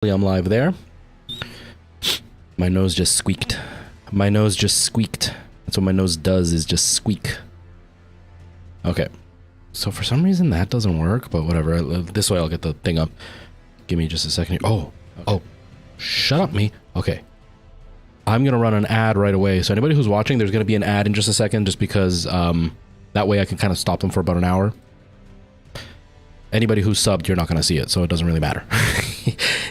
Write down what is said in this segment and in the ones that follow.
I'm live there. My nose just squeaked. My nose just squeaked. That's what my nose does, is just squeak. Okay. So for some reason that doesn't work, but whatever. This way I'll get the thing up. Give me just a second here. Oh. Oh. Shut up, me. Okay. I'm going to run an ad right away. So anybody who's watching, there's going to be an ad in just a second, just because that way I can kind of stop them for about an hour. Anybody who's subbed, you're not going to see it, so it doesn't really matter.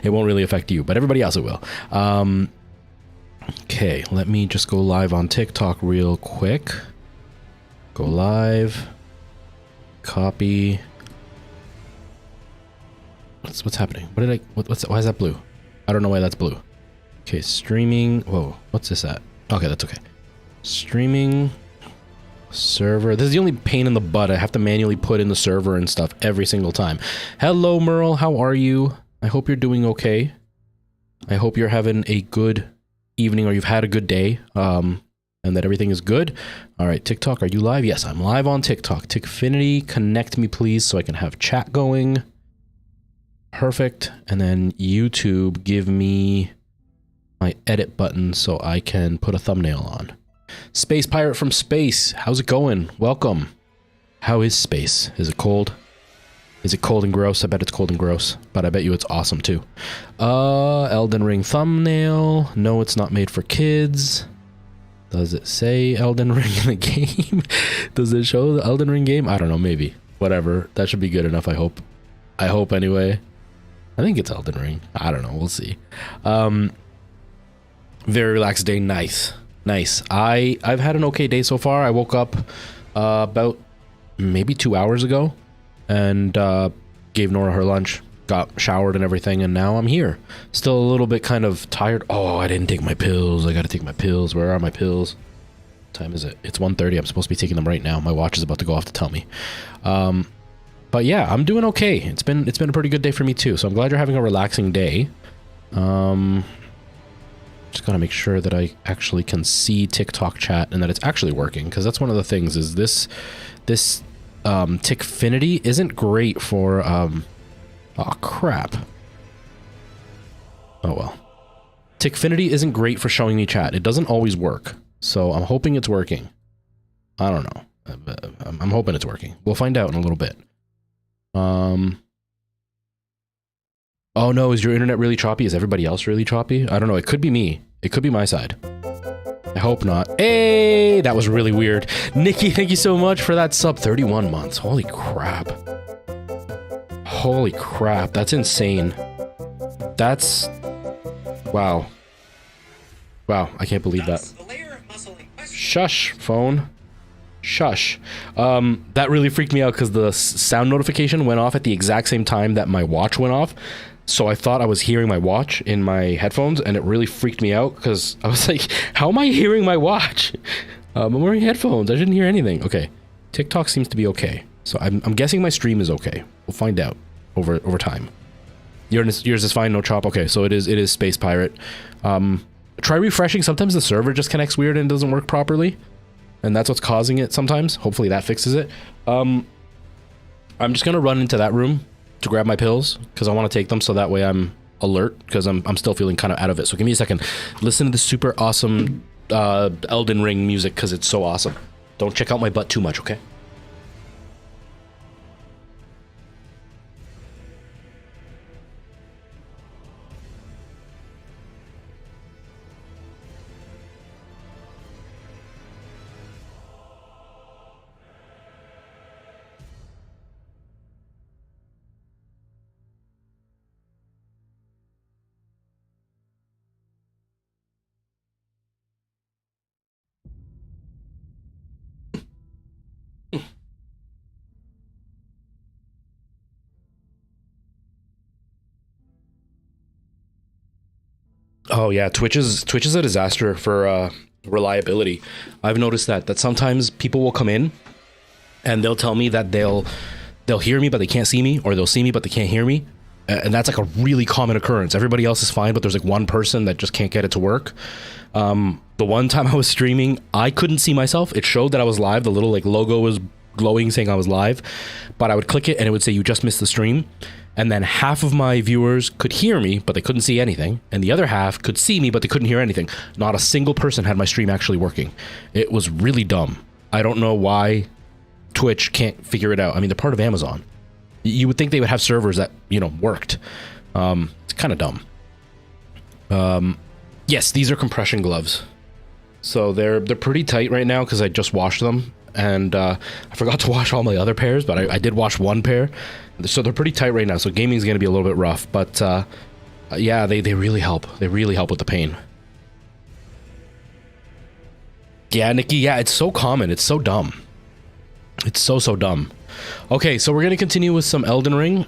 It won't really affect you, but everybody else it will. Okay, let me just go live on TikTok real quick. Go live. Copy. What's happening? What did I... why is that blue? I don't know why that's blue. Okay, streaming... Whoa, what's this at? Okay, that's okay. Streaming... server. This is the only pain in the butt. I have to manually put in the server and stuff every single time. Hello, Merle. How are you? I hope you're doing okay. I hope you're having a good evening, or you've had a good day, and that everything is good. All right, TikTok, are you live? Yes, I'm live on TikTok. Tickfinity, connect me, please, so I can have chat going. Perfect. And then YouTube, give me my edit button so I can put a thumbnail on. Space Pirate from Space, how's it going? Welcome. How is space? Is it cold? Is it cold and gross? I bet it's cold and gross, but I bet you it's awesome too. Elden Ring thumbnail. No, it's not made for kids. Does it say Elden Ring in the game? Does it show the Elden Ring game? I don't know, maybe. Whatever. That should be good enough, I hope. I hope anyway. I think it's Elden Ring. I don't know, we'll see. Very relaxed day, nice. Nice. I've had an okay day so far. I woke up about maybe 2 hours ago and gave Nora her lunch, got showered and everything, and now I'm here. Still a little bit kind of tired. Oh, I didn't take my pills. I gotta take my pills. Where are my pills? What time is it? It's 1:30. I'm supposed to be taking them right now. My watch is about to go off to tell me. But yeah, I'm doing okay. It's been a pretty good day for me too, so I'm glad you're having a relaxing day. Just gotta make sure that I actually can see TikTok chat and that it's actually working, because that's one of the things, is this Tickfinity isn't great for oh crap. Oh well. Tickfinity isn't great for showing me chat. It doesn't always work. So I'm hoping it's working. I don't know. I'm hoping it's working. We'll find out in a little bit. Oh no, is your internet really choppy? Is everybody else really choppy? I don't know. It could be me. It could be my side. I hope not. Hey, that was really weird. Nikki, thank you so much for that sub. 31 months. Holy crap. Holy crap. That's insane. That's... Wow. Wow, I can't believe that. Shush, phone. Shush. That really freaked me out because the sound notification went off at the exact same time that my watch went off. So I thought I was hearing my watch in my headphones, and it really freaked me out because I was like, how am I hearing my watch? I'm wearing headphones. I didn't hear anything. Okay. TikTok seems to be okay. So I'm guessing my stream is okay. We'll find out over time. Yours is fine, no chop. Okay, so it is Space Pirate. Try refreshing. Sometimes the server just connects weird and doesn't work properly, and that's what's causing it sometimes. Hopefully that fixes it. I'm just gonna run into that room to grab my pills because I want to take them so that way I'm alert, because I'm still feeling kind of out of it. So give me a second. Listen to the super awesome Elden Ring music because it's so awesome. Don't check out my butt too much, okay? Oh yeah, Twitch is a disaster for reliability. I've noticed that sometimes people will come in and they'll tell me that they'll hear me but they can't see me, or they'll see me but they can't hear me, and that's like a really common occurrence. Everybody else is fine, but there's like one person that just can't get it to work. The one time I was streaming, I couldn't see myself. It showed that I was live. The little like logo was glowing saying I was live, but I would click it and it would say you just missed the stream. And then half of my viewers could hear me, but they couldn't see anything. And the other half could see me, but they couldn't hear anything. Not a single person had my stream actually working. It was really dumb. I don't know why Twitch can't figure it out. I mean, they're part of Amazon. You would think they would have servers that, you know, worked. It's kind of dumb. Yes, these are compression gloves. So they're pretty tight right now because I just washed them. And I forgot to wash all my other pairs, but I did wash one pair. So they're pretty tight right now. So gaming is going to be a little bit rough. But yeah, they really help. They really help with the pain. Yeah, Nikki, yeah, it's so common. It's so dumb. It's so dumb. Okay, so we're going to continue with some Elden Ring.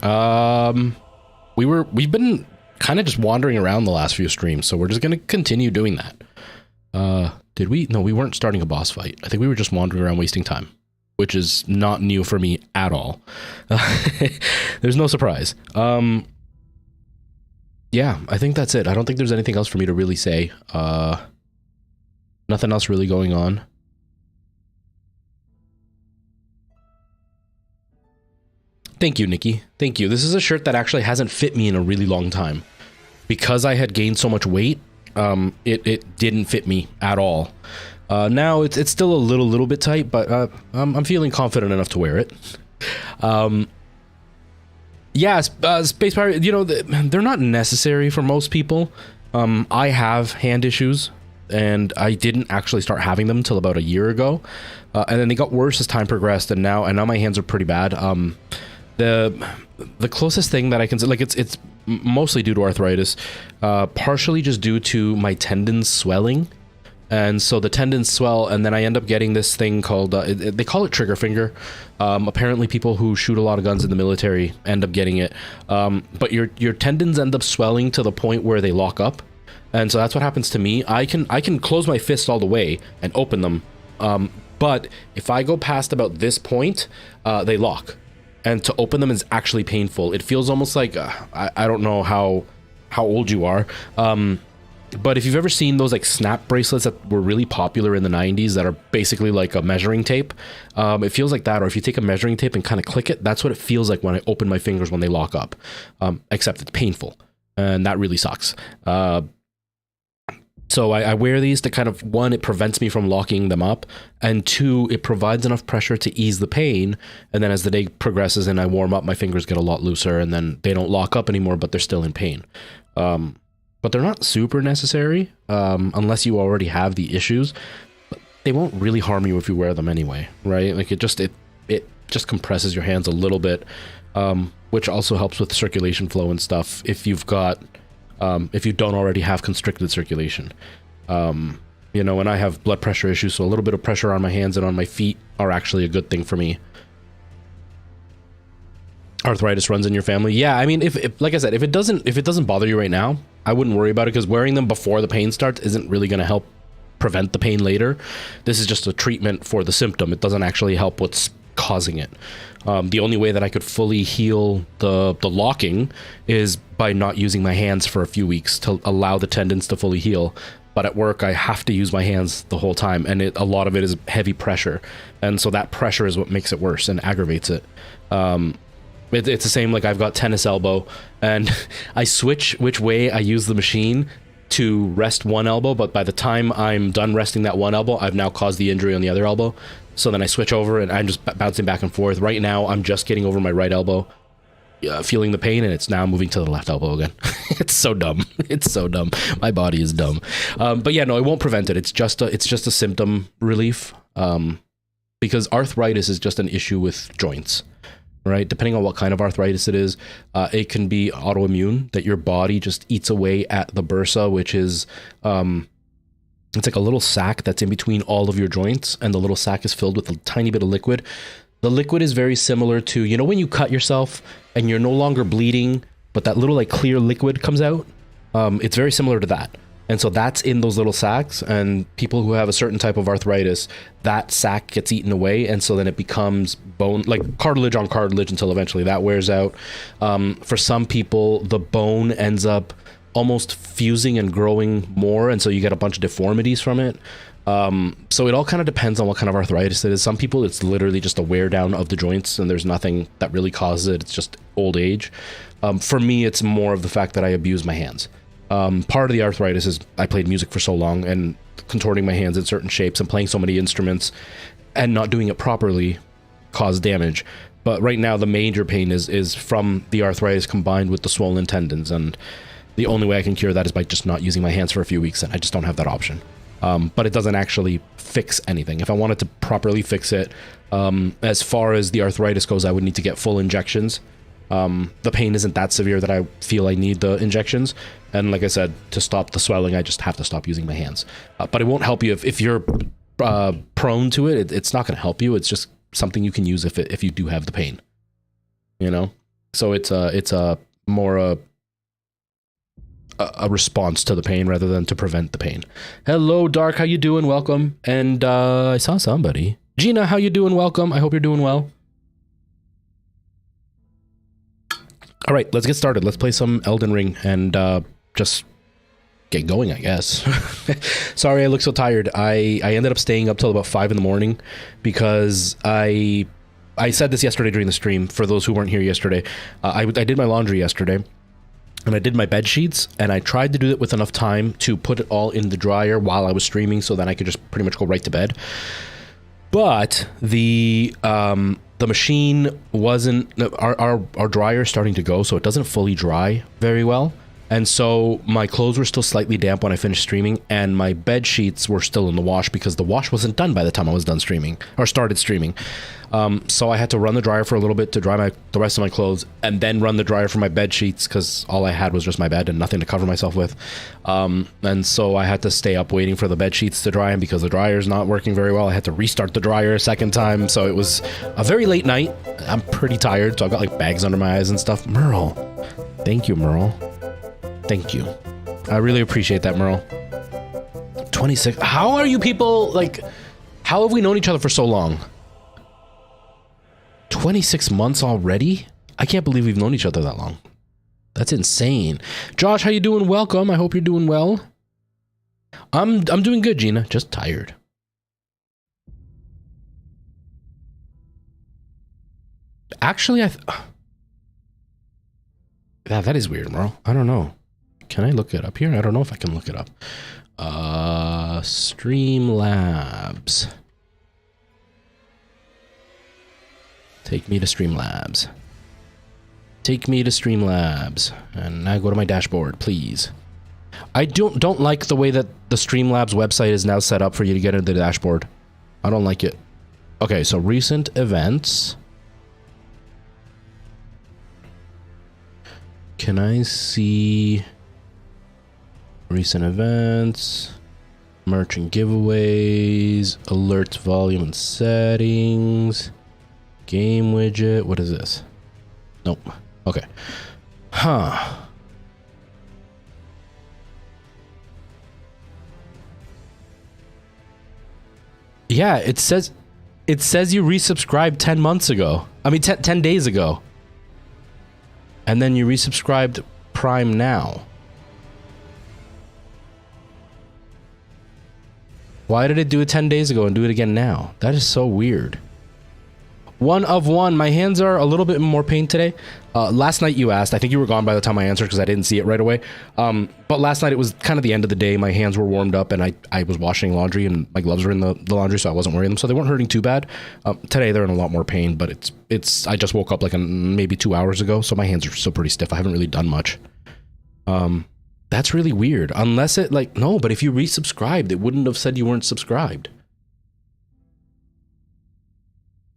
We've been kind of just wandering around the last few streams, so we're just going to continue doing that. Did we? No, we weren't starting a boss fight. I think we were just wandering around wasting time, which is not new for me at all. There's no surprise. Yeah, I think that's it. I don't think there's anything else for me to really say. Nothing else really going on. Thank you, Nikki. Thank you. This is a shirt that actually hasn't fit me in a really long time. Because I had gained so much weight, it didn't fit me at all. Now it's still a little bit tight, but I'm feeling confident enough to wear it. Yeah, Space Pirate, you know, they're not necessary for most people. I have hand issues, and I didn't actually start having them until about a year ago. And then they got worse as time progressed, and now my hands are pretty bad. The closest thing that I can say, like, it's mostly due to arthritis, partially just due to my tendons swelling. And so the tendons swell, and then I end up getting this thing called, they call it trigger finger. Apparently people who shoot a lot of guns in the military end up getting it. But your tendons end up swelling to the point where they lock up. And so that's what happens to me. I can close my fist all the way and open them. But if I go past about this point, they lock. And to open them is actually painful. It feels almost like, I don't know how old you are, but if you've ever seen those like snap bracelets that were really popular in the 90s that are basically like a measuring tape, it feels like that. Or if you take a measuring tape and kind of click it, that's what it feels like when I open my fingers when they lock up, except it's painful. And that really sucks. So I wear these to kind of, one, it prevents me from locking them up, and two, it provides enough pressure to ease the pain. And then as the day progresses and I warm up, my fingers get a lot looser, and then they don't lock up anymore, but they're still in pain. But they're not super necessary unless you already have the issues. But they won't really harm you if you wear them anyway, right? Like it just compresses your hands a little bit, which also helps with circulation flow and stuff if you've got... if you don't already have constricted circulation. You know, and I have blood pressure issues, so a little bit of pressure on my hands and on my feet are actually a good thing for me. Arthritis runs in your family. Yeah, I mean, if like I said, if it doesn't bother you right now, I wouldn't worry about it, because wearing them before the pain starts isn't really going to help prevent the pain later. This is just a treatment for the symptom. It doesn't actually help what's causing it. The only way that I could fully heal the locking is by not using my hands for a few weeks to allow the tendons to fully heal. But at work, I have to use my hands the whole time, and a lot of it is heavy pressure. And so that pressure is what makes it worse and aggravates it. It's the same, like I've got tennis elbow, and I switch which way I use the machine to rest one elbow, but by the time I'm done resting that one elbow, I've now caused the injury on the other elbow. So then I switch over and I'm just bouncing back and forth. Right now, I'm just getting over my right elbow, feeling the pain, and it's now moving to the left elbow again. It's so dumb. It's so dumb. My body is dumb. But yeah, no, it won't prevent it. It's just a symptom relief, because arthritis is just an issue with joints, right? Depending on what kind of arthritis it is, it can be autoimmune, that your body just eats away at the bursa, which is... it's like a little sac that's in between all of your joints, and the little sac is filled with a tiny bit of liquid. The liquid is very similar to, you know, when you cut yourself and you're no longer bleeding, but that little like clear liquid comes out? It's very similar to that. And so that's in those little sacs, and people who have a certain type of arthritis, that sac gets eaten away, and so then it becomes bone, like cartilage on cartilage, until eventually that wears out. For some people, the bone ends up almost fusing and growing more, and so you get a bunch of deformities from it. So it all kind of depends on what kind of arthritis it is. Some people, it's literally just a wear down of the joints and there's nothing that really causes it. It's just old age. For me, it's more of the fact that I abuse my hands. Part of the arthritis is I played music for so long, and contorting my hands in certain shapes and playing so many instruments and not doing it properly caused damage. But right now the major pain is from the arthritis combined with the swollen tendons, and the only way I can cure that is by just not using my hands for a few weeks, and I just don't have that option. But it doesn't actually fix anything. If I wanted to properly fix it, as far as the arthritis goes, I would need to get full injections. The pain isn't that severe that I feel I need the injections. And like I said, to stop the swelling, I just have to stop using my hands. But it won't help you if you're prone to it. It's not going to help you. It's just something you can use if you do have the pain. You know? So it's more a response to the pain rather than to prevent the pain. Hello, Dark. How you doing? Welcome. And I saw somebody. Gina, how you doing? Welcome. I hope you're doing well. All right, let's get started. Let's play some Elden Ring and just get going, I guess. Sorry, I look so tired. I ended up staying up till about 5 in the morning because I said this yesterday during the stream. For those who weren't here yesterday, I did my laundry yesterday, and I did my bed sheets, and I tried to do it with enough time to put it all in the dryer while I was streaming, so then I could just pretty much go right to bed. But the machine wasn't, our dryer is starting to go, so it doesn't fully dry very well. And so my clothes were still slightly damp when I finished streaming, and my bed sheets were still in the wash because the wash wasn't done by the time I was done streaming, or started streaming. So I had to run the dryer for a little bit to dry the rest of my clothes, and then run the dryer for my bed sheets because all I had was just my bed and nothing to cover myself with. And so I had to stay up waiting for the bed sheets to dry, and because the dryer's not working very well, I had to restart the dryer a second time. So it was a very late night. I'm pretty tired, so I've got like bags under my eyes and stuff. Merle. Thank you, Merle. Thank you. I really appreciate that, Merle. 26. How are you people, like, how have we known each other for so long? 26 months already? I can't believe we've known each other that long. That's insane. Josh, how you doing? Welcome. I hope you're doing well. I'm doing good, Gina. Just tired. Actually, yeah, that is weird, Merle. I don't know. Can I look it up here? I don't know if I can look it up. Streamlabs. Take me to Streamlabs. Take me to Streamlabs. And now go to my dashboard, please. I don't like the way that the Streamlabs website is now set up for you to get into the dashboard. I don't like it. Okay, so recent events. Can I see recent events, merchant giveaways, alerts, volume and settings, game widget? What is this? Nope. Okay. Huh. Yeah, it says you resubscribed 10 months ago. I mean, 10 days ago. And then you resubscribed Prime now. Why did it do it 10 days ago and do it again now? That is so weird. 1 of 1. My hands are a little bit more pain today. Last night you asked. I think you were gone by the time I answered because I didn't see it right away. But last night it was kind of the end of the day. My hands were warmed up and I was washing laundry and my gloves were in the laundry, so I wasn't wearing them. So they weren't hurting too bad. Today they're in a lot more pain, but it's I just woke up like maybe 2 hours ago, so my hands are still pretty stiff. I haven't really done much. That's really weird. Unless it no, but if you resubscribed, it wouldn't have said you weren't subscribed.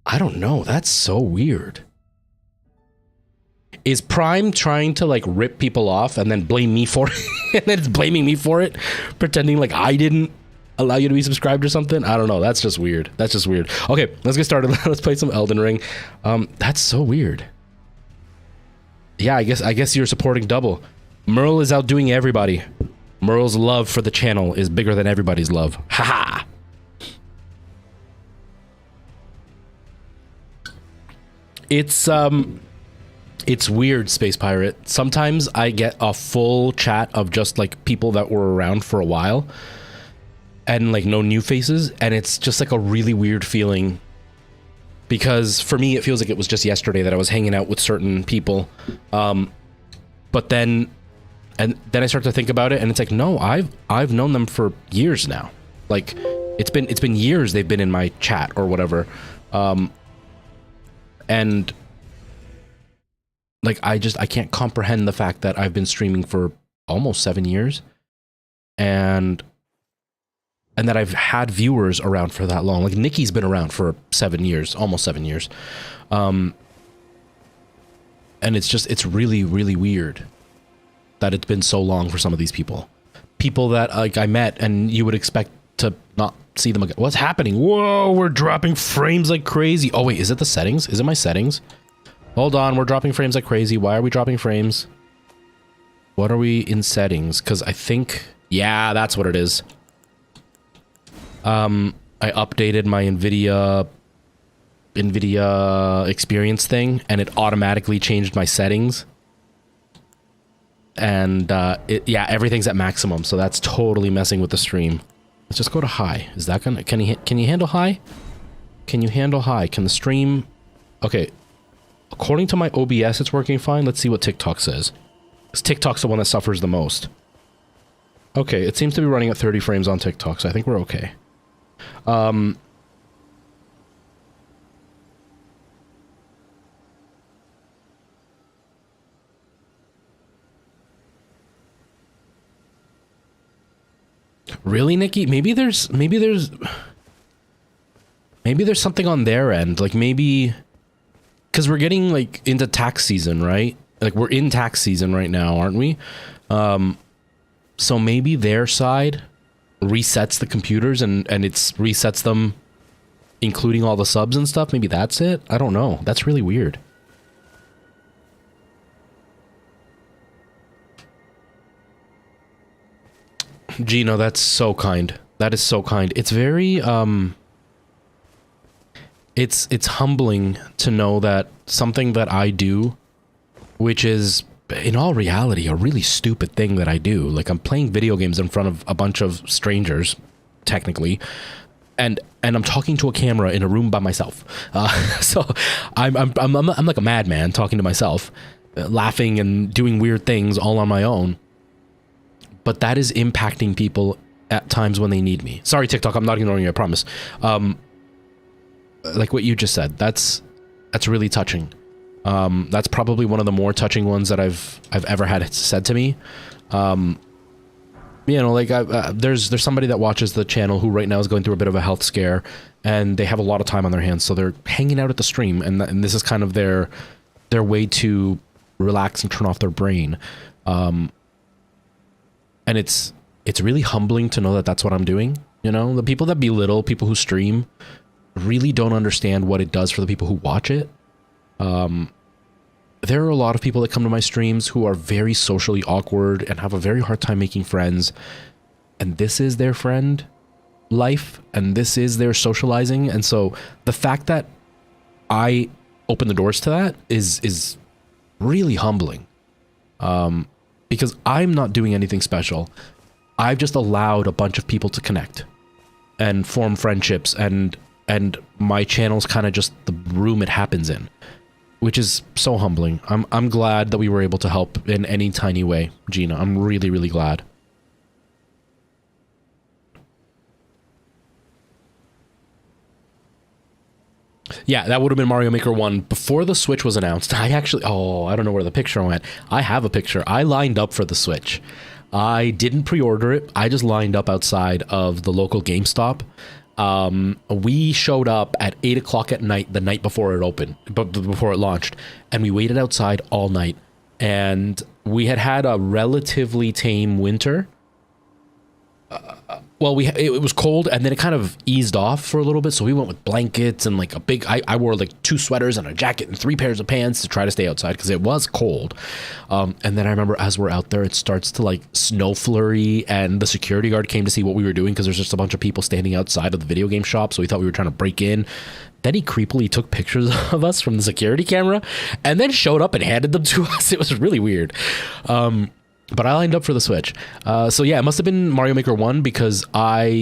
I don't know. That's so weird. Is Prime trying to rip people off and then blame me for it? And then it's blaming me for it? Pretending like I didn't allow you to be subscribed or something? I don't know. That's just weird. That's just weird. Okay, let's get started. Let's play some Elden Ring. That's so weird. Yeah, I guess you're supporting double. Merle is outdoing everybody. Merle's love for the channel is bigger than everybody's love. Haha. It's weird, Space Pirate. Sometimes I get a full chat of just people that were around for a while, and like no new faces, and it's just like a really weird feeling, because for me it feels like it was just yesterday that I was hanging out with certain people, but then I start to think about it, and it's like, no, I've known them for years now. Like it's been years they've been in my chat or whatever, and like I can't comprehend the fact that I've been streaming for almost 7 years, and that I've had viewers around for that long. Like Nikki's been around for 7 years, almost 7 years. And it's really, really weird that it's been so long for some of these people. People that like I met and you would expect to not see them again. What's happening? Whoa, we're dropping frames like crazy. Oh wait, is it the settings? Is it my settings? Hold on, we're dropping frames like crazy. Why are we dropping frames? What are we in settings? Because I think, yeah, that's what it is. I updated my NVIDIA experience thing, and it automatically changed my settings. And yeah, everything's at maximum, so that's totally messing with the stream. Let's just go to high. Is that gonna, can you handle high? Can you handle high? Can the stream? Okay, according to my OBS, it's working fine. Let's see what TikTok says. Because TikTok's the one that suffers the most. Okay, it seems to be running at 30 frames on TikTok, so I think we're okay. Really, Nikki? Maybe there's something on their end. Like maybe because we're getting like into tax season, right? Like we're in tax season right now, aren't we? So maybe their side resets the computers and it's resets them, including all the subs and stuff. Maybe that's it. I don't know. That's really weird. Gino, that's so kind. That is so kind. It's very it's humbling to know that something that I do, which is in all reality a really stupid thing that I do, like I'm playing video games in front of a bunch of strangers technically, and I'm talking to a camera in a room by myself, so I'm like a madman talking to myself, laughing and doing weird things all on my own, but that is impacting people at times when they need me. Sorry TikTok, I'm not ignoring you, I promise. Like what you just said, that's really touching. That's probably one of the more touching ones that I've ever had said to me. You know, like there's somebody that watches the channel who right now is going through a bit of a health scare, and they have a lot of time on their hands, so they're hanging out at the stream, and this is kind of their way to relax and turn off their brain. And it's really humbling to know that that's what I'm doing. You know, the people that belittle people who stream really don't understand what it does for the people who watch it. There are a lot of people that come to my streams who are very socially awkward and have a very hard time making friends, and this is their friend life, and this is their socializing. And so the fact that I open the doors to that is really humbling, because I'm not doing anything special. I've just allowed a bunch of people to connect and form friendships, and my channel's kind of just the room it happens in, which is so humbling. I'm glad that we were able to help in any tiny way, Gina. I'm really, really glad. Yeah, that would have been Mario Maker 1 before the Switch was announced. I actually, oh, I don't know where the picture went. I have a picture. I lined up for the Switch. I didn't pre-order it. I just lined up outside of the local GameStop. We showed up at 8 o'clock at night the night before it opened, but before it launched, and we waited outside all night, and we had a relatively tame winter. Well, it was cold, and then it kind of eased off for a little bit, so we went with blankets and like a big, I wore like 2 sweaters and a jacket and 3 pairs of pants to try to stay outside because it was cold. And then I remember as we're out there, it starts to like snow flurry, and the security guard came to see what we were doing because there's just a bunch of people standing outside of the video game shop, so we thought we were trying to break in. Then he creepily took pictures of us from the security camera and then showed up and handed them to us. It was really weird. But I lined up for the Switch. So yeah, it must have been Mario Maker 1 because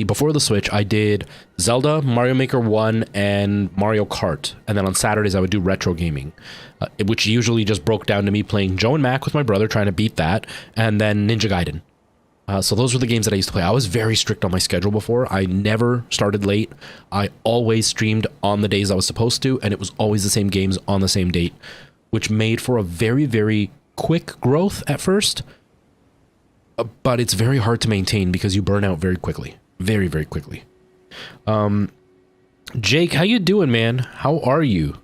before the Switch, I did Zelda, Mario Maker 1, and Mario Kart. And then on Saturdays, I would do retro gaming, which usually just broke down to me playing Joe and Mac with my brother, trying to beat that, and then Ninja Gaiden. So those were the games that I used to play. I was very strict on my schedule before. I never started late. I always streamed on the days I was supposed to, and it was always the same games on the same date, which made for a very, very quick growth at first. But it's very hard to maintain because you burn out very quickly. Very, very quickly. Jake, how you doing, man? How are you?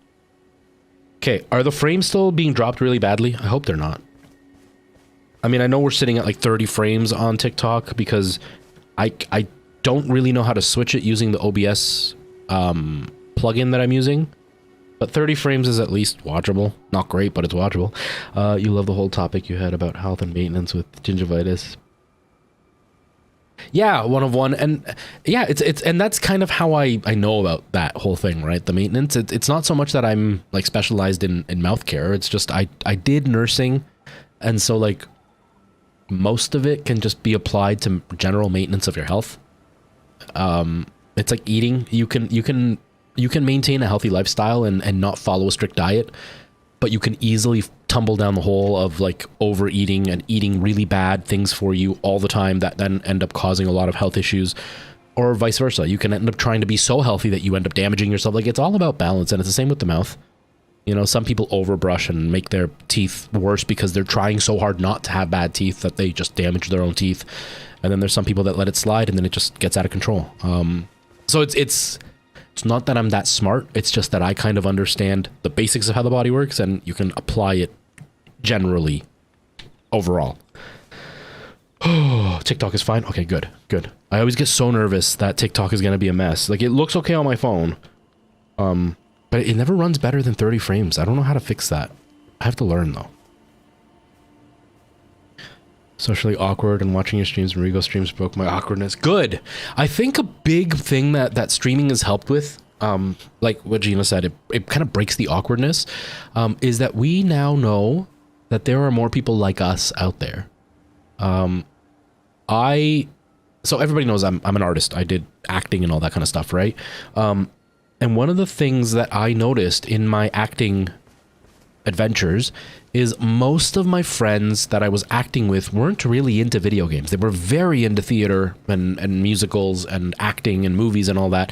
Okay, are the frames still being dropped really badly? I hope they're not. I mean, I know we're sitting at like 30 frames on TikTok because I don't really know how to switch it using the OBS plugin that I'm using. But 30 frames is at least watchable. Not great, but it's watchable. You love the whole topic you had about health and maintenance with gingivitis. Yeah, one of one. And yeah, and that's kind of how I know about that whole thing, right? The maintenance. It's not so much that I'm like specialized in mouth care. It's just I did nursing. And so like most of it can just be applied to general maintenance of your health. It's like eating. You can maintain a healthy lifestyle and not follow a strict diet, but you can easily tumble down the hole of like overeating and eating really bad things for you all the time that then end up causing a lot of health issues, or vice versa. You can end up trying to be so healthy that you end up damaging yourself. Like it's all about balance, and it's the same with the mouth. You know, some people overbrush and make their teeth worse because they're trying so hard not to have bad teeth that they just damage their own teeth. And then there's some people that let it slide and then it just gets out of control. So it's not that I'm that smart. It's just that I kind of understand the basics of how the body works, and you can apply it generally overall. Oh, TikTok is fine. Okay, good. I always get so nervous that TikTok is going to be a mess. Like it looks okay on my phone. But it never runs better than 30 frames. I don't know how to fix that. I have to learn though. Socially awkward, and watching your streams and Rigo streams broke my awkwardness. Good. I think a big thing that streaming has helped with, like what Gina said, it kind of breaks the awkwardness, is that we now know that there are more people like us out there. So everybody knows I'm an artist. I did acting and all that kind of stuff, right? And one of the things that I noticed in my acting adventures is most of my friends that I was acting with weren't really into video games. They were very into theater and musicals and acting and movies and all that,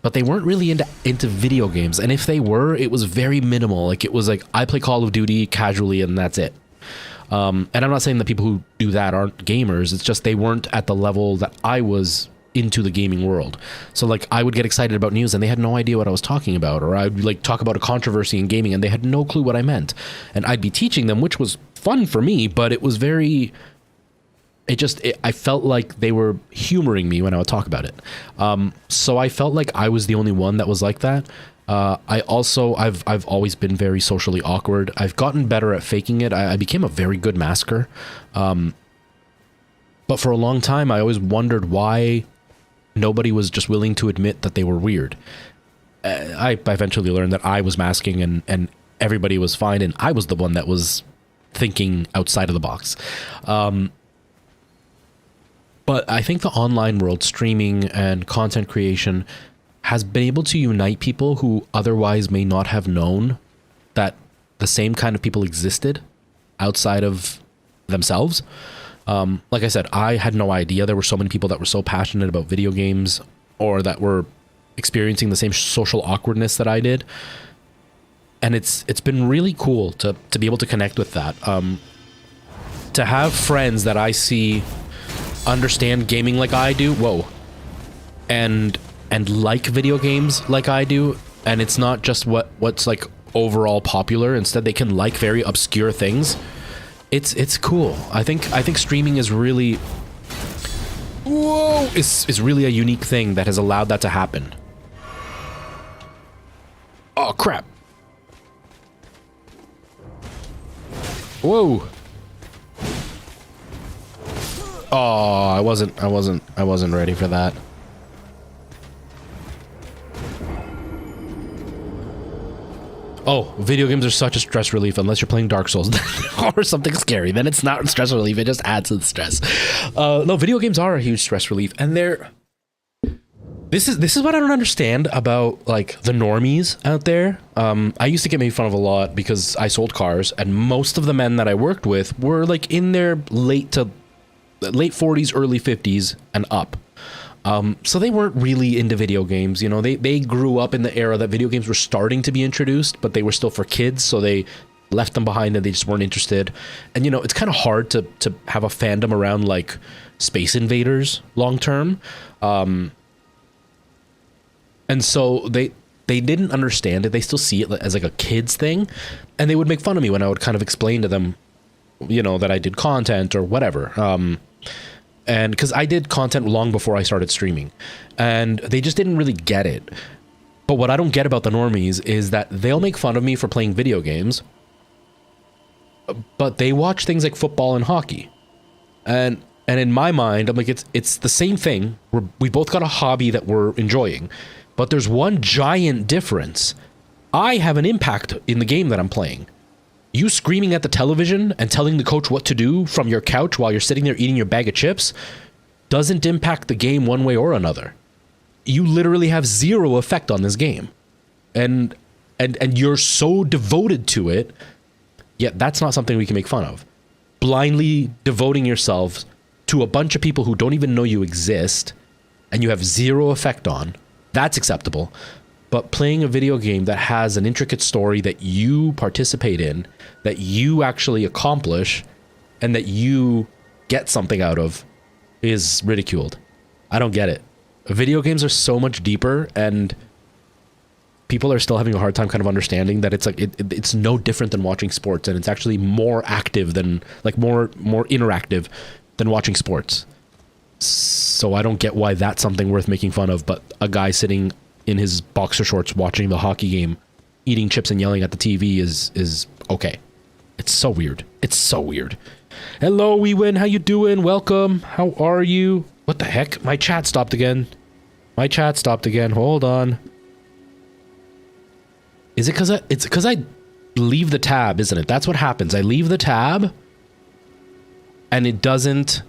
but they weren't really into video games. And if they were, it was very minimal. Like it was like, I play Call of Duty casually and that's it. And I'm not saying that people who do that aren't gamers. It's just they weren't at the level that I was into the gaming world. So like I would get excited about news and they had no idea what I was talking about, or I'd like talk about a controversy in gaming and they had no clue what I meant, and I'd be teaching them, which was fun for me, but it was very, I felt like they were humoring me when I would talk about it. So I felt like I was the only one that was like that. I've always been very socially awkward. I've gotten better at faking it. I became a very good masker. But for a long time, I always wondered why nobody was just willing to admit that they were weird. I eventually learned that I was masking and everybody was fine, and I was the one that was thinking outside of the box. But I think the online world, streaming and content creation, has been able to unite people who otherwise may not have known that the same kind of people existed outside of themselves. Like I said, I had no idea there were so many people that were so passionate about video games, or that were experiencing the same social awkwardness that I did. And it's been really cool to be able to connect with that. To have friends that I see understand gaming like I do, and like video games like I do, and it's not just what's like overall popular. Instead, they can like very obscure things. It's cool. I think streaming is really, is really a unique thing that has allowed that to happen. Oh crap. Whoa. Oh, I wasn't ready for that. Oh, video games are such a stress relief unless you're playing Dark Souls or something scary. Then it's not stress relief. It just adds to the stress. No, video games are a huge stress relief, and they're. This is what I don't understand about like the normies out there. I used to get made fun of a lot because I sold cars, and most of the men that I worked with were like in their late 40s, early 50s and up. So they weren't really into video games. You know, they grew up in the era that video games were starting to be introduced, but they were still for kids, so they left them behind and they just weren't interested. And you know, it's kind of hard to have a fandom around like Space Invaders long term. And so they didn't understand it. They still see it as like a kid's thing, and they would make fun of me when I would kind of explain to them, you know, that I did content or whatever. And because I did content long before I started streaming, and they just didn't really get it. But what I don't get about the normies is that they'll make fun of me for playing video games, but they watch things like football and hockey. And in my mind, I'm like, it's the same thing. We both got a hobby that we're enjoying, but there's one giant difference. I have an impact in the game that I'm playing. You screaming at the television and telling the coach what to do from your couch while you're sitting there eating your bag of chips doesn't impact the game one way or another. You literally have zero effect on this game. And you're so devoted to it, yet that's not something we can make fun of. Blindly devoting yourself to a bunch of people who don't even know you exist and you have zero effect on, that's acceptable. But playing a video game that has an intricate story that you participate in, that you actually accomplish, and that you get something out of is ridiculed. I don't get it. Video games are so much deeper, and people are still having a hard time kind of understanding that it's like it's no different than watching sports, and it's actually more active than like more interactive than watching sports. So I don't get why that's something worth making fun of, but a guy sitting in his boxer shorts watching the hockey game, eating chips and yelling at the TV is okay. It's so weird. It's so weird. Hello, we win. How you doing? Welcome. How are you? What the heck? My chat stopped again. My chat stopped again. Hold on. Is it because it's because I leave the tab, isn't it? That's what happens. I leave the tab and it doesn't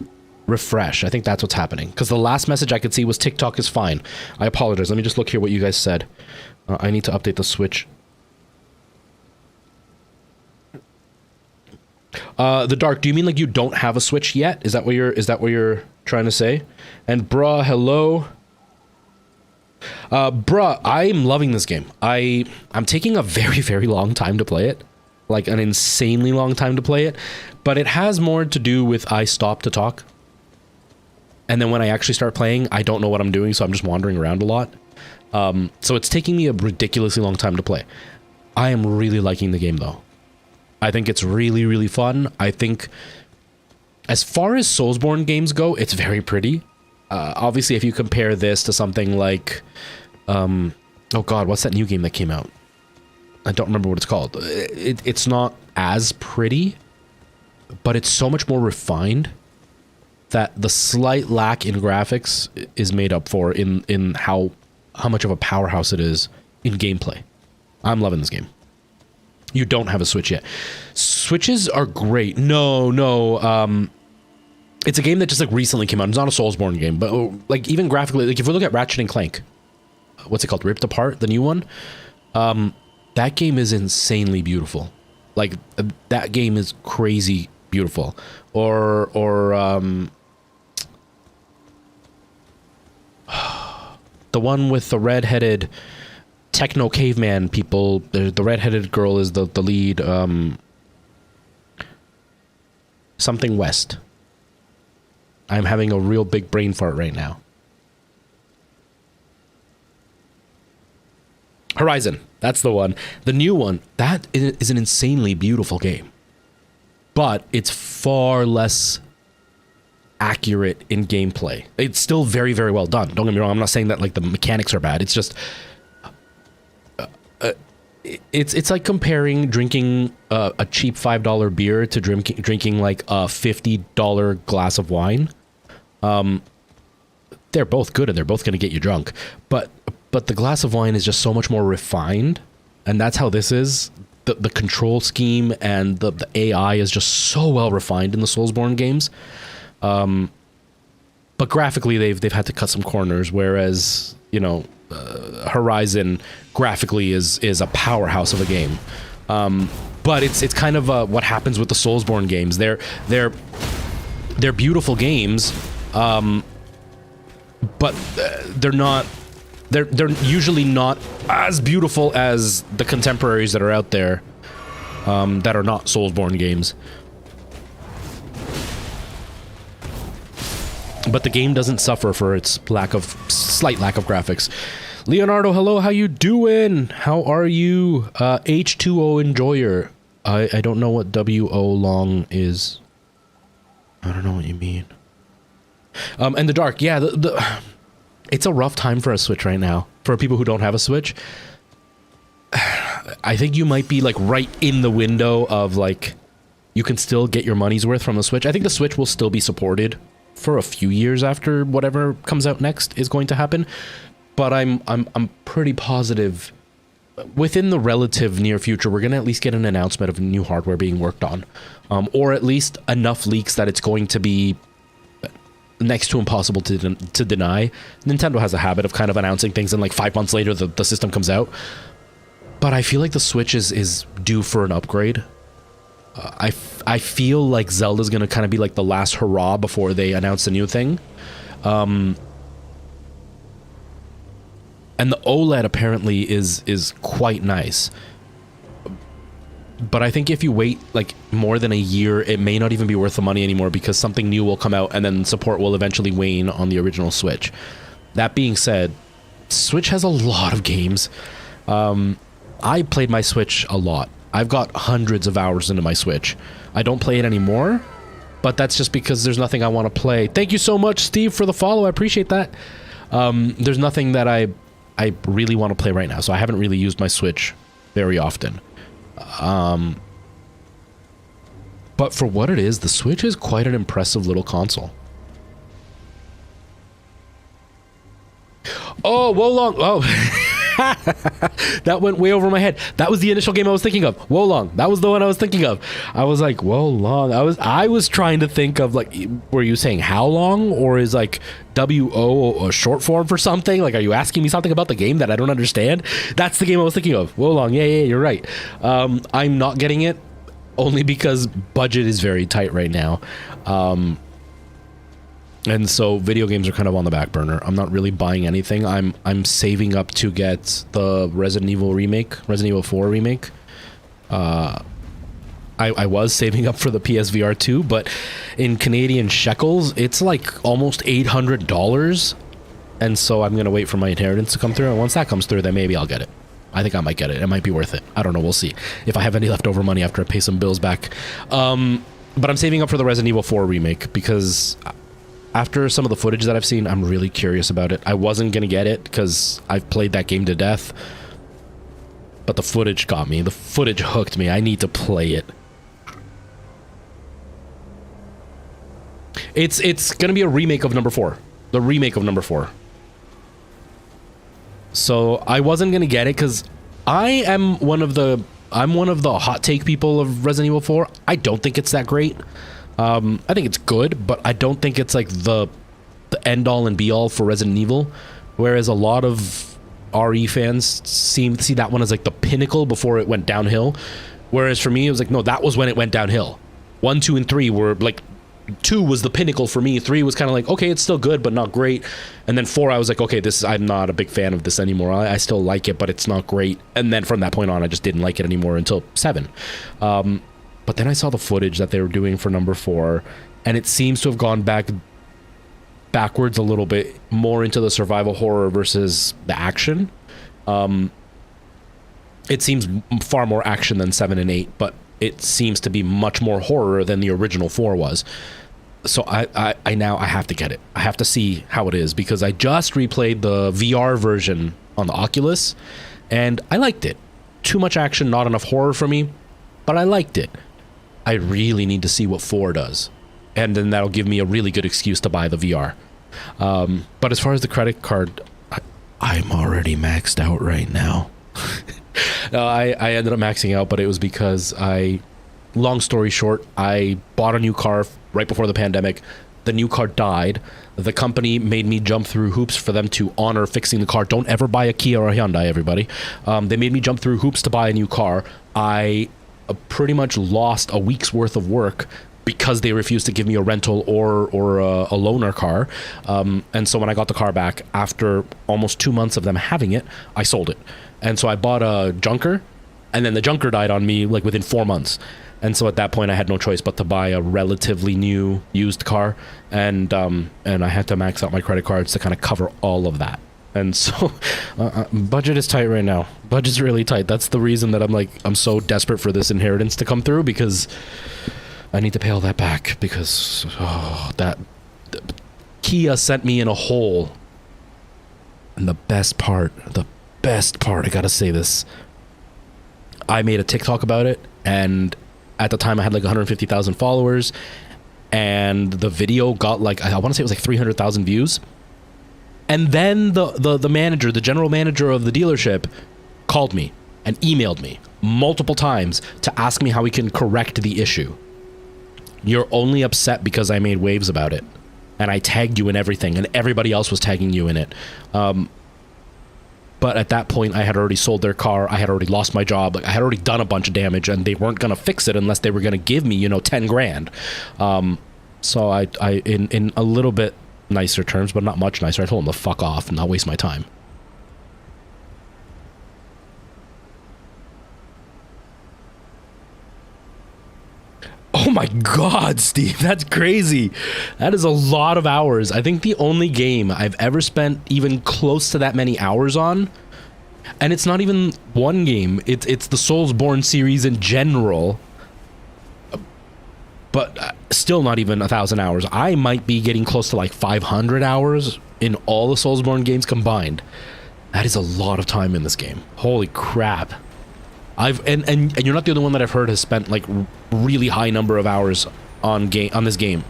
refresh. I think that's what's happening, because the last message I could see was TikTok is fine. I apologize. Let me just look here what you guys said. I need to update the Switch. The Dark, do you mean like you don't have a Switch yet? Is that what you're trying to say? And bruh, hello. Bruh, I'm loving this game. I'm taking a very, very long time to play it. Like an insanely long time to play it. But it has more to do with I stop to talk. And then when I actually start playing, I don't know what I'm doing, so I'm just wandering around a lot. So it's taking me a ridiculously long time to play. I am really liking the game, though. I think it's really, really fun. I think as far as Soulsborne games go, it's very pretty. Obviously, if you compare this to something like... oh god, what's that new game that came out? I don't remember what it's called. It's not as pretty, but it's so much more refined that the slight lack in graphics is made up for in how much of a powerhouse it is in gameplay. I'm loving this game. You don't have a Switch yet. Switches are great. No. It's a game that just like recently came out. It's not a Soulsborne game, but like even graphically, like if we look at Ratchet and Clank, what's it called? Ripped Apart, the new one. That game is insanely beautiful. Like that game is crazy beautiful. Or the one with the red-headed techno caveman people. The red-headed girl is the lead. Something West. I'm having a real big brain fart right now. Horizon. That's the one. The new one. That is an insanely beautiful game. But it's far less accurate in gameplay. It's still very, very well done. Don't get me wrong. I'm not saying that like the mechanics are bad. It's just it's like comparing drinking a cheap $5 beer to drinking like a $50 glass of wine. They're both good and they're both going to get you drunk, but the glass of wine is just so much more refined And that's how this is. The control scheme and the AI is just so well refined in the Soulsborne games. But graphically, they've had to cut some corners, whereas, you know, Horizon graphically is a powerhouse of a game. But it's kind of what happens with the Soulsborne games. They're beautiful games, but they're usually not as beautiful as the contemporaries that are out there, that are not Soulsborne games. But the game doesn't suffer for its slight lack of graphics. Leonardo, hello, how you doing? How are you? H2O enjoyer. I don't know what WO long is. I don't know what you mean. And the dark, yeah, it's a rough time for a Switch right now. For people who don't have a Switch, I think you might be like right in the window of like, you can still get your money's worth from the Switch. I think the Switch will still be supported for a few years after whatever comes out next is going to happen. But I'm pretty positive within the relative near future, we're going to at least get an announcement of new hardware being worked on, or at least enough leaks that it's going to be next to impossible to deny. Nintendo has a habit of kind of announcing things and like 5 months later the system comes out. But I feel like the Switch is due for an upgrade. I feel like Zelda's going to kind of be like the last hurrah before they announce a new thing. And the OLED apparently is quite nice. But I think if you wait like more than a year, it may not even be worth the money anymore because something new will come out and then support will eventually wane on the original Switch. That being said, Switch has a lot of games. I played my Switch a lot. I've got hundreds of hours into my Switch. I don't play it anymore, but that's just because there's nothing I want to play. Thank you so much, Steve, for the follow. I appreciate that. There's nothing that I really want to play right now, so I haven't really used my Switch very often. But for what it is, the Switch is quite an impressive little console. Oh, Wolong. Oh. That went way over my head. That was the initial game I was thinking of. Wolong. That was the one I was thinking of. I was like, Wolong. I was trying to think of like, were you saying how long, or is like WO a short form for something? Like, are you asking me something about the game that I don't understand? That's the game I was thinking of. Wolong. Yeah, you're right. I'm not getting it only because budget is very tight right now. And so video games are kind of on the back burner. I'm not really buying anything. I'm saving up to get the Resident Evil 4 remake. I was saving up for the PSVR 2, but in Canadian shekels, it's like almost $800. And so I'm going to wait for my inheritance to come through. And once that comes through, then maybe I'll get it. I think I might get it. It might be worth it. I don't know. We'll see if I have any leftover money after I pay some bills back. But I'm saving up for the Resident Evil 4 remake because after some of the footage that I've seen, I'm really curious about it. I wasn't going to get it because I've played that game to death. But the footage got me. The footage hooked me. I need to play it. It's going to be a remake of number 4. The remake of number 4. So I wasn't going to get it because I'm one of the hot take people of Resident Evil 4. I don't think it's that great. I think it's good, but I don't think it's like the end all and be all for Resident Evil. Whereas a lot of RE fans seem to see that one as like the pinnacle before it went downhill. Whereas for me, it was like, no, that was when it went downhill. 1, 2, and 3 were like, 2 was the pinnacle for me. 3 was kind of like, okay, it's still good, but not great. And then 4, I was like, okay, I'm not a big fan of this anymore. I still like it, but it's not great. And then from that point on, I just didn't like it anymore until 7. But then I saw the footage that they were doing for number 4, and it seems to have gone backwards a little bit more into the survival horror versus the action. It seems far more action than 7 and 8, but it seems to be much more horror than the original 4 was. So I now have to get it. I have to see how it is because I just replayed the VR version on the Oculus, and I liked it. Too much action, not enough horror for me, but I liked it. I really need to see what 4 does, and then that'll give me a really good excuse to buy the VR. But as far as the credit card, I'm already maxed out right now. No, I ended up maxing out, but it was because long story short, I bought a new car right before the pandemic. The new car died. The company made me jump through hoops for them to honor fixing the car. Don't ever buy a Kia or a Hyundai, everybody. They made me jump through hoops to buy a new car. I pretty much lost a week's worth of work because they refused to give me a rental or a loaner car. And so when I got the car back, after almost 2 months of them having it, I sold it. And so I bought a junker, and then the junker died on me like within 4 months. And so at that point, I had no choice but to buy a relatively new used car, and I had to max out my credit cards to kind of cover all of that. And so budget is tight right now. Budget's really tight. That's the reason that I'm so desperate for this inheritance to come through, because I need to pay all that back, because Kia sent me in a hole. And the best part, I gotta say this, I made a TikTok about it, and at the time I had like 150,000 followers, and the video got like, I want to say it was like 300,000 views. And then the manager, the general manager of the dealership, called me and emailed me multiple times to ask me how we can correct the issue. You're only upset because I made waves about it, and I tagged you in everything, and everybody else was tagging you in it. But at that point, I had already sold their car. I had already lost my job. I had already done a bunch of damage, and they weren't going to fix it unless they were going to give me, 10 grand. So I in a little bit nicer terms, but not much nicer, I told them to fuck off and not waste my time. Oh my God, Steve, that's crazy. That is a lot of hours. I think the only game I've ever spent even close to that many hours on, and it's not even one game, it's the Soulsborne series in general, but still not even 1,000 hours. I might be getting close to like 500 hours in all the Soulsborne games combined. That is a lot of time in this game. Holy crap. And you're not the only one that I've heard has spent like really high number of hours on this game.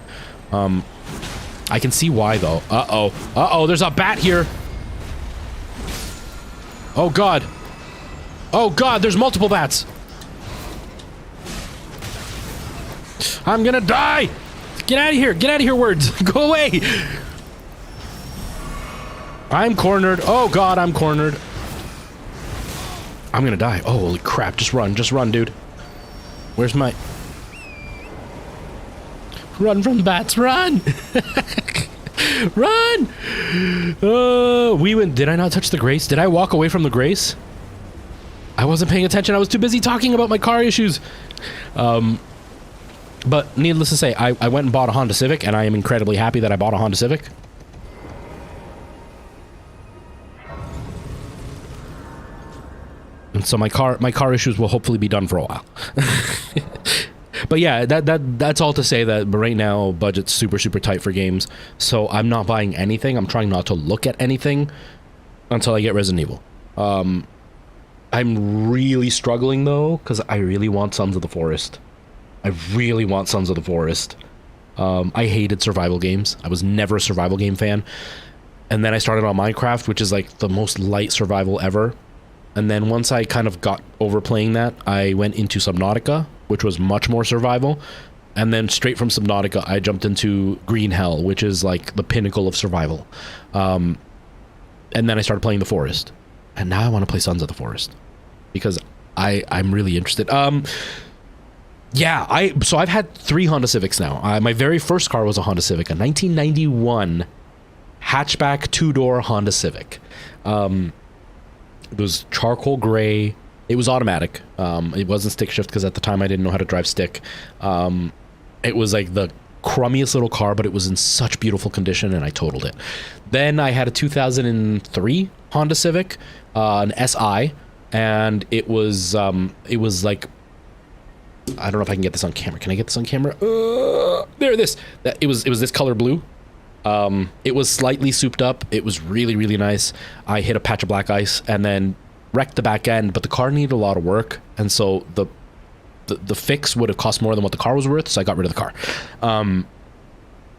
I can see why though. Uh-oh, there's a bat here. Oh God, there's multiple bats. I'm gonna die. Get out of here, words. Go away. I'm cornered. Oh God, I'm cornered. I'm gonna die. Oh, holy crap. Just run, dude. Where's my... Run from the bats, run! Run! We went... Did I not touch the grace? Did I walk away from the grace? I wasn't paying attention. I was too busy talking about my car issues. But needless to say, I went and bought a Honda Civic, and I am incredibly happy that I bought a Honda Civic. And so my car issues will hopefully be done for a while. But yeah, that's all to say that right now budget's super tight for games. So I'm not buying anything. I'm trying not to look at anything until I get Resident Evil. I'm really struggling though, because I really want Sons of the Forest. I hated survival games. I was never a survival game fan. And then I started on Minecraft, which is like the most light survival ever. And then once I kind of got over playing that, I went into Subnautica, which was much more survival. And then straight from Subnautica, I jumped into Green Hell, which is like the pinnacle of survival. And then I started playing The Forest. And now I want to play Sons of the Forest, because I'm really interested. Yeah, so I've had 3 Honda Civics now. My very first car was a Honda Civic, a 1991 hatchback 2-door Honda Civic. It was charcoal gray. It was automatic. It wasn't stick shift because at the time I didn't know how to drive stick. It was like the crummiest little car, but it was in such beautiful condition, and I totaled it. Then I had a 2003 Honda Civic, an SI, and it was like, I don't know if I can get this on camera. Can I get this on camera? There, this. It was this color blue. It was slightly souped up. It was really nice. I hit a patch of black ice and then wrecked the back end, but the car needed a lot of work, and so the fix would have cost more than what the car was worth, so I got rid of the car. And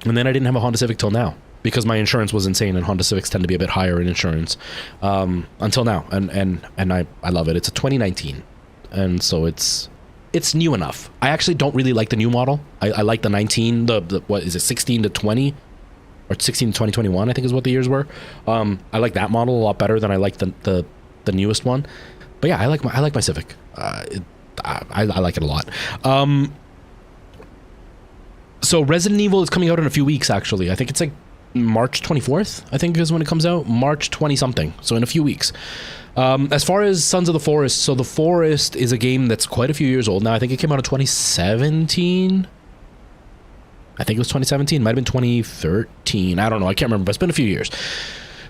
then I didn't have a Honda Civic till now. because my insurance was insane, and Honda Civics tend to be a bit higher in insurance until now. And I love it. It's a 2019, and so it's new enough. I actually don't really like the new model. I like the 19, the what is it, 16 to 20, or 16 to 2021, I think is what the years were. I like that model a lot better than I like the newest one. But yeah, I like my Civic. I like it a lot. So Resident Evil is coming out in a few weeks, actually. I think it's like March 24th, I think is when it comes out. March 20 something. So in a few weeks. As far as Sons of the Forest, so The Forest is a game that's quite a few years old now. I think it came out in 2017. I think it was 2017. Might have been 2013. I don't know. I can't remember, but it's been a few years.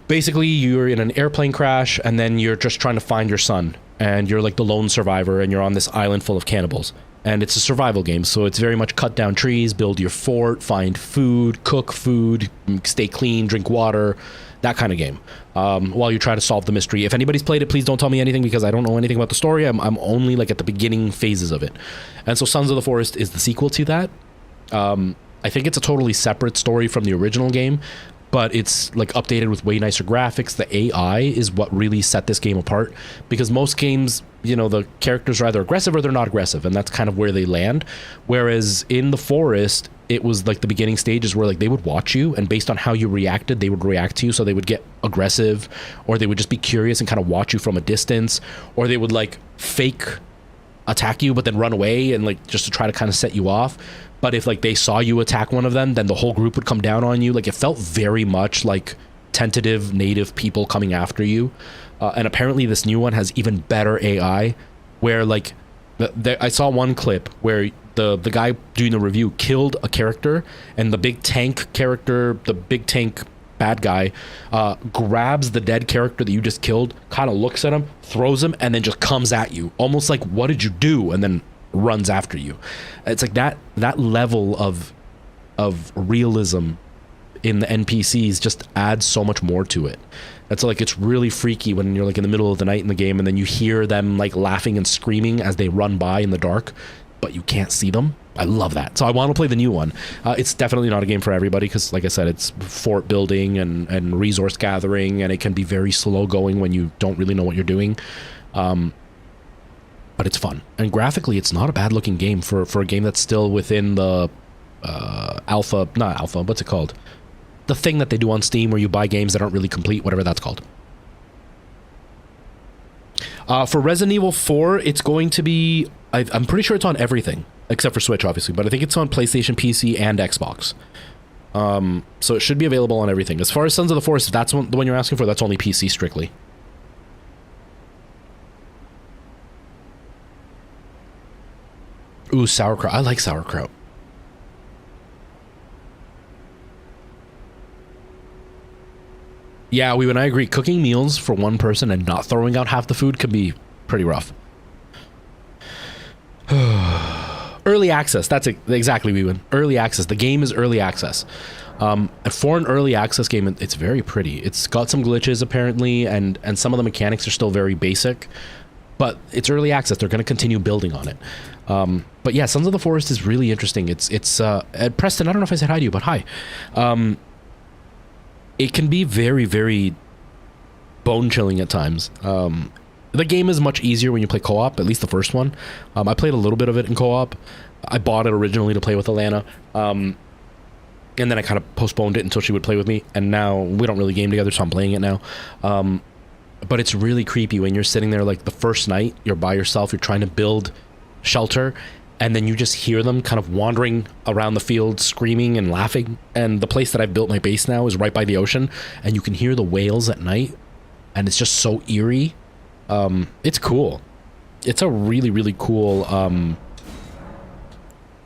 Basically, you're in an airplane crash, and then you're just trying to find your son. And you're like the lone survivor, and you're on this island full of cannibals. And it's a survival game, so it's very much cut down trees, build your fort, find food, cook food, stay clean, drink water, that kind of game. While you try to solve the mystery. If anybody's played it, please don't tell me anything, because I don't know anything about the story. I'm only like at the beginning phases of it. And so Sons of the Forest is the sequel to that. I think it's a totally separate story from the original game, but it's like updated with way nicer graphics. The AI is what really set this game apart, because most games, you know, the characters are either aggressive or they're not aggressive, and that's kind of where they land. Whereas in The Forest, it was like the beginning stages where like they would watch you, and based on how you reacted, they would react to you. So they would get aggressive, or they would just be curious and kind of watch you from a distance, or they would like fake attack you but then run away and like just to try to kind of set you off. But if like they saw you attack one of them, then the whole group would come down on you. Like it felt very much like tentative native people coming after you. And apparently this new one has even better AI, where like I saw one clip where the guy doing the review killed a character, and the big tank character, the big tank bad guy, grabs the dead character that you just killed, kind of looks at him, throws him, and then just comes at you, almost like, what did you do? And then runs after you. It's like that level of realism in the NPCs just adds so much more to it. That's like, it's really freaky when you're like in the middle of the night in the game, and then you hear them like laughing and screaming as they run by in the dark, but you can't see them. I love that. So I want to play the new one. It's definitely not a game for everybody, because like I said, it's fort building and resource gathering, and it can be very slow going when you don't really know what you're doing. But it's fun, and graphically it's not a bad looking game for a game that's still within the not alpha, what's it called, the thing that they do on Steam where you buy games that aren't really complete, whatever that's called. For Resident Evil 4, it's going to be, I'm pretty sure it's on everything except for Switch, obviously, but I think it's on PlayStation, PC, and Xbox. So it should be available on everything. As far as Sons of the Forest, if that's the one you're asking for, that's only PC strictly. Ooh, sauerkraut. I like sauerkraut. Yeah, and I agree. Cooking meals for one person and not throwing out half the food can be pretty rough. Early access. That's it. Exactly, Weewin. Early access. The game is early access. For an early access game, it's very pretty. It's got some glitches apparently, and some of the mechanics are still very basic. But it's early access. They're going to continue building on it. But yeah, Sons of the Forest is really interesting. It's Preston, I don't know if I said hi to you, but hi. It can be very, very bone-chilling at times. The game is much easier when you play co-op, at least the first one. I played a little bit of it in co-op. I bought it originally to play with Alana. And then I kind of postponed it until she would play with me. And now we don't really game together, so I'm playing it now. But it's really creepy when you're sitting there like the first night, you're by yourself, you're trying to build shelter, and then you just hear them kind of wandering around the field screaming and laughing. And the place that I've built my base now is right by the ocean, and you can hear the whales at night, and it's just so eerie. It's cool. It's a really, really cool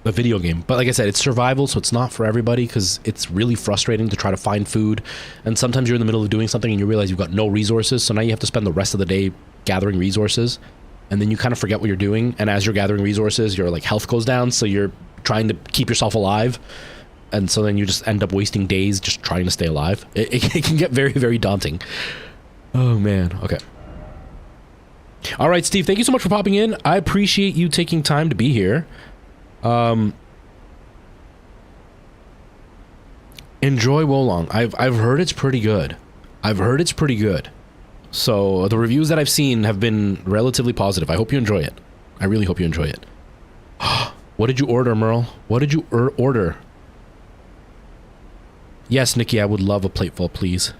a video game, but like I said, it's survival, so it's not for everybody, because it's really frustrating to try to find food, and sometimes you're in the middle of doing something and you realize you've got no resources, so now you have to spend the rest of the day gathering resources, and then you kind of forget what you're doing, and as you're gathering resources, your like health goes down, so you're trying to keep yourself alive, and so then you just end up wasting days just trying to stay alive. It can get very, very daunting. Oh man. Okay. All right, Steve, thank you so much for popping in. I appreciate you taking time to be here. enjoy Wolong. I've heard it's pretty good. I've heard it's pretty good. So the reviews that I've seen have been relatively positive. I hope you enjoy it. I really hope you enjoy it. What did you order, Merle? What did you order? Yes, Nikki, I would love a plateful, please.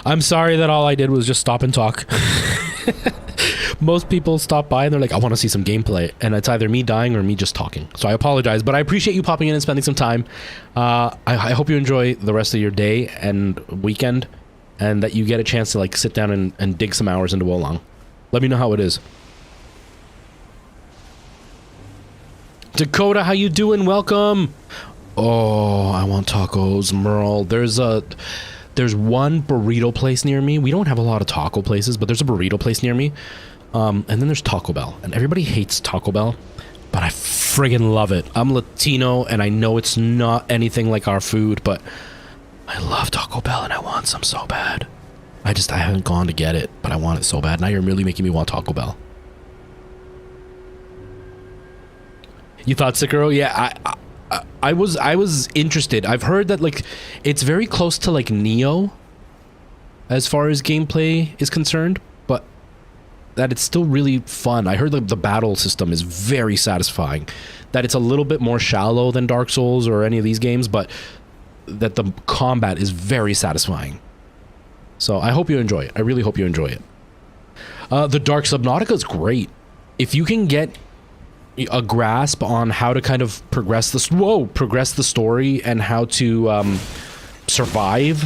I'm sorry that all I did was just stop and talk. Most people stop by and they're like, I want to see some gameplay. And it's either me dying or me just talking. So I apologize, but I appreciate you popping in and spending some time. I hope you enjoy the rest of your day and weekend, and that you get a chance to like sit down and dig some hours into Wolong. Let me know how it is. Dakota, how you doing? Welcome. Oh, I want tacos, Merle. There's one burrito place near me. We don't have a lot of taco places, but there's a burrito place near me. And then there's Taco Bell, and everybody hates Taco Bell, but I friggin' love it. I'm Latino, and I know it's not anything like our food, but I love Taco Bell, and I want some so bad. I haven't gone to get it, but I want it so bad. Now you're really making me want Taco Bell. You thought Sekiro? Yeah, I was interested. I've heard that like it's very close to like Neo as far as gameplay is concerned, but that it's still really fun. I heard that the battle system is very satisfying, that it's a little bit more shallow than Dark Souls or any of these games, but that the combat is very satisfying. So I hope you enjoy it. I really hope you enjoy it. The Dark Subnautica is great. If you can get a grasp on how to kind of progress the story and how to survive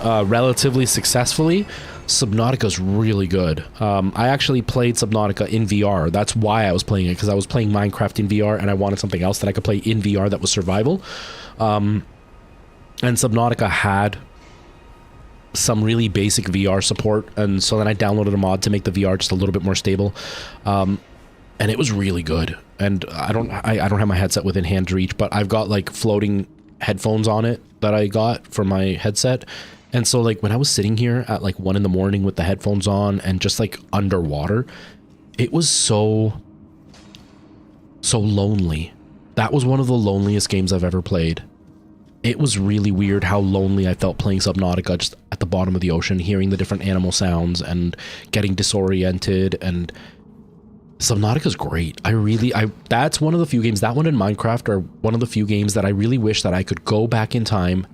relatively successfully, Subnautica is really good. I actually played Subnautica in VR. That's why I was playing it, because I was playing Minecraft in VR and I wanted something else that I could play in VR that was survival. And Subnautica had some really basic VR support, and so then I downloaded a mod to make the VR just a little bit more stable. And it was really good. And I don't have my headset within hand reach, but I've got like floating headphones on it that I got for my headset. And so like when I was sitting here at like 1 in the morning with the headphones on and just like underwater, it was so lonely. That was one of the loneliest games I've ever played. It was really weird how lonely I felt playing Subnautica just at the bottom of the ocean, hearing the different animal sounds and getting disoriented. And Subnautica's great. That's one of the few games, that one and Minecraft are one of the few games that I really wish that I could go back in time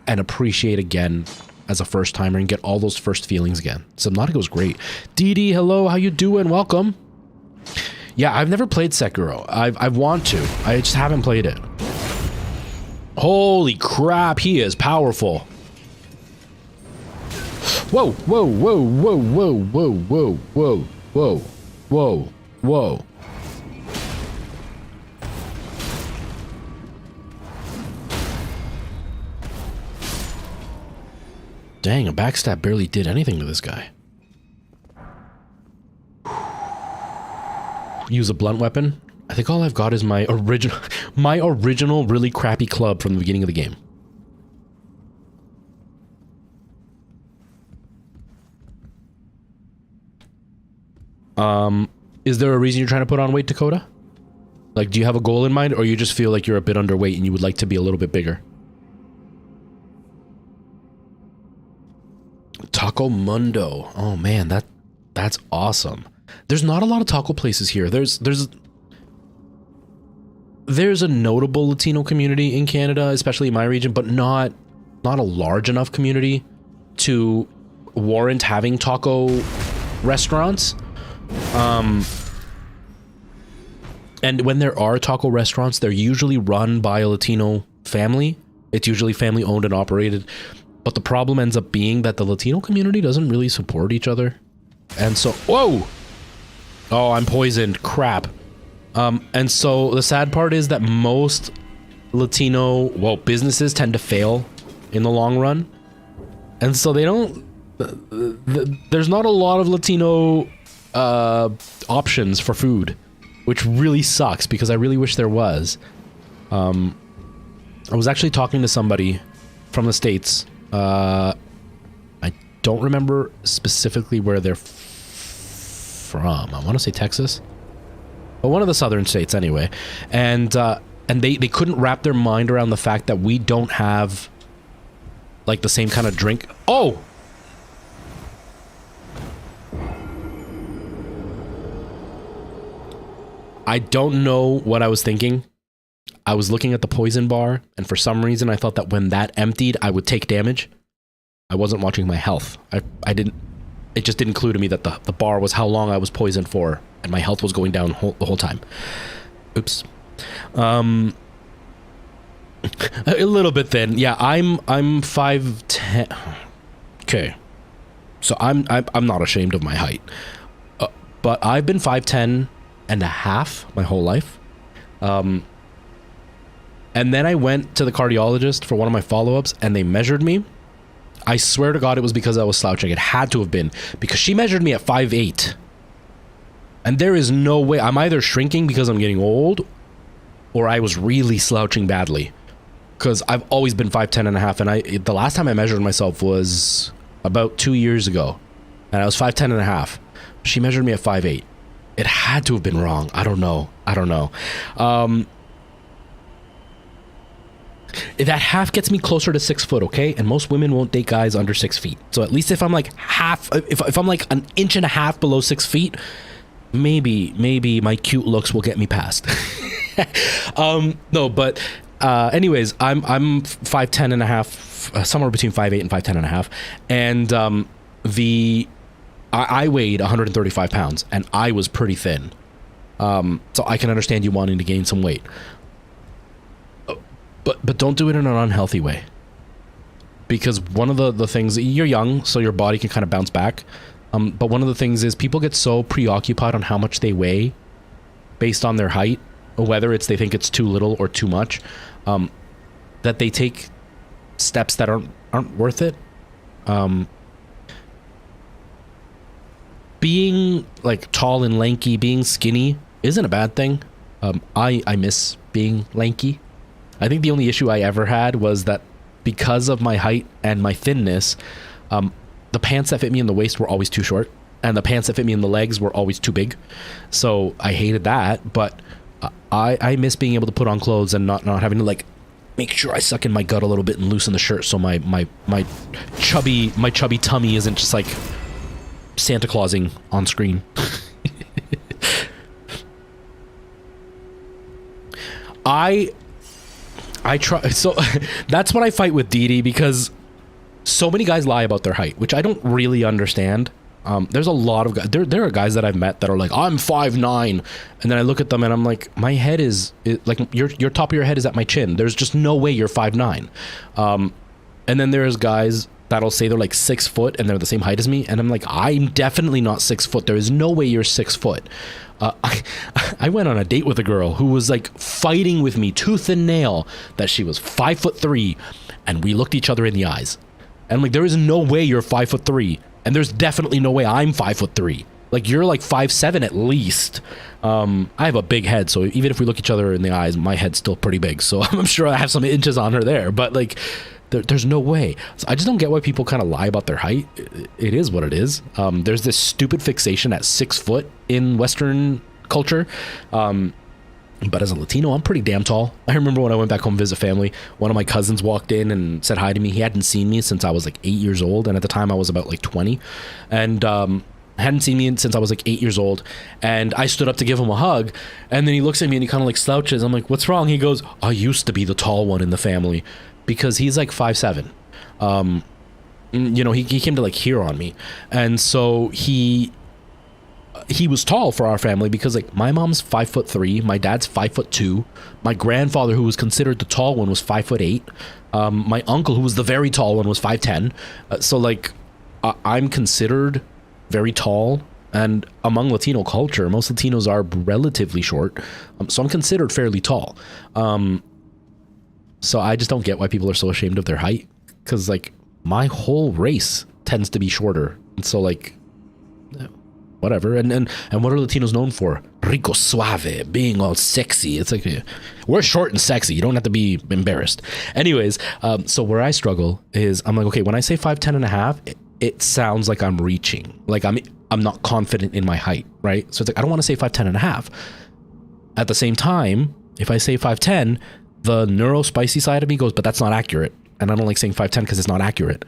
and appreciate again as a first timer and get all those first feelings again. Subnautica was great. DD, hello, how you doing? Welcome. Yeah, I've never played Sekiro. I want to. I just haven't played it. Holy crap, he is powerful. Whoa, whoa, whoa, whoa, whoa, whoa, whoa, whoa, whoa, whoa, whoa. Dang, a backstab barely did anything to this guy. Use a blunt weapon. I think all I've got is my original really crappy club from the beginning of the game. Is there a reason you're trying to put on weight, Dakota? Like, do you have a goal in mind, or you just feel like you're a bit underweight and you would like to be a little bit bigger? Taco Mundo. Oh man, that's awesome. There's not a lot of taco places here. There's a notable Latino community in Canada, especially in my region, but not a large enough community to warrant having taco restaurants. And when there are taco restaurants, they're usually run by a Latino family. It's usually family owned and operated. But the problem ends up being that the Latino community doesn't really support each other. And so, whoa! Oh, I'm poisoned. Crap. And so the sad part is that most Latino, businesses tend to fail in the long run. And so they don't, there's not a lot of Latino options for food, which really sucks because I really wish there was. I was actually talking to somebody from the States. I don't remember specifically where they're from. I want to say Texas, but one of the southern states anyway. And and they couldn't wrap their mind around the fact that we don't have like the same kind of drink. Oh! I don't know what I was thinking. I was looking at the poison bar, and for some reason I thought that when that emptied, I would take damage. I wasn't watching my health. I didn't, it just didn't clue to me that the bar was how long I was poisoned for, and my health was going down the whole time. Oops. A little bit thin. Yeah, I'm 5'10". Okay. So I'm not ashamed of my height. But I've been 5'10" and a half my whole life. And then I went to the cardiologist for one of my follow-ups, and they measured me. I swear to God it was because I was slouching. It had to have been, because she measured me at 5'8". And there is no way. I'm either shrinking because I'm getting old, or I was really slouching badly. Because I've always been 5'10" and a half, and the last time I measured myself was about 2 years ago, and I was 5'10" and a half. She measured me at 5'8". It had to have been wrong. I don't know. That half gets me closer to 6 foot, okay? And most women won't date guys under 6 feet. So at least if I'm like if I'm like an inch and a half below 6 feet, maybe my cute looks will get me past. No, but anyways, I'm 5'10" and a half, somewhere between 5'8" and 5'10" and a half, and I weighed 135 pounds, and I was pretty thin. So I can understand you wanting to gain some weight, but don't do it in an unhealthy way. Because one of the things, you're young, so your body can kind of bounce back. But one of the things is people get so preoccupied on how much they weigh based on their height, whether it's they think it's too little or too much, that they take steps that aren't worth it. Being like tall and lanky, being skinny isn't a bad thing. I miss being lanky. I think the only issue I ever had was that because of my height and my thinness, the pants that fit me in the waist were always too short, and the pants that fit me in the legs were always too big. So I hated that, but I miss being able to put on clothes and not having to like make sure I suck in my gut a little bit and loosen the shirt so my chubby tummy isn't just like Santa Clausing on screen. I try, so that's what I fight with Dee, because so many guys lie about their height, which I don't really understand. There's a lot of guys, there are guys that I've met that are like, I'm 5'9", and then I look at them and I'm like, my head is like, your top of your head is at my chin. There's just no way you're 5'9". And then there's guys that'll say they're like 6 foot and they're the same height as me, and I'm like, I'm definitely not 6 foot. There is no way you're 6 foot. I went on a date with a girl who was like fighting with me tooth and nail that she was 5'3", and we looked each other in the eyes, and I'm like, there is no way you're 5'3", and there's definitely no way I'm 5'3". Like, you're like 5'7" at least. I have a big head, so even if we look each other in the eyes, my head's still pretty big, so I'm sure I have some inches on her there, but like, there's no way. So I just don't get why people kind of lie about their height. It is what it is. There's this stupid fixation at 6 foot in Western culture. But as a Latino, I'm pretty damn tall. I remember when I went back home to visit family, one of my cousins walked in and said hi to me. He hadn't seen me since I was like 8 years old, and at the time I was about like 20, and hadn't seen me since I was like 8 years old. And I stood up to give him a hug, and then he looks at me and he kind of like slouches. I'm like, what's wrong? He goes, I used to be the tall one in the family, because he's like 5'7". You know, he came to like here on me, and so he was tall for our family, because like my mom's 5'3", my dad's 5'2", my grandfather, who was considered the tall one, was 5'8", my uncle, who was the very tall one, was 5'10". So like I'm considered very tall, and among Latino culture, most Latinos are relatively short, so I'm considered fairly tall. So I just don't get why people are so ashamed of their height, because like my whole race tends to be shorter, and so like whatever. And what are Latinos known for? Rico suave, being all sexy. It's like, we're short and sexy. You don't have to be embarrassed. Anyways, so where I struggle is, I'm like, okay, when I say 5'10" and a half, it sounds like I'm reaching, like I'm not confident in my height, right? So it's like, I don't want to say 5'10" and a half. At the same time, If I say 5'10", the neuro-spicy side of me goes, but that's not accurate. And I don't like saying 5'10" because it's not accurate.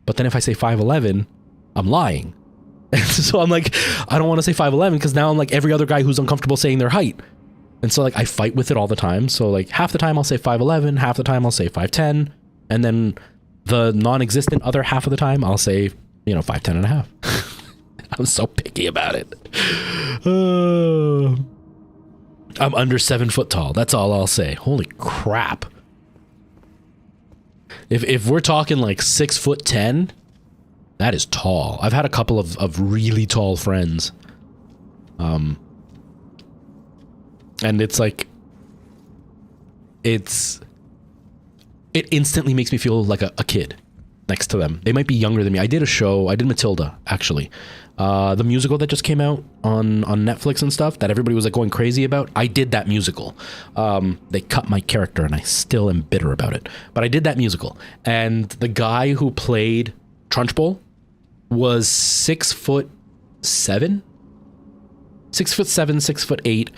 But then if I say 5'11", I'm lying. And so I'm like, I don't want to say 5'11" because now I'm like every other guy who's uncomfortable saying their height. And so like I fight with it all the time. So like half the time I'll say 5'11", half the time I'll say 5'10", and then the non-existent other half of the time I'll say, 5'10 and a half. I'm so picky about it. I'm under 7 foot tall. That's all I'll say. Holy crap. If we're talking like 6'10", that is tall. I've had a couple of really tall friends. And it's like, it instantly makes me feel like a kid next to them. They might be younger than me. I did Matilda, actually. The musical that just came out on Netflix and stuff that everybody was like going crazy about. I did that musical. They cut my character and I still am bitter about it. But I did that musical. And the guy who played Trunchbull was 6'7", 6'7", 6'8".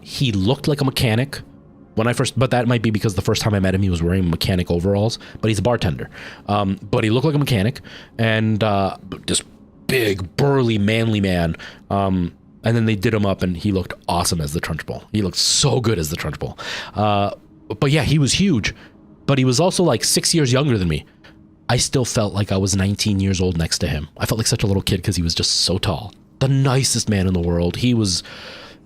He looked like a mechanic when I first, but that might be because the first time I met him, he was wearing mechanic overalls, but he's a bartender. But he looked like a mechanic and just big, burly, manly man. And then they did him up and he looked awesome as the Trunchbull. He looked so good as the Trunchbull. But yeah, he was huge, but he was also like 6 years younger than me. I still felt like I was 19 years old next to him. I felt like such a little kid because he was just so tall. The nicest man in the world.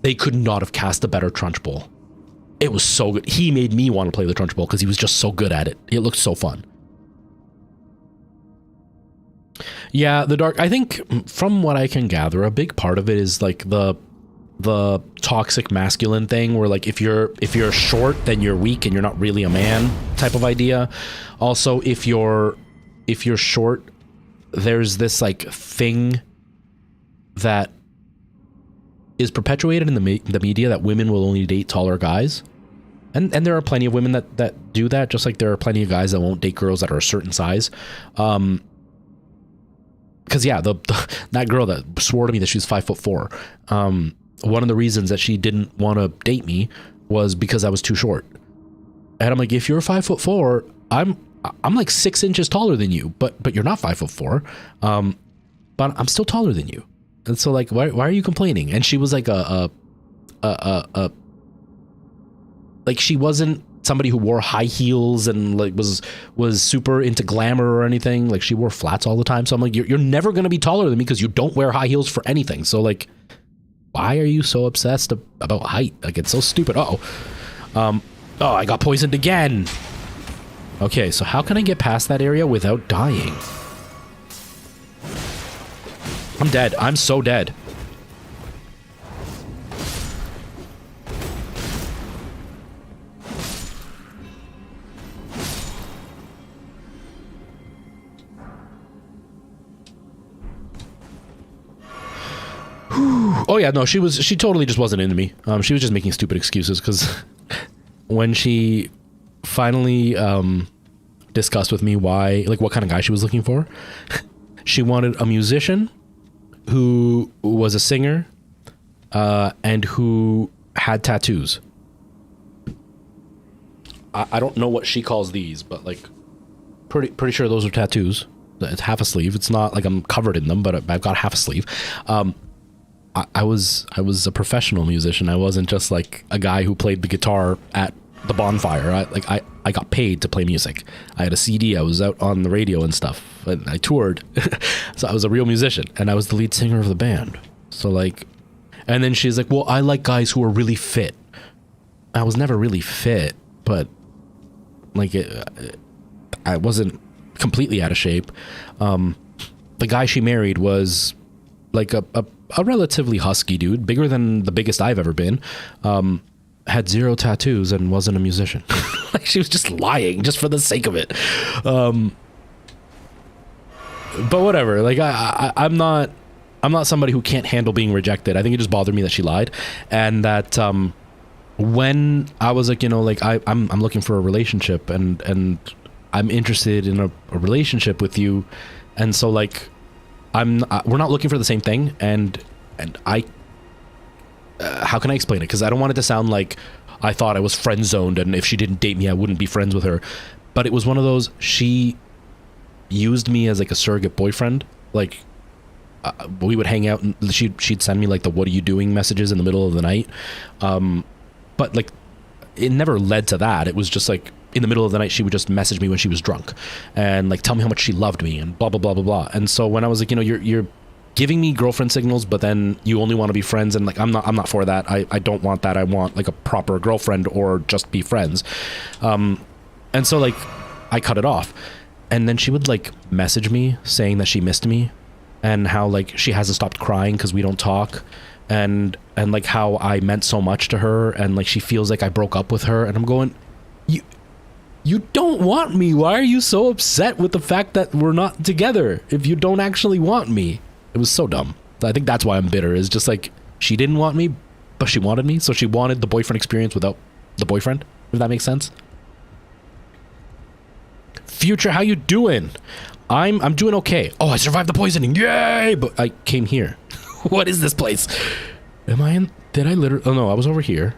They could not have cast a better Trunchbull. It was so good. He made me want to play the Trunchbull because he was just so good at it. It looked so fun. Yeah, I think from what I can gather, a big part of it is like the toxic masculine thing where like if you're short, then you're weak and you're not really a man type of idea. Also, if you're short, there's this like thing that is perpetuated in the media that women will only date taller guys. And there are plenty of women that do that, just like there are plenty of guys that won't date girls that are a certain size. Because yeah, that girl that swore to me that she was 5'4", one of the reasons that she didn't want to date me was because I was too short. And I'm like, if you're 5'4", I'm like 6 inches taller than you, but you're not 5'4". But I'm still taller than you. And so like, why are you complaining? And she was like like she wasn't somebody who wore high heels and like was super into glamour or anything. Like she wore flats all the time. So I'm like, you're never going to be taller than me because you don't wear high heels for anything. So like, why are you so obsessed about height? Like it's so stupid. Oh, I got poisoned again. Okay, so how can I get past that area without dying? I'm dead. I'm so dead. Oh yeah, no, she totally just wasn't into me. She was just making stupid excuses because when she finally discussed with me what kind of guy she was looking for, she wanted a musician who was a singer and who had tattoos. I don't know what she calls these, but like pretty sure those are tattoos. It's half a sleeve. It's not like I'm covered in them, but I've got half a sleeve. I was a professional musician. I wasn't just like a guy who played the guitar at the bonfire. I got paid to play music. I had a CD. I was out on the radio and stuff. And I toured. So I was a real musician and I was the lead singer of the band. So like, and then she's like, well, I like guys who are really fit. I was never really fit, but like I wasn't completely out of shape. The guy she married was like a relatively husky dude, bigger than the biggest I've ever been. Had 0 tattoos and wasn't a musician. Like she was just lying just for the sake of it. But whatever. Like I'm not somebody who can't handle being rejected. I think it just bothered me that she lied, and that when I was like, I'm looking for a relationship and I'm interested in a relationship with you, and so like we're not looking for the same thing, and I how can I explain it? Because I don't want it to sound like I thought I was friend zoned, and if she didn't date me, I wouldn't be friends with her. But it was one of those, she used me as like a surrogate boyfriend. Like, we would hang out and she'd send me like the "what are you doing" messages in the middle of the night. But like, it never led to that. It was just like, in the middle of the night, she would just message me when she was drunk and like tell me how much she loved me and blah, blah, blah, blah, blah. And so when I was like, you know, you're giving me girlfriend signals, but then you only want to be friends, and like, I'm not for that. I don't want that. I want like a proper girlfriend, or just be friends. And so like, I cut it off. And then she would like message me saying that she missed me, and how like she hasn't stopped crying because we don't talk, and like how I meant so much to her, and like she feels like I broke up with her. And I'm going, you don't want me. Why are you so upset with the fact that we're not together if you don't actually want me? It was so dumb. I think that's why I'm bitter, is just like, she didn't want me, but she wanted me. So she wanted the boyfriend experience without the boyfriend, if that makes sense. Future, how you doing? I'm doing okay. Oh, I survived the poisoning. Yay! But I came here. What is this place? Am I in? Did I literally? Oh no, I was over here.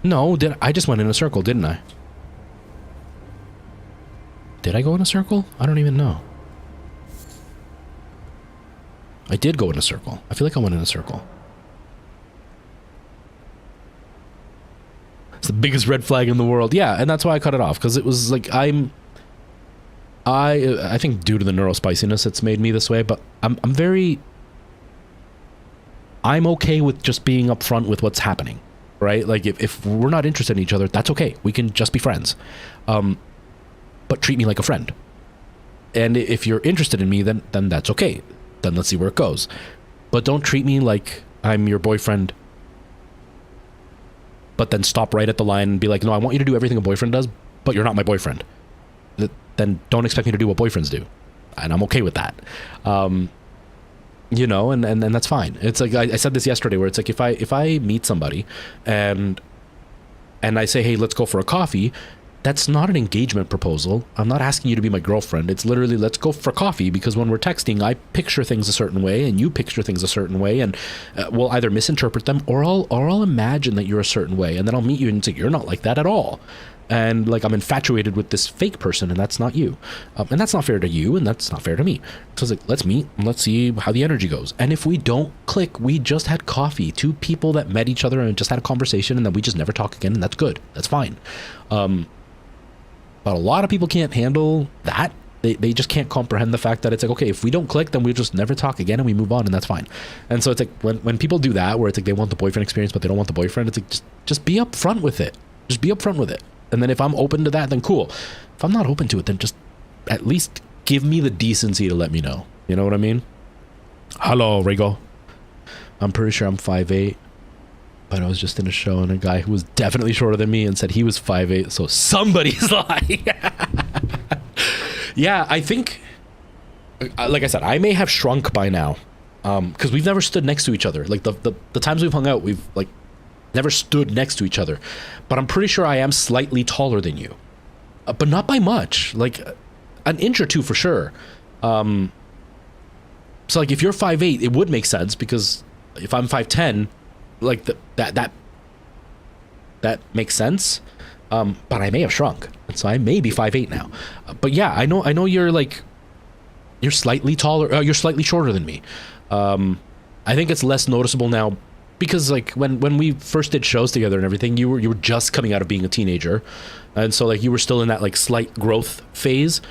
No, I just went in a circle, didn't I? Did I go in a circle? I don't even know. I did go in a circle. I feel like I went in a circle. It's the biggest red flag in the world. Yeah, and that's why I cut it off, because it was like, I think due to the neurospiciness it's made me this way, but I'm okay with just being upfront with what's happening, right? Like, if we're not interested in each other, that's okay. We can just be friends. But treat me like a friend. And if you're interested in me, then that's okay. Then let's see where it goes. But don't treat me like I'm your boyfriend, but then stop right at the line and be like, no, I want you to do everything a boyfriend does, but you're not my boyfriend. Then don't expect me to do what boyfriends do. And I'm okay with that. You know, and that's fine. It's like, I said this yesterday, where it's like, if I meet somebody and I say, hey, let's go for a coffee, that's not an engagement proposal. I'm not asking you to be my girlfriend. It's literally, let's go for coffee, because when we're texting, I picture things a certain way and you picture things a certain way, and we'll either misinterpret them, or I'll imagine that you're a certain way, and then I'll meet you and say, you're not like that at all. And like, I'm infatuated with this fake person, and that's not you. And that's not fair to you, and that's not fair to me. So it's like, let's meet and let's see how the energy goes. And if we don't click, we just had coffee. Two people that met each other and just had a conversation, and then we just never talk again, and that's good. That's fine. But a lot of people can't handle that. They just can't comprehend the fact that it's like, okay, if we don't click, then we just never talk again and we move on, and that's fine. And so it's like, when people do that, where it's like they want the boyfriend experience, but they don't want the boyfriend, it's like, just be upfront with it. Just be upfront with it. And then if I'm open to that, then cool. If I'm not open to it, then just at least give me the decency to let me know. You know what I mean? Hello, Rigo. I'm pretty sure I'm 5'8". But I was just in a show, and a guy who was definitely shorter than me and said he was 5'8", so somebody's lying. Yeah, I think, like I said, I may have shrunk by now, because we've never stood next to each other. Like, the times we've hung out, we've like never stood next to each other. But I'm pretty sure I am slightly taller than you, but not by much. Like, an inch or two for sure. So like, if you're 5'8", it would make sense, because if I'm 5'10", like that makes sense. But I may have shrunk, and so I may be 5'8" now. But yeah, I know you're like, you're slightly taller, you're slightly shorter than me. I think it's less noticeable now, because like when we first did shows together and everything, you were just coming out of being a teenager, and so like you were still in that like slight growth phase.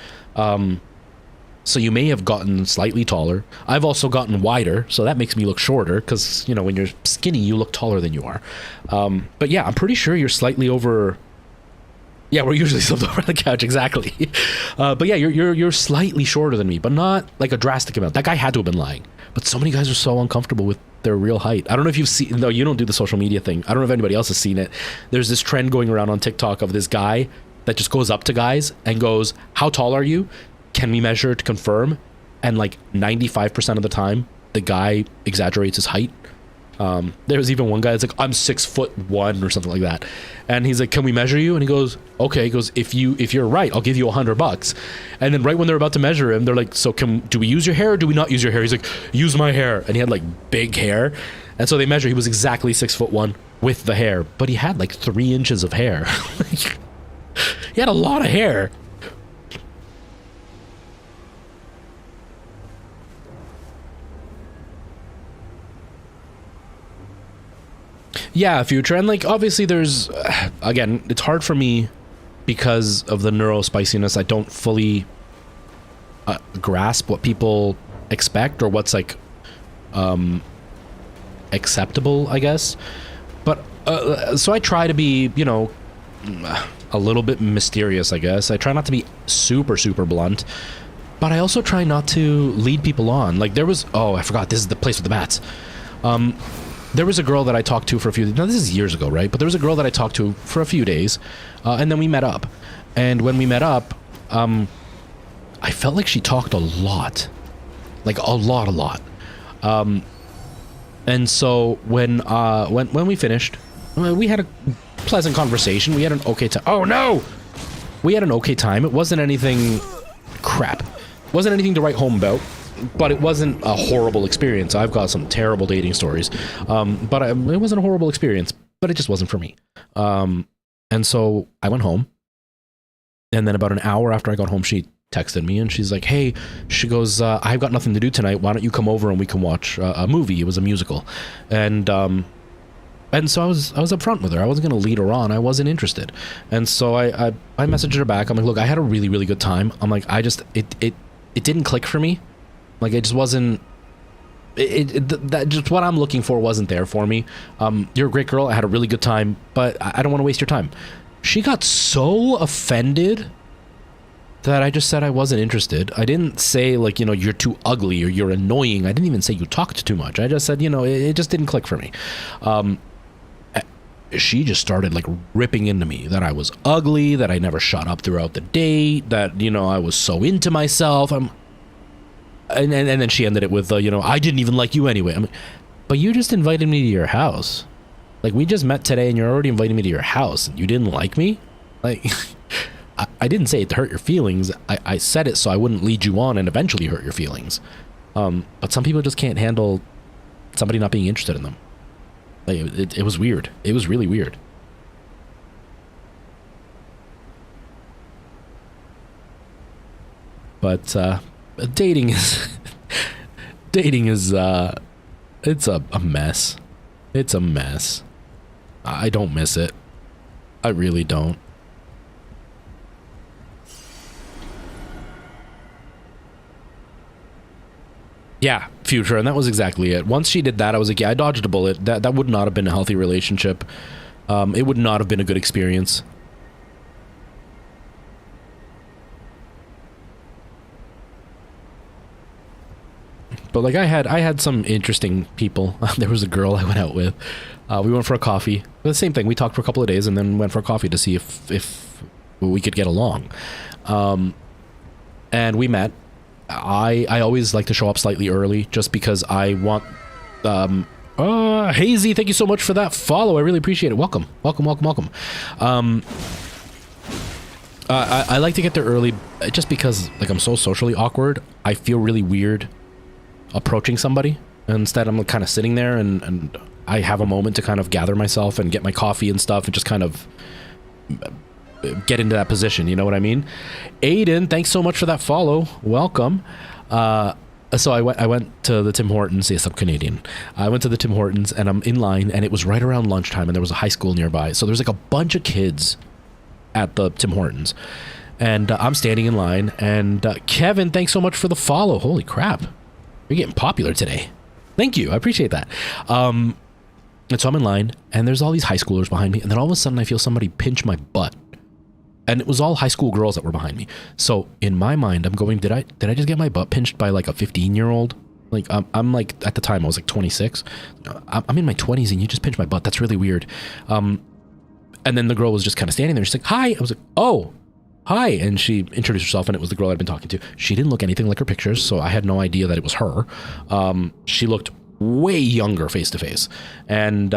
So you may have gotten slightly taller. I've also gotten wider, so that makes me look shorter, because, you know, when you're skinny, you look taller than you are. But yeah, I'm pretty sure you're slightly over. Yeah, we're usually slumped over on the couch, exactly. But yeah, you're slightly shorter than me, but not like a drastic amount. That guy had to have been lying. But so many guys are so uncomfortable with their real height. I don't know if you've seen, no, you don't do the social media thing. I don't know if anybody else has seen it. There's this trend going around on TikTok of this guy that just goes up to guys and goes, how tall are you? Can we measure to confirm? And like 95% of the time, the guy exaggerates his height. There was even one guy that's like, I'm 6'1" or something like that. And he's like, can we measure you? And he goes, okay. He goes, if you're right, I'll give you $100. And then right when they're about to measure him, they're like, so do we use your hair or do we not use your hair? He's like, use my hair. And he had like big hair. And so they measure, he was exactly 6'1" with the hair, but he had like 3 inches of hair. He had a lot of hair. Yeah, future. And like, obviously there's, again, it's hard for me because of the neuro spiciness. I don't fully grasp what people expect or what's like acceptable, I guess. But so I try to be, you know, a little bit mysterious, I guess. I try not to be super blunt, but I also try not to lead people on. Like there was, oh, I forgot, this is the place with the bats. There was a girl that I talked to for a few, now this is years ago, right? But there was a girl that I talked to for a few days, and then we met up. And when we met up, I felt like she talked a lot. Like a lot. And so when we finished, we had a pleasant conversation. We had an okay time. Oh no! We had an okay time. It wasn't anything crap. It wasn't anything to write home about. But it wasn't a horrible experience. I've got some terrible dating stories. But it wasn't a horrible experience. But it just wasn't for me. And so I went home. And then about an hour after I got home, she texted me and she's like, hey, she goes, I've got nothing to do tonight. Why don't you come over and we can watch a movie? It was a musical. And so I was upfront with her. I wasn't going to lead her on. I wasn't interested. And so I messaged her back. I'm like, look, I had a really good time. I'm like, it didn't click for me. Like it just wasn't, that just what I'm looking for wasn't there for me. You're a great girl. I had a really good time, but I don't want to waste your time. She got so offended that I just said I wasn't interested. I didn't say like, you know, you're too ugly or you're annoying. I didn't even say you talked too much. I just said, you know, it just didn't click for me. She just started like ripping into me that I was ugly, that I never shut up throughout the date, that, you know, I was so into myself. And then she ended it with, you know, I didn't even like you anyway. I mean, but you just invited me to your house. Like, we just met today and you're already inviting me to your house and you didn't like me? Like, I didn't say it to hurt your feelings. I said it so I wouldn't lead you on and eventually hurt your feelings. But some people just can't handle somebody not being interested in them. Like, it was weird. It was really weird. But, dating is it's a mess. It's a mess. I don't miss it. I really don't. Yeah, future, and that was exactly it. Once she did that, I was like, yeah, I dodged a bullet. That would not have been a healthy relationship. It would not have been a good experience. But like I had some interesting people. There was a girl I went out with. We went for a coffee. The same thing. We talked for a couple of days and then went for a coffee to see if we could get along. And we met. I always like to show up slightly early just because I want. Hazy, thank you so much for that follow. I really appreciate it. Welcome. I like to get there early just because like I'm so socially awkward. I feel really weird approaching somebody. Instead, I'm kind of sitting there and I have a moment to kind of gather myself and get my coffee and stuff and just kind of get into that position. You know what I mean? Aiden, thanks so much for that follow. Welcome. So I went to the Tim Hortons. Yes, I'm Canadian. I went to the Tim Hortons and I'm in line and it was right around lunchtime and there was a high school nearby. So there was like a bunch of kids at the Tim Hortons and I'm standing in line and Kevin, thanks so much for the follow. Holy crap. You're getting popular today. Thank you. I appreciate that. And so I'm in line and there's all these high schoolers behind me. And then all of a sudden I feel somebody pinch my butt. And it was all high school girls that were behind me. So in my mind, I'm going, did I just get my butt pinched by like a 15-year-old? Like I'm like, at the time I was like 26. I'm in my 20s and you just pinched my butt. That's really weird. And then the girl was just kind of standing there. She's like, hi. I was like, oh, hi. And she introduced herself and it was the girl I'd been talking to. She didn't look anything like her pictures. So I had no idea that it was her. She looked way younger face to face and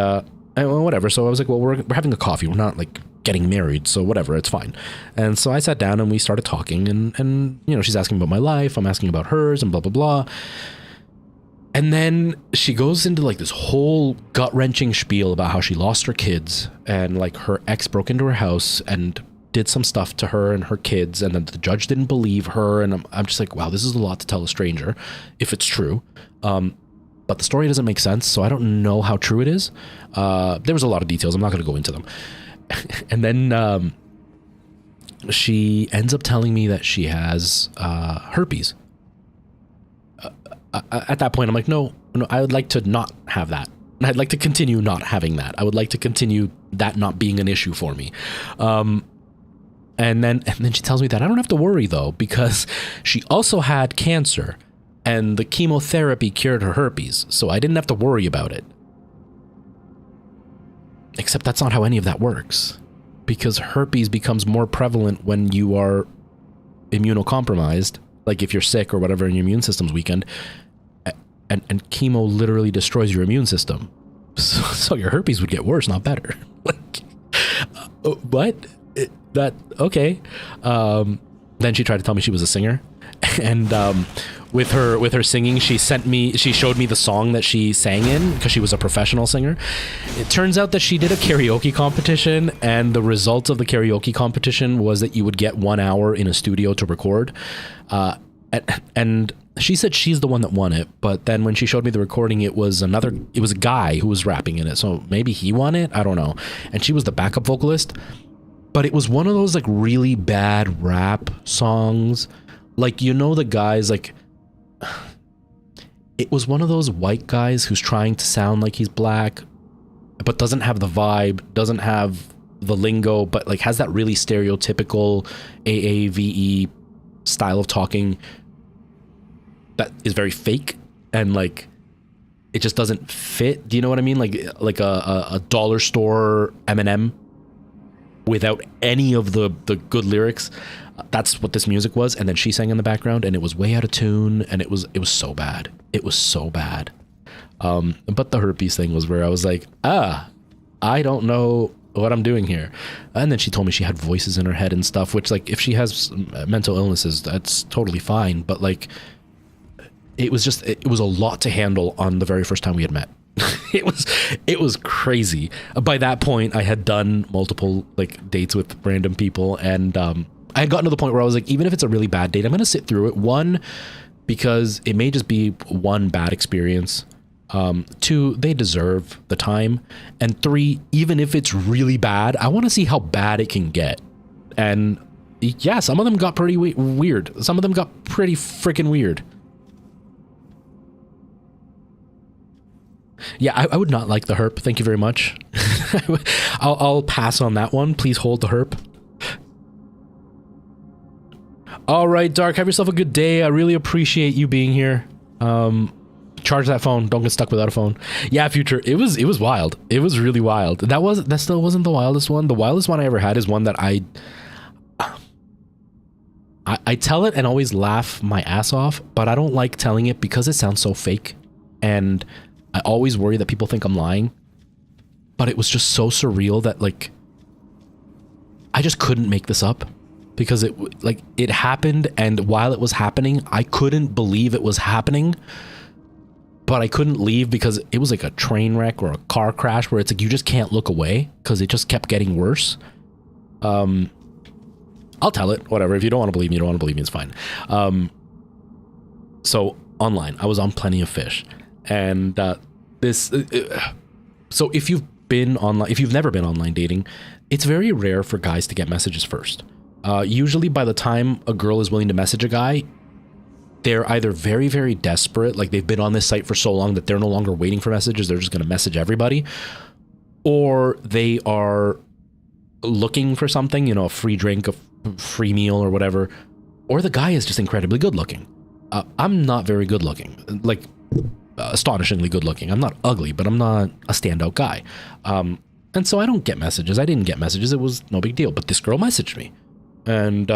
whatever. So I was like, well, we're having a coffee. We're not like getting married. So whatever, it's fine. And so I sat down and we started talking and, you know, she's asking about my life. I'm asking about hers and blah, blah, blah. And then she goes into like this whole gut-wrenching spiel about how she lost her kids and like her ex broke into her house and did some stuff to her and her kids, and then the judge didn't believe her. And I'm just like, wow, this is a lot to tell a stranger if it's true. But the story doesn't make sense, so I don't know how true it is. There was a lot of details. I'm not going to go into them. And then she ends up telling me that she has herpes. At that point, I'm like, no, I would like to not have that. I'd like to continue not having that. I would like to continue that not being an issue for me. And then she tells me that I don't have to worry though, because she also had cancer and the chemotherapy cured her herpes. So I didn't have to worry about it. Except that's not how any of that works, because herpes becomes more prevalent when you are immunocompromised. Like if you're sick or whatever and your immune system's weakened, and chemo literally destroys your immune system. So your herpes would get worse, not better. Like, what? Okay. Then she tried to tell me she was a singer, and with her singing, she showed me the song that she sang in because she was a professional singer. It turns out that she did a karaoke competition, and the result of the karaoke competition was that you would get 1 hour in a studio to record, and she said she's the one that won it, but then when she showed me the recording, it was a guy who was rapping in it, so maybe he won it, I don't know. And she was the backup vocalist, but it was one of those like really bad rap songs, like, you know, the guys, like, it was one of those white guys who's trying to sound like he's black but doesn't have the vibe, doesn't have the lingo, but like has that really stereotypical AAVE style of talking that is very fake, and like it just doesn't fit. Do you know what I mean? Like a dollar store Eminem without any of the good lyrics. That's what this music was. And then she sang in the background, and it was way out of tune, and it was so bad. It was so bad. But the herpes thing was where I was like, I don't know what I'm doing here. And then she told me she had voices in her head and stuff, which, like, if she has mental illnesses, that's totally fine. But like, it was a lot to handle on the very first time we had met. It was crazy. By that point, I had done multiple like dates with random people, and I had gotten to the point where I was like, even if it's a really bad date, I'm gonna sit through it. One, because it may just be one bad experience. Two, they deserve the time. And three, even if it's really bad, I want to see how bad it can get. And yeah, some of them got pretty weird. Some of them got pretty freaking weird. Yeah, I would not like the herp. Thank you very much. I'll pass on that one. Please hold the herp. All right, Dark, have yourself a good day. I really appreciate you being here. Charge that phone. Don't get stuck without a phone. Yeah, Future, it was wild. It was really wild. That still wasn't the wildest one. The wildest one I ever had is one that I tell it and always laugh my ass off, but I don't like telling it because it sounds so fake, and I always worry that people think I'm lying. But it was just so surreal that, like, I just couldn't make this up, because it happened, and while it was happening, I couldn't believe it was happening, but I couldn't leave because it was like a train wreck or a car crash where it's like you just can't look away because it just kept getting worse. I'll tell it, whatever. If you don't want to believe me, you don't want to believe me, it's fine. So online, I was on Plenty of Fish, and so if you've never been online dating, it's very rare for guys to get messages first. Usually by the time a girl is willing to message a guy, they're either very, very desperate, like they've been on this site for so long that they're no longer waiting for messages, they're just going to message everybody, or they are looking for something, you know, a free drink, a free meal or whatever, or the guy is just incredibly good looking. I'm not very good looking, like astonishingly good looking. I'm not ugly, but I'm not a standout guy. And so I don't get messages. I didn't get messages. It was no big deal. But this girl messaged me, and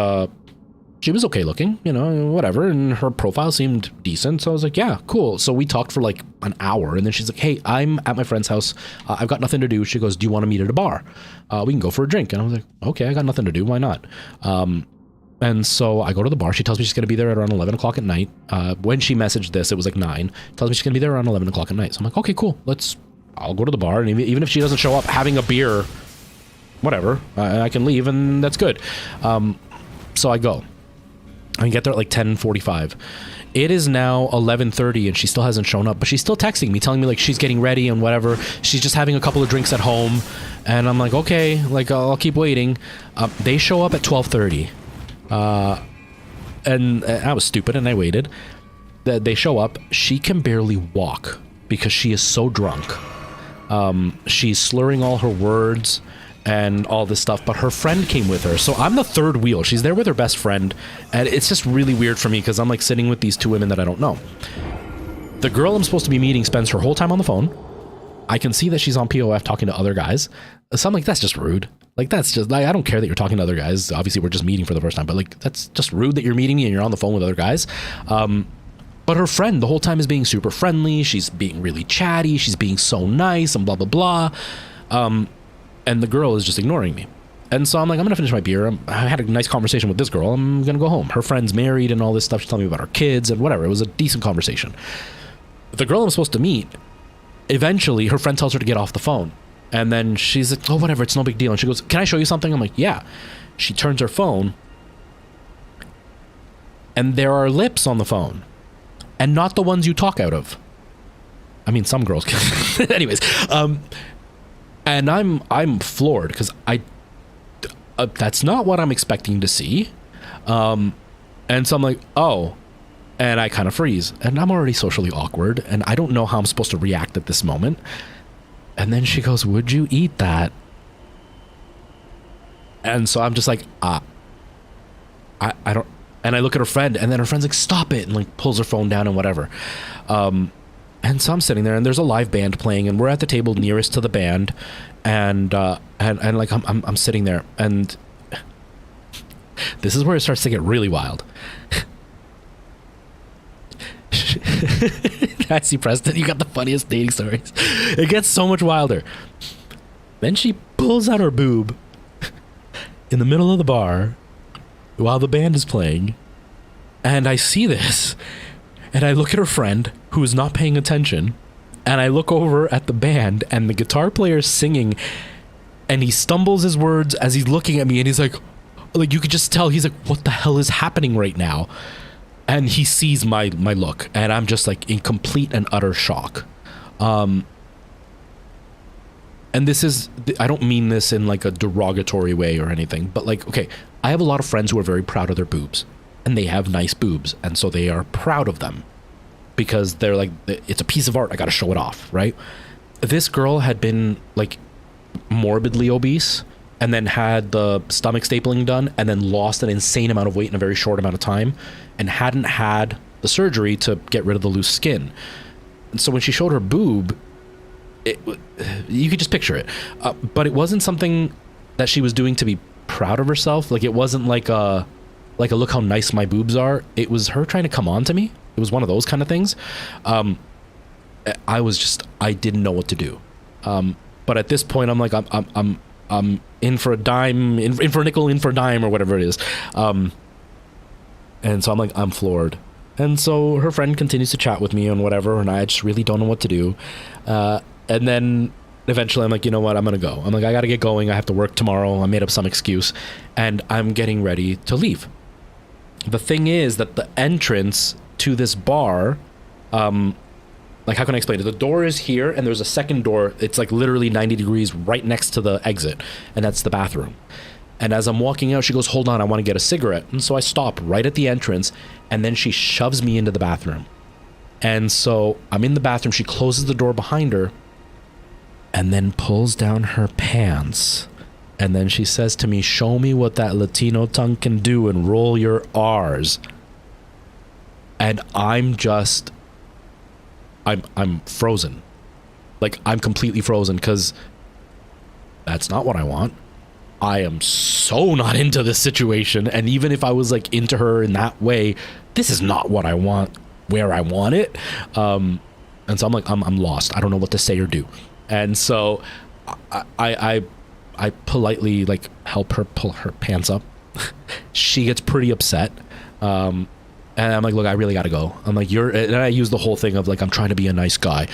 she was okay looking, you know, whatever. And her profile seemed decent. So I was like, yeah, cool. So we talked for like an hour, and then she's like, hey, I'm at my friend's house. I've got nothing to do. She goes, do you want to meet at a bar? We can go for a drink. And I was like, okay, I got nothing to do. Why not? And so I go to the bar. She tells me she's going to be there at around 11 o'clock at night. When she messaged this, it was like 9. Tells me she's going to be there around 11 o'clock at night. So I'm like, okay, cool. I'll go to the bar. And even if she doesn't show up having a beer, whatever, I can leave and that's good. So I go. I get there at like 10:45. It is now 11:30 and she still hasn't shown up, but she's still texting me, telling me like she's getting ready and whatever. She's just having a couple of drinks at home. And I'm like, okay, like I'll keep waiting. They show up at 12:30. And I was stupid and I waited. They show up. She can barely walk because she is so drunk. She's slurring all her words and all this stuff, but her friend came with her. So I'm the third wheel. She's there with her best friend. And it's just really weird for me because I'm like sitting with these two women that I don't know. The girl I'm supposed to be meeting spends her whole time on the phone. I can see that she's on POF talking to other guys. So I'm like, that's just rude. Like, that's just, like, I don't care that you're talking to other guys. Obviously, we're just meeting for the first time, but like, that's just rude that you're meeting me and you're on the phone with other guys. But her friend the whole time is being super friendly. She's being really chatty. She's being so nice and blah, blah, blah. And the girl is just ignoring me. And so I'm like, I'm going to finish my beer. I had a nice conversation with this girl. I'm going to go home. Her friend's married and all this stuff. She's telling me about her kids and whatever. It was a decent conversation. The girl I'm supposed to meet, eventually her friend tells her to get off the phone. And then she's like, oh, whatever, it's no big deal. And she goes, can I show you something? I'm like, yeah. She turns her phone and there are lips on the phone and not the ones you talk out of. I mean, some girls can. Anyways, and I'm floored because that's not what I'm expecting to see. And so I'm like, oh, and I kind of freeze and I'm already socially awkward and I don't know how I'm supposed to react at this moment. And then she goes, would you eat that? And so I'm just like, I don't, and I look at her friend and then her friend's like, stop it. And like pulls her phone down and whatever. And so I'm sitting there and there's a live band playing and we're at the table nearest to the band. And like, I'm sitting there and this is where it starts to get really wild. I see, Preston, you got the funniest dating stories. It gets so much wilder. Then she pulls out her boob in the middle of the bar while the band is playing. And I see this. And I look at her friend who is not paying attention. And I look over at the band and the guitar player is singing. And he stumbles his words as he's looking at me. And he's like you could just tell, he's like, what the hell is happening right now? And he sees my look, and I'm just like in complete and utter shock. And this is, I don't mean this in like a derogatory way or anything, but like, okay, I have a lot of friends who are very proud of their boobs, and they have nice boobs, and so they are proud of them because they're like, it's a piece of art, I gotta show it off, right? This girl had been like morbidly obese, and then had the stomach stapling done, and then lost an insane amount of weight in a very short amount of time, and hadn't had the surgery to get rid of the loose skin. And so when she showed her boob, you could just picture it. But it wasn't something that she was doing to be proud of herself. Like, it wasn't like a look how nice my boobs are. It was her trying to come on to me. It was one of those kind of things. I didn't know what to do. But at this point, I'm like, I'm in for a dime, in for a nickel, in for a dime, or whatever it is. And so I'm like, I'm floored. And so her friend continues to chat with me and whatever, and I just really don't know what to do. And then eventually I'm like, you know what, I'm gonna go. I'm like, I gotta get going, I have to work tomorrow. I made up some excuse, and I'm getting ready to leave. The thing is that the entrance to this bar, like, how can I explain it? The door is here, and there's a second door. It's like literally 90 degrees right next to the exit, and that's the bathroom. And as I'm walking out, she goes, hold on, I want to get a cigarette. And so I stop right at the entrance, and then she shoves me into the bathroom. And so I'm in the bathroom. She closes the door behind her and then pulls down her pants. And then she says to me, show me what that Latino tongue can do and roll your R's. And I'm frozen. Like, I'm completely frozen because that's not what I want. I am so not into this situation. And even if I was like into her in that way, this is not what I want where I want it. And so I'm like, I'm lost. I don't know what to say or do. And so I politely like help her pull her pants up. she gets pretty upset. And I'm like, look, I really gotta go. I'm like, and I use the whole thing of like, I'm trying to be a nice guy.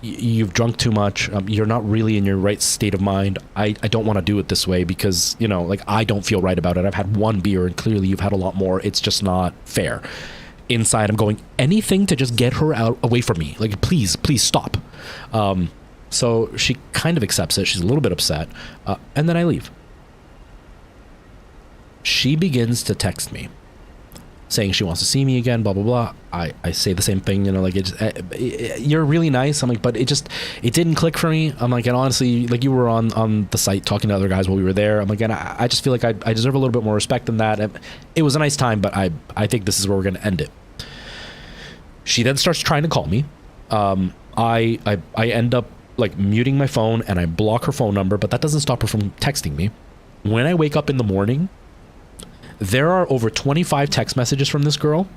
You've drunk too much. You're not really in your right state of mind. I don't want to do it this way because, you know, like, I don't feel right about it. I've had one beer and clearly you've had a lot more. It's just not fair. Inside, I'm going, anything to just get her out away from me. Like, please stop. So she kind of accepts it. She's a little bit upset. And then I leave. She begins to text me, saying she wants to see me again, blah, blah, blah. I say the same thing, you know, like, you're really nice. I'm like, but it didn't click for me. I'm like, and honestly, like, you were on the site talking to other guys while we were there. I'm like, and I just feel like I deserve a little bit more respect than that. It was a nice time, but I think this is where we're going to end it. She then starts trying to call me. I end up like muting my phone and I block her phone number, but that doesn't stop her from texting me. When I wake up in the morning, there are over 25 text messages from this girl,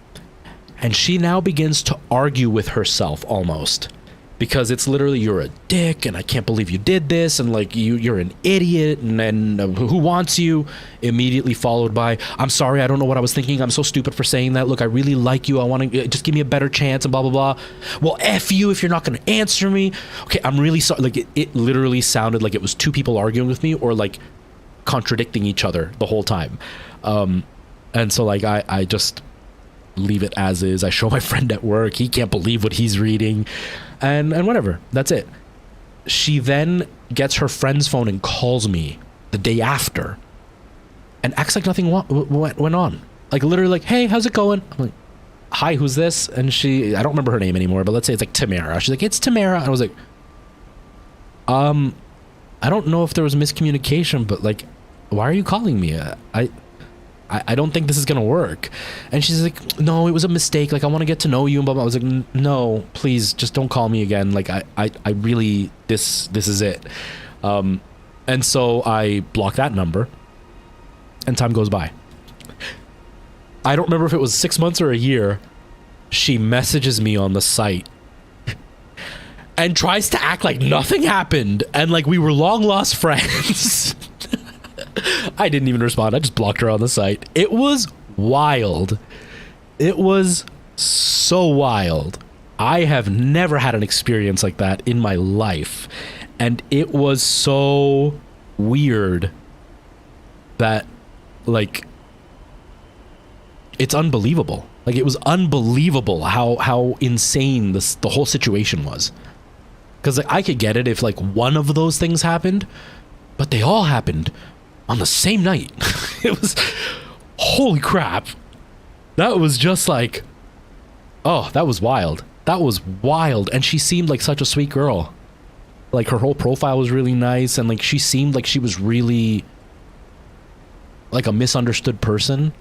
and she now begins to argue with herself almost, because it's literally, you're a dick and I can't believe you did this, and like, you're an idiot, and who wants you? Immediately followed by, I'm sorry, I don't know what I was thinking, I'm so stupid for saying that, look, I really like you, I want to just give me a better chance, and blah blah blah. Well, F you if you're not going to answer me. Okay, I'm really sorry. Like, it literally sounded like it was two people arguing with me, or like contradicting each other the whole time. And so like, I just leave it as is. I show my friend at work, he can't believe what he's reading, and whatever, that's it. She then gets her friend's phone and calls me the day after and acts like nothing went on. Like, literally like, hey, how's it going? I'm like, hi, who's this? And I don't remember her name anymore, but let's say it's like Tamara. She's like, it's Tamara. And I was like, I don't know if there was miscommunication, but like, why are you calling me? I don't think this is gonna work. And she's like, no, it was a mistake, like, I want to get to know you, and blah, blah. I was like, no, please just don't call me again, like, I really, this is it. And so I block that number, and time goes by. I don't remember if it was 6 months or a year. She messages me on the site and tries to act like nothing happened and like we were long lost friends. I didn't even respond. I just blocked her on the site. It was wild. It was so wild. I have never had an experience like that in my life. And it was so weird that, like, it's unbelievable. Like, it was unbelievable how insane the whole situation was. Because, like, I could get it if, like, one of those things happened, but they all happened on the same night. It was, holy crap. That was just like, oh, that was wild. That was wild. And she seemed like such a sweet girl. Like, her whole profile was really nice, and like, she seemed like she was really like a misunderstood person.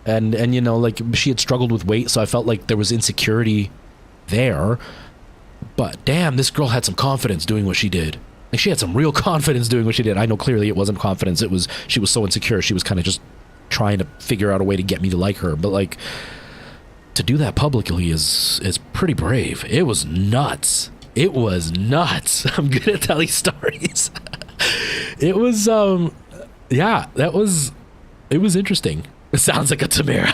And you know, like, she had struggled with weight, so I felt like there was insecurity there. But damn, this girl had some confidence doing what she did. Like, she had some real confidence doing what she did. I know clearly it wasn't confidence. It was, she was so insecure. She was kind of just trying to figure out a way to get me to like her. But like, to do that publicly is pretty brave. It was nuts. It was nuts. I'm good at telling stories. It was, yeah, it was interesting. It sounds like a Tamara.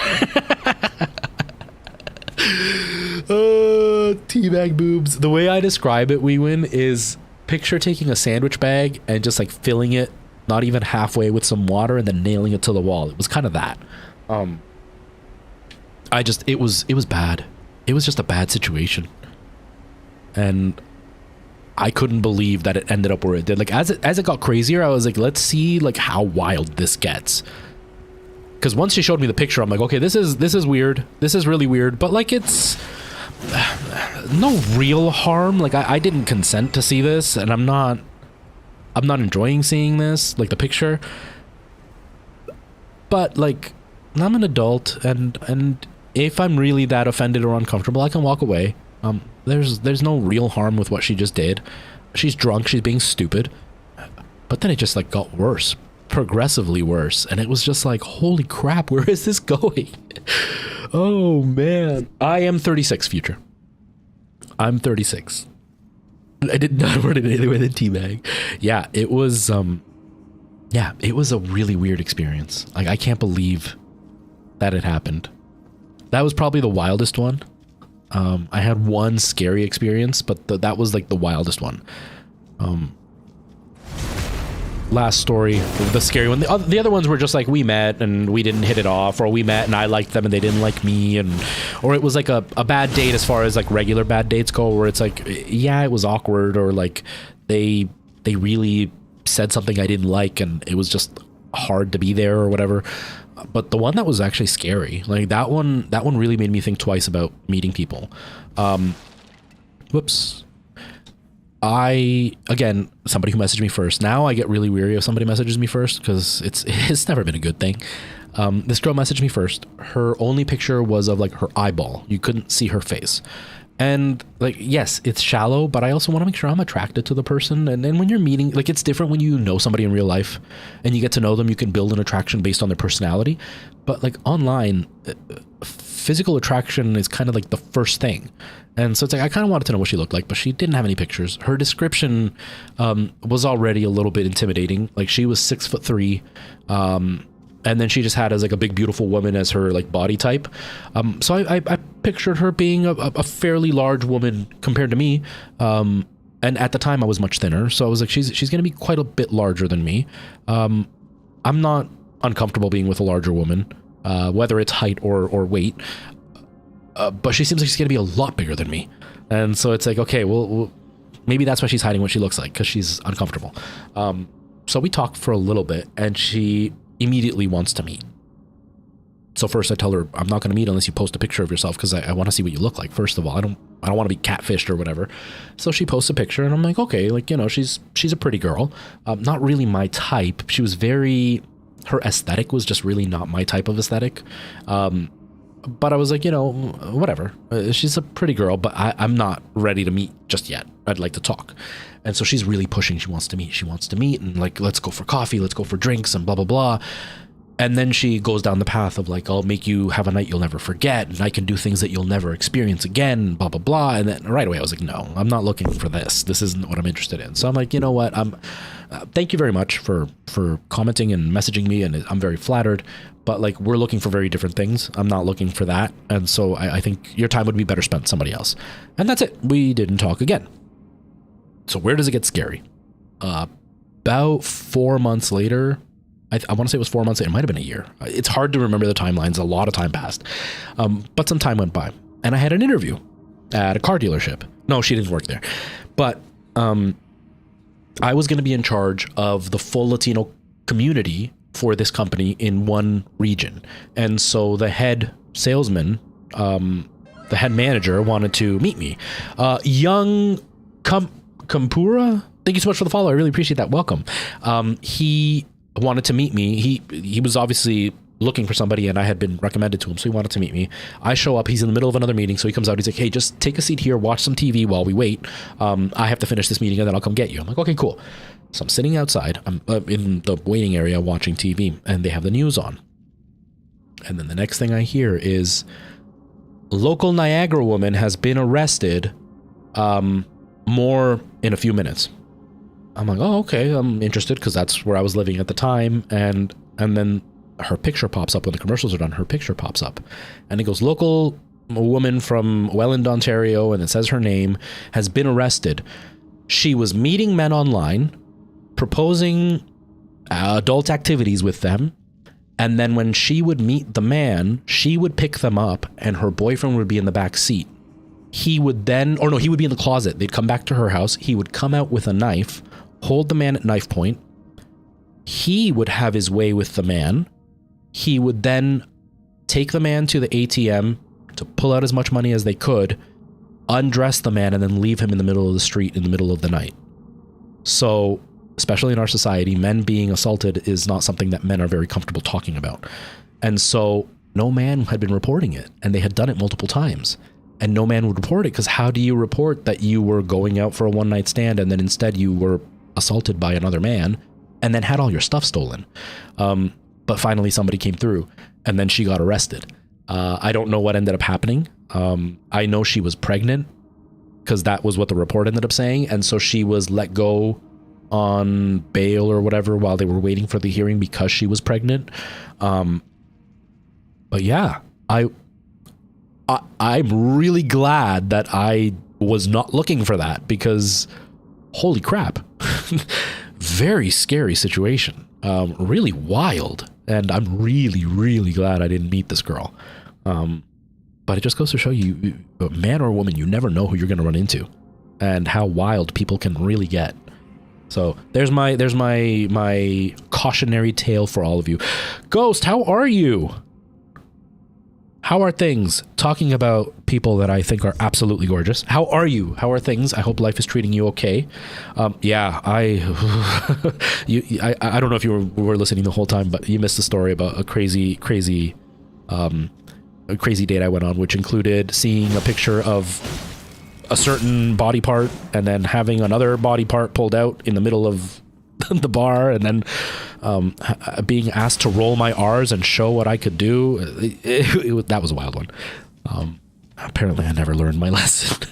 Teabag boobs. The way I describe it, Wee-Win, is picture taking a sandwich bag and just like filling it not even halfway with some water and then nailing it to the wall. It was kind of that. It was bad. It was just a bad situation. And I couldn't believe that it ended up where it did. Like, as it got crazier, I was like, let's see like how wild this gets. Because once she showed me the picture, I'm like, okay, this is weird. This is really weird. But like, it's no real harm. Like, I didn't consent to see this, and I'm not enjoying seeing this, like the picture. But like, I'm an adult, and if I'm really that offended or uncomfortable, I can walk away. There's no real harm with what she just did. She's drunk, she's being stupid. But then it just like got worse, progressively worse, and it was just like, holy crap, where is this going? Oh man. I am 36, future. I'm 36. I did not want it any other way than teabag. Yeah, it was yeah, it was a really weird experience. Like, I can't believe that it happened. That was probably the wildest one. I had one scary experience, but that was like the wildest one. Last story, the scary one. The other ones were just like we met and we didn't hit it off, or we met and I liked them and they didn't like me, or it was like a bad date as far as like regular bad dates go, where it's like, yeah, it was awkward, or like they really said something I didn't like and it was just hard to be there or whatever. But the one that was actually scary, like that one really made me think twice about meeting people. Whoops. Again, somebody who messaged me first. Now I get really weary if somebody messages me first, because it's never been a good thing. This girl messaged me first. Her only picture was of like her eyeball. You couldn't see her face. And like, yes, it's shallow, but I also want to make sure I'm attracted to the person. And then when you're meeting, like, it's different when you know somebody in real life and you get to know them, you can build an attraction based on their personality. But like online, physical attraction is kind of like the first thing. And so it's like, I kind of wanted to know what she looked like, but she didn't have any pictures. Her description was already a little bit intimidating. Like, she was 6'3", and then she just had as like a big, beautiful woman as her like body type. So I pictured her being a fairly large woman compared to me. And at the time I was much thinner. So I was like, she's going to be quite a bit larger than me. I'm not uncomfortable being with a larger woman, whether it's height or weight. But she seems like she's going to be a lot bigger than me. And so it's like, okay, well, maybe that's why she's hiding what she looks like, because she's uncomfortable. So we talked for a little bit and she immediately wants to meet. So first I tell her, I'm not going to meet unless you post a picture of yourself, because I want to see what you look like. First of all, I don't want to be catfished or whatever. So she posts a picture and I'm like, okay, like, you know, she's a pretty girl. Not really my type. She was her aesthetic was just really not my type of aesthetic. But I was like, you know, whatever. She's a pretty girl, but I'm not ready to meet just yet. I'd like to talk. And so she's really pushing. She wants to meet and like, let's go for coffee, let's go for drinks and blah, blah, blah. And then she goes down the path of like, I'll make you have a night you'll never forget, and I can do things that you'll never experience again, blah, blah, blah. And then right away I was like, no, I'm not looking for this. This isn't what I'm interested in. So I'm like, you know what? Thank you very much for commenting and messaging me, and I'm very flattered, but like, we're looking for very different things. I'm not looking for that. And so I think your time would be better spent with somebody else. And that's it. We didn't talk again. So where does it get scary? About 4 months later, I want to say it was 4 months. It might have been a year. It's hard to remember the timelines. A lot of time passed. But some time went by and I had an interview at a car dealership. No, she didn't work there, but I was going to be in charge of the full Latino community for this company in one region. And so the head salesman, the head manager, wanted to meet me. Young Kampura, thank you so much for the follow. I really appreciate that. Welcome. He wanted to meet me. He was obviously looking for somebody and I had been recommended to him, so he wanted to meet me. I show up, he's in the middle of another meeting, so he comes out, he's like, hey, just take a seat here, watch some TV while we wait. I have to finish this meeting and then I'll come get you. I'm like, okay, cool. So I'm sitting outside, I'm in the waiting area watching TV, and they have the news on. And then the next thing I hear is, local Niagara woman has been arrested, more in a few minutes. I'm like, oh, okay, I'm interested, because that's where I was living at the time. And then her picture pops up when the commercials are done. Her picture pops up and it goes, local woman from Welland, Ontario, and it says her name, has been arrested. She was meeting men online, proposing adult activities with them, and then when she would meet the man, she would pick them up and her boyfriend would be in the back seat. He would then, or no, he would be in the closet. They'd come back to her house. He would come out with a knife, hold the man at knife point. He would have his way with the man. He would then take the man to the ATM to pull out as much money as they could, undress the man, and then leave him in the middle of the street in the middle of the night. So, especially in our society, men being assaulted is not something that men are very comfortable talking about. And so no man had been reporting it, and they had done it multiple times. And no man would report it, because how do you report that you were going out for a one-night stand and then instead you were assaulted by another man and then had all your stuff stolen? But finally somebody came through and then she got arrested. I don't know what ended up happening. I know she was pregnant, because that was what the report ended up saying. And so she was let go on bail or whatever while they were waiting for the hearing because she was pregnant. But yeah, I'm really glad that I was not looking for that, because holy crap. Very scary situation. Really wild. And I'm really, really glad I didn't meet this girl. But it just goes to show you, man or woman, you never know who you're going to run into and how wild people can really get. So there's my cautionary tale for all of you. Ghost, how are you? How are things? Talking about people that I think are absolutely gorgeous. How are you? How are things? I hope life is treating you okay. Yeah, I don't know if you were listening the whole time, but you missed the story about a crazy date I went on, which included seeing a picture of a certain body part and then having another body part pulled out in the middle of the bar, and then being asked to roll my R's and show what I could do. That was a wild one. Apparently I never learned my lesson.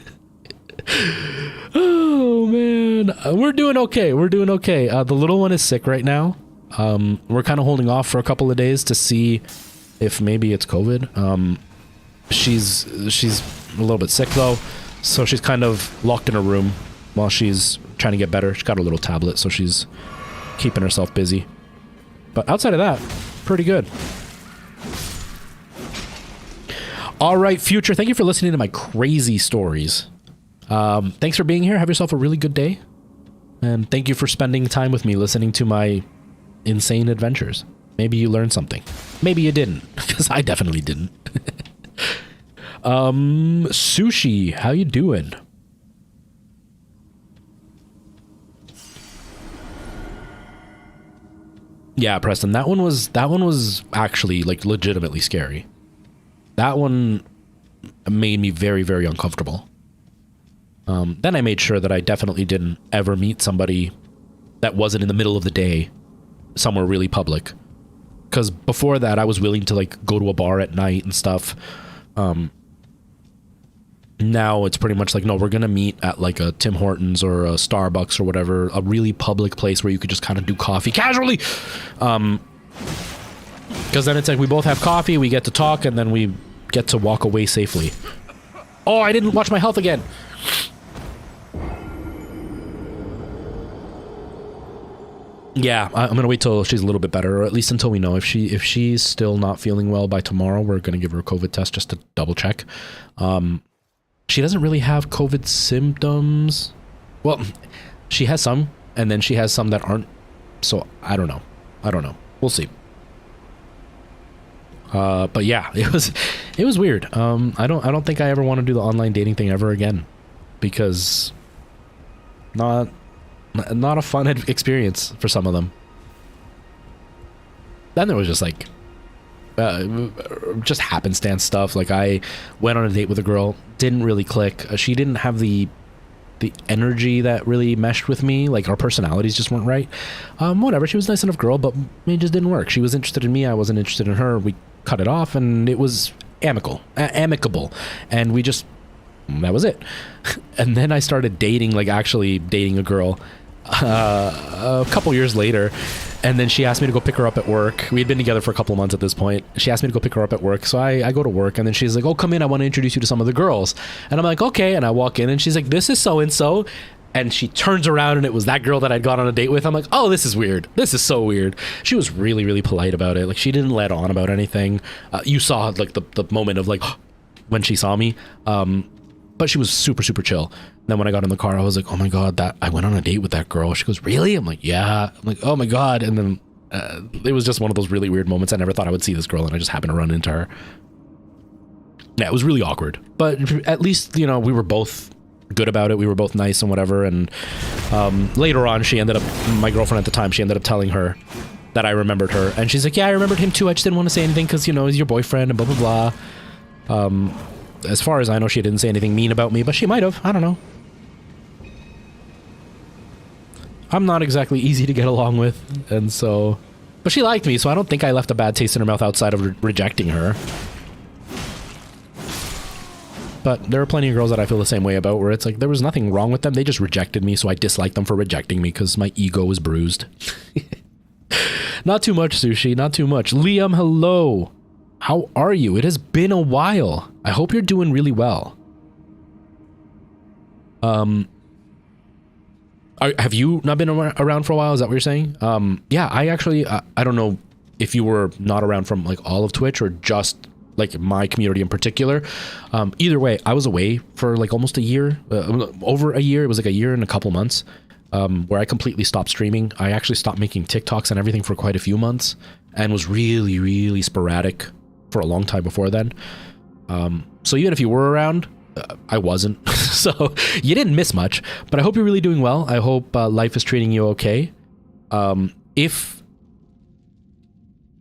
Oh man, we're doing okay. The little one is sick right now. We're kind of holding off for a couple of days to see if maybe it's COVID. She's a little bit sick though, so she's kind of locked in her room while she's trying to get better. She's got a little tablet, so she's keeping herself busy. But outside of that, pretty good. All right, Future, thank you for listening to my crazy stories. Thanks for being here. Have yourself a really good day. And thank you for spending time with me listening to my insane adventures. Maybe you learned something. Maybe you didn't, because I definitely didn't. Sushi, how you doing? Yeah, Preston, that one was actually like legitimately scary. That one made me very, very uncomfortable. Then I made sure that I definitely didn't ever meet somebody that wasn't in the middle of the day somewhere really public. Because before that, I was willing to like go to a bar at night and stuff. Now it's pretty much like, no, we're going to meet at like a Tim Hortons or a Starbucks or whatever, a really public place where you could just kind of do coffee casually. Because then it's like we both have coffee, we get to talk, and then we get to walk away safely. Oh, I didn't watch my health again. Yeah, I'm going to wait till she's a little bit better, or at least until we know. If she's still not feeling well by tomorrow, we're going to give her a COVID test just to double check. She doesn't really have COVID symptoms. Well, she has some, and then she has some that aren't. So I don't know. We'll see. But yeah, it was weird. I don't think I ever want to do the online dating thing ever again, because not a fun experience for some of them. Then there was just like just happenstance stuff. Like I went on a date with a girl, didn't really click. She didn't have the energy that really meshed with me. Like our personalities just weren't right. Whatever, she was a nice enough girl, but it just didn't work. She was interested in me, I wasn't interested in her. We cut it off, and it was amicable, and we just, that was it. And then I started dating, like actually dating a girl a couple years later, and then she asked me to go pick her up at work. We had been together for a couple of months at this point. She asked me to go pick her up at work, so I go to work, and then she's like, oh, come in, I want to introduce you to some of the girls. And I'm like, okay. And I walk in, and she's like, this is so and so. And she turns around, and it was that girl that I'd gone on a date with. I'm like, oh, this is weird. This is so weird. She was really, really polite about it. Like, she didn't let on about anything. You saw like the moment of like when she saw me. But she was super, super chill. And then when I got in the car, I was like, oh my God, I went on a date with that girl. She goes, really? I'm like, yeah. I'm like, oh my God. And then it was just one of those really weird moments. I never thought I would see this girl, and I just happened to run into her. Yeah, it was really awkward. But at least, you know, we were both good about it. We were both nice and whatever. And later on, my girlfriend at the time, she ended up telling her that I remembered her. And she's like, yeah, I remembered him too. I just didn't want to say anything because, you know, he's your boyfriend and blah, blah, blah. As far as I know, she didn't say anything mean about me, but she might have. I don't know. I'm not exactly easy to get along with, and so... But she liked me, so I don't think I left a bad taste in her mouth outside of rejecting her. But there are plenty of girls that I feel the same way about, where it's like there was nothing wrong with them. They just rejected me, so I dislike them for rejecting me because my ego is bruised. Not too much, Sushi. Not too much. Liam, hello. How are you? It has been a while. I hope you're doing really well. Have you not been around for a while? Is that what you're saying? Yeah, I actually, I don't know if you were not around from like all of Twitch or just like my community in particular. Either way, I was away for like almost a year, over a year. It was like a year and a couple months, where I completely stopped streaming. I actually stopped making TikToks and everything for quite a few months and was really, really sporadic for a long time before then. So even if you were around, I wasn't. So you didn't miss much, but I hope you're really doing well. I hope life is treating you okay. If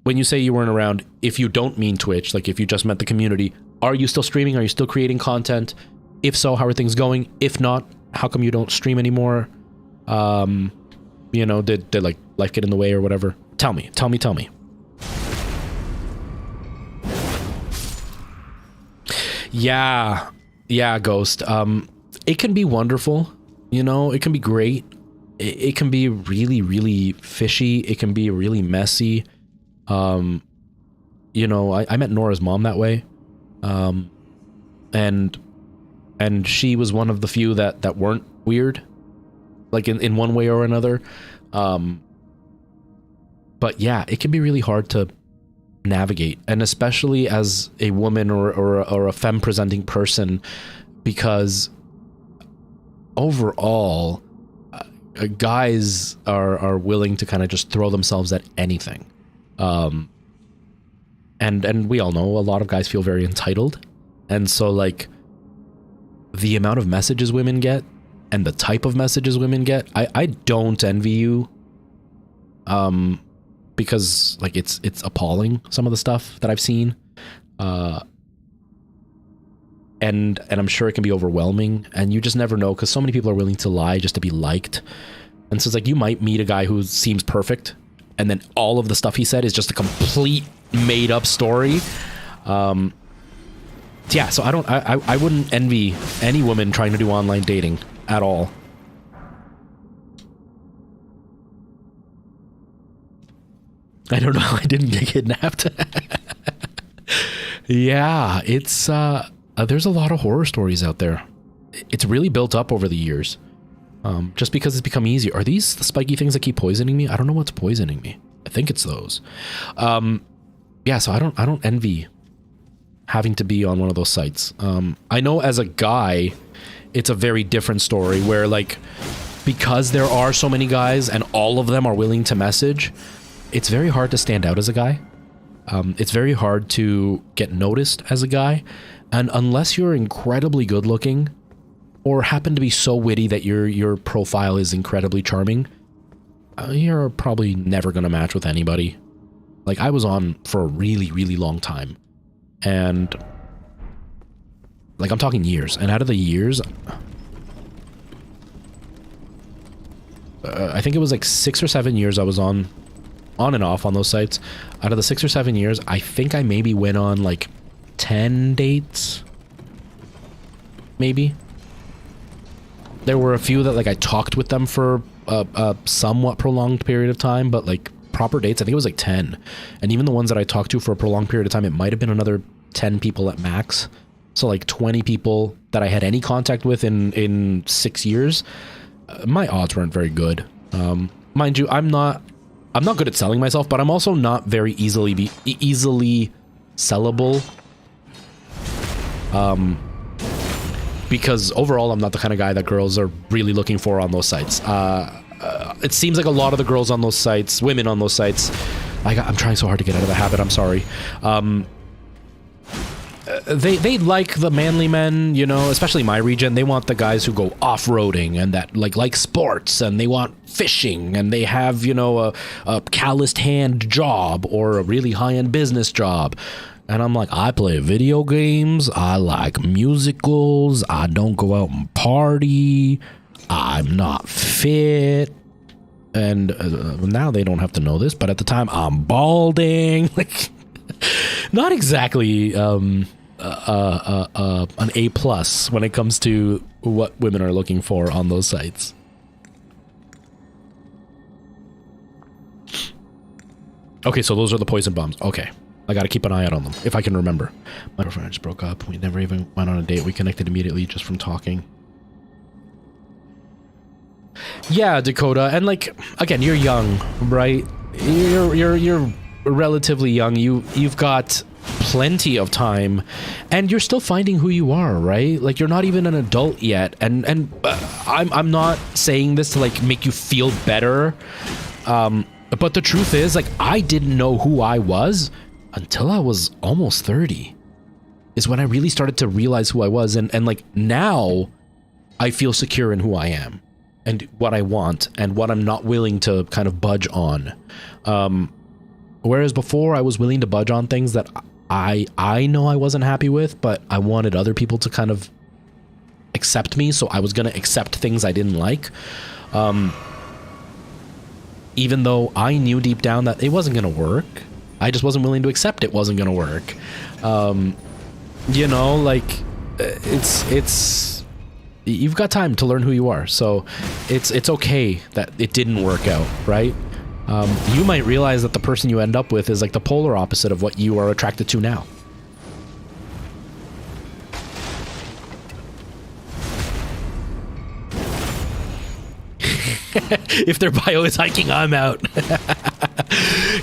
when you say you weren't around, if you don't mean Twitch, like if you just meant the community, are you still streaming? Are you still creating content? If so, how are things going? If not, how come you don't stream anymore? You know, did like life get in the way or whatever? Tell me. Yeah, Ghost. It can be wonderful, you know, it can be great. It can be really, really fishy. It can be really messy. You know, I met Nora's mom that way. And she was one of the few that weren't weird, like in one way or another. But yeah, it can be really hard to navigate, and especially as a woman or a femme presenting person, because overall guys are willing to kind of just throw themselves at anything. And we all know a lot of guys feel very entitled, and so like the amount of messages women get and the type of messages women get, I don't envy you, because like it's appalling, some of the stuff that I've seen, and I'm sure it can be overwhelming, and you just never know because so many people are willing to lie just to be liked. And so it's like you might meet a guy who seems perfect, and then all of the stuff he said is just a complete made up story. Yeah, so I wouldn't envy any woman trying to do online dating at all. I don't know. I didn't get kidnapped. Yeah, it's there's a lot of horror stories out there. It's really built up over the years, just because it's become easier. Are these the spiky things that keep poisoning me? I don't know what's poisoning me. I think it's those. Yeah, so I don't envy having to be on one of those sites. I know as a guy, it's a very different story where like, because there are so many guys and all of them are willing to message, it's very hard to stand out as a guy. It's very hard to get noticed as a guy. And unless you're incredibly good looking or happen to be so witty that your profile is incredibly charming, you're probably never going to match with anybody. Like I was on for a really, really long time. And like I'm talking years. And out of the years, I think it was like 6 or 7 years I was on and off on those sites. Out of the 6 or 7 years, I think I maybe went on like 10 dates. Maybe. There were a few that like I talked with them for a somewhat prolonged period of time, but like proper dates, I think it was like 10. And even the ones that I talked to for a prolonged period of time, it might have been another 10 people at max. So like 20 people that I had any contact with in 6 years. My odds weren't very good. Mind you, I'm not good at selling myself, but I'm also not very easily sellable. Because overall, I'm not the kind of guy that girls are really looking for on those sites. It seems like a lot of the girls on those sites, women on those sites, I'm trying so hard to get out of the habit, I'm sorry. They like the manly men, you know, especially my region. They want the guys who go off-roading and that like sports, and they want fishing, and they have, you know, a calloused hand job or a really high-end business job. And I'm like, I play video games, I like musicals, I don't go out and party, I'm not fit. And now they don't have to know this, but at the time I'm balding. Like, not exactly an A plus when it comes to what women are looking for on those sites. Okay, so those are the poison bombs. Okay. I gotta keep an eye out on them, if I can remember. My girlfriend just broke up. We never even went on a date. We connected immediately just from talking. Yeah, Dakota, and like, again, you're young, right? You're relatively young. You've got plenty of time, and you're still finding who you are, right? Like, you're not even an adult yet, and I'm not saying this to like make you feel better, but the truth is, like, I didn't know who I was until I was almost 30, is when I really started to realize who I was, and like, now I feel secure in who I am and what I want and what I'm not willing to kind of budge on. Whereas before I was willing to budge on things that I know I wasn't happy with, but I wanted other people to kind of accept me, so I was going to accept things I didn't like. Even though I knew deep down that it wasn't going to work. I just wasn't willing to accept it wasn't going to work. You know, like, it's you've got time to learn who you are, so it's okay that it didn't work out, right? You might realize that the person you end up with is like the polar opposite of what you are attracted to now. If their bio is hiking, I'm out.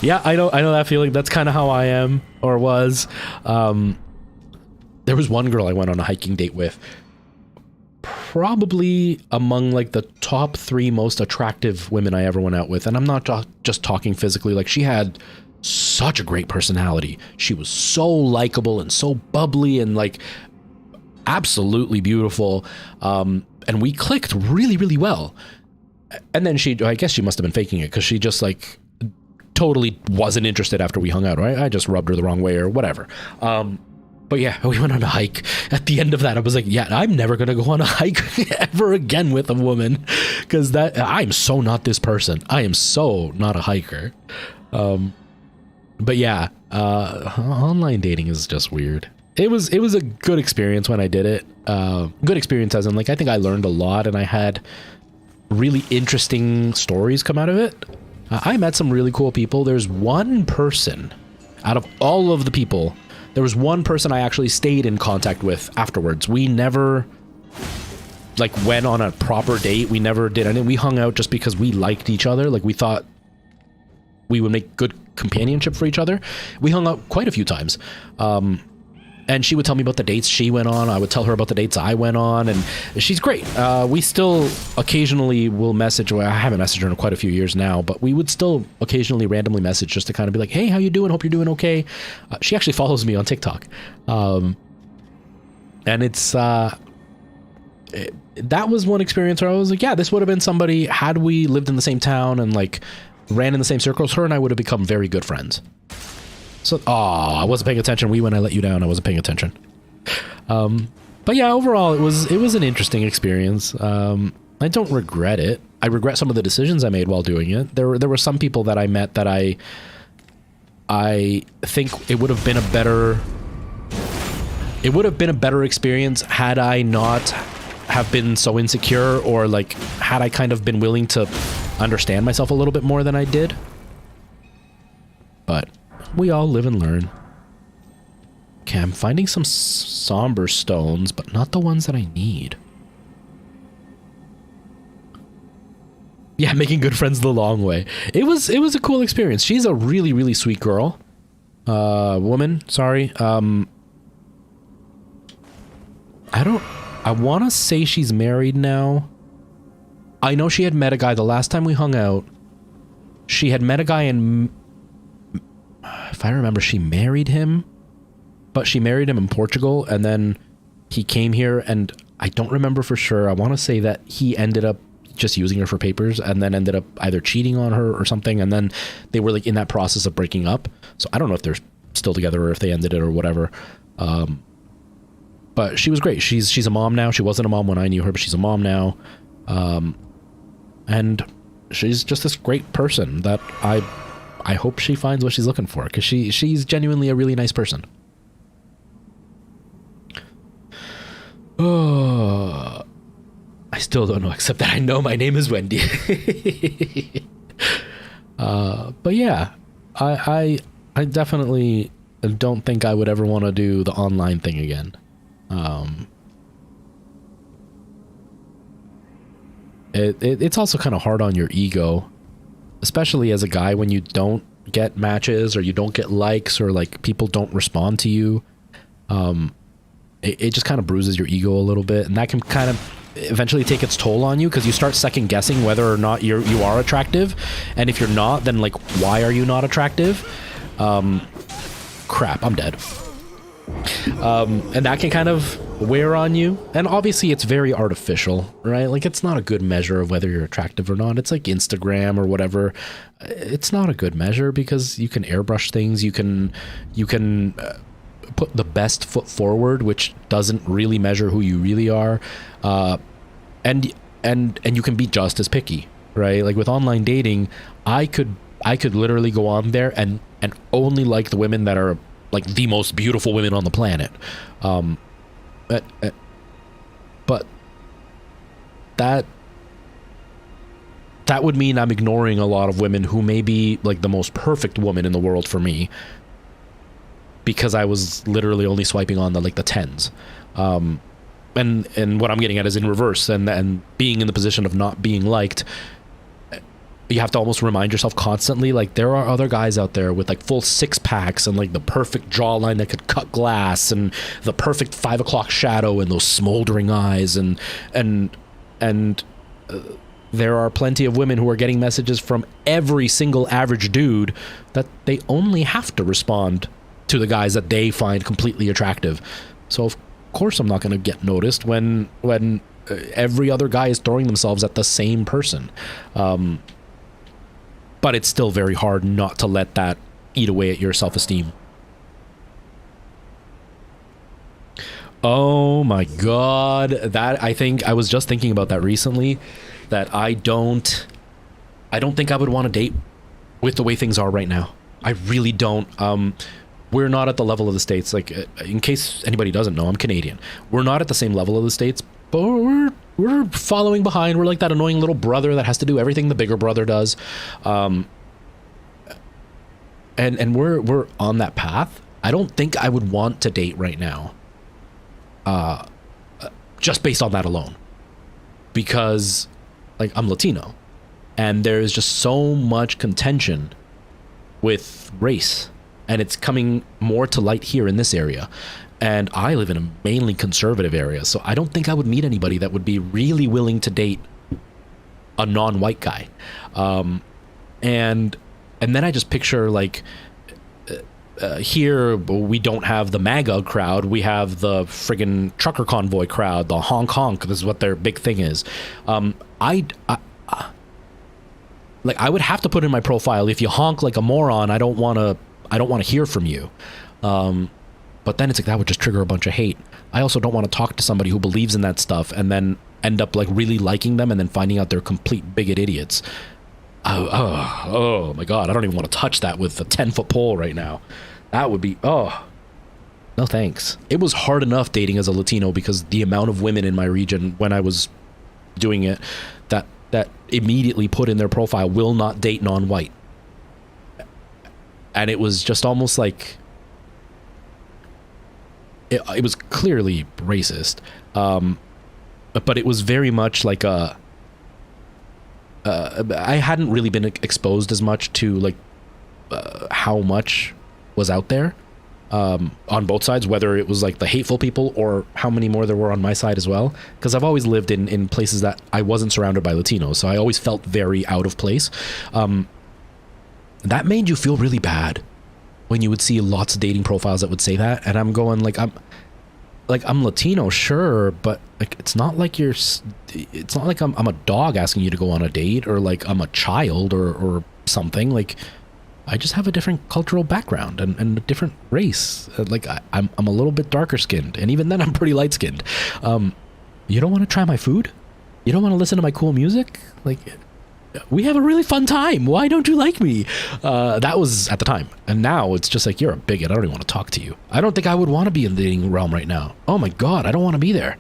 Yeah, I know that feeling. That's kind of how I am, or was. There was one girl I went on a hiking date with, probably among like the top 3 most attractive women I ever went out with, and I'm not just talking physically. Like, she had such a great personality. She was so likable and so bubbly and like absolutely beautiful, and we clicked really, really well. And then I guess she must have been faking it, because she just like totally wasn't interested after we hung out, right? I just rubbed her the wrong way or whatever. But yeah, we went on a hike. At the end of that, I was like, yeah, I'm never going to go on a hike ever again with a woman, because I'm so not this person. I am so not a hiker. But yeah, online dating is just weird. It was a good experience when I did it. Good experience as in, like, I think I learned a lot, and I had really interesting stories come out of it. I met some really cool people. There's one person out of all of the people, there was one person I actually stayed in contact with afterwards. We never like went on a proper date. We never did anything. We hung out just because we liked each other. Like, we thought we would make good companionship for each other. We hung out quite a few times. And she would tell me about the dates she went on. I would tell her about the dates I went on, and she's great. We still occasionally will message. Well, I haven't messaged her in quite a few years now, but we would still occasionally randomly message just to kind of be like, hey, how you doing? Hope you're doing okay. She actually follows me on TikTok. And it's, that was one experience where I was like, yeah, this would have been somebody, had we lived in the same town and like ran in the same circles, her and I would have become very good friends. So, I wasn't paying attention. When I let you down, I wasn't paying attention. But yeah, overall, it was an interesting experience. I don't regret it. I regret some of the decisions I made while doing it. There were some people that I met that I think it would have been a better experience had I not have been so insecure, or like had I kind of been willing to understand myself a little bit more than I did. But we all live and learn. Okay, I'm finding some somber stones, but not the ones that I need. Yeah, making good friends the long way. It was a cool experience. She's a really, really sweet girl. Woman, sorry. I want to say she's married now. I know she had met a guy the last time we hung out. She had met a guy and, if I remember, she married him, but she married him in Portugal, and then he came here, and I don't remember for sure. I want to say that he ended up just using her for papers, and then ended up either cheating on her or something, and then they were like in that process of breaking up. So I don't know if they're still together or if they ended it or whatever. But she was great. She's a mom now. She wasn't a mom when I knew her, but she's a mom now. And she's just this great person that I hope she finds what she's looking for, because she's genuinely a really nice person. still don't know, except that I know my name is Wendy. But yeah, I definitely don't think I would ever want to do the online thing again. It's also kind of hard on your ego, especially as a guy, when you don't get matches or you don't get likes or like people don't respond to you. It just kind of bruises your ego a little bit, and that can kind of eventually take its toll on you, because you start second guessing whether or not you are attractive, and if you're not, then like, why are you not attractive? Crap, I'm dead. And that can kind of wear on you, and obviously it's very artificial, right? Like, it's not a good measure of whether you're attractive or not. It's like Instagram or whatever. It's not a good measure, because you can airbrush things, you can put the best foot forward, which doesn't really measure who you really are, and you can be just as picky, right? Like with online dating, I could literally go on there and only like the women that are like the most beautiful women on the planet, but that would mean I'm ignoring a lot of women who may be like the most perfect woman in the world for me, because I was literally only swiping on the 10s. And what I'm getting at is in reverse, and being in the position of not being liked, you have to almost remind yourself constantly, like, there are other guys out there with like full 6-packs and like the perfect jawline that could cut glass, and the perfect 5 o'clock shadow, and those smoldering eyes, and there are plenty of women who are getting messages from every single average dude that they only have to respond to the guys that they find completely attractive. So of course I'm not going to get noticed when every other guy is throwing themselves at the same person. But it's still very hard not to let that eat away at your self-esteem. Oh my god, that, I think I was just thinking about that recently, that I don't think I would want to date with the way things are right now. I really don't. We're not at the level of the States. Like, in case anybody doesn't know, I'm Canadian. We're not at the same level of the States, but we're following behind. We're like that annoying little brother that has to do everything the bigger brother does. And we're on that path. I don't think I would want to date right now. Just based on that alone. Because, like, I'm Latino, and there's just so much contention with race, and it's coming more to light here in this area. And I live in a mainly conservative area, so I don't think I would meet anybody that would be really willing to date a non-white guy. And then I just picture, like, here we don't have the MAGA crowd, we have the friggin' trucker convoy crowd, the honk honk. This is what their big thing is. I would have to put in my profile, if you honk like a moron, I don't want to hear from you. But then it's like, that would just trigger a bunch of hate. I also don't want to talk to somebody who believes in that stuff and then end up like really liking them and then finding out they're complete bigot idiots. Oh my god, I don't even want to touch that with a 10-foot pole right now. That would be, no thanks. It was hard enough dating as a Latino, because the amount of women in my region when I was doing it that immediately put in their profile, will not date non-white. And it was just almost like, it was clearly racist, but it was very much like I hadn't really been exposed as much to like how much was out there on both sides, whether it was like the hateful people or how many more there were on my side as well, because I've always lived in places that I wasn't surrounded by Latinos, so I always felt very out of place. That made you feel really bad when you would see lots of dating profiles that would say that, and I'm going like, I'm Latino, sure, but like, it's not like I'm a dog asking you to go on a date, or like I'm a child or something. Like, I just have a different cultural background and a different race. Like, I'm a little bit darker skinned, and even then I'm pretty light skinned. You don't want to try my food? You don't want to listen to my cool music? Like, we have a really fun time. Why don't you like me? That was at the time. And now it's just like, you're a bigot. I don't even want to talk to you. I don't think I would want to be in the dating realm right now. Oh my God, I don't want to be there.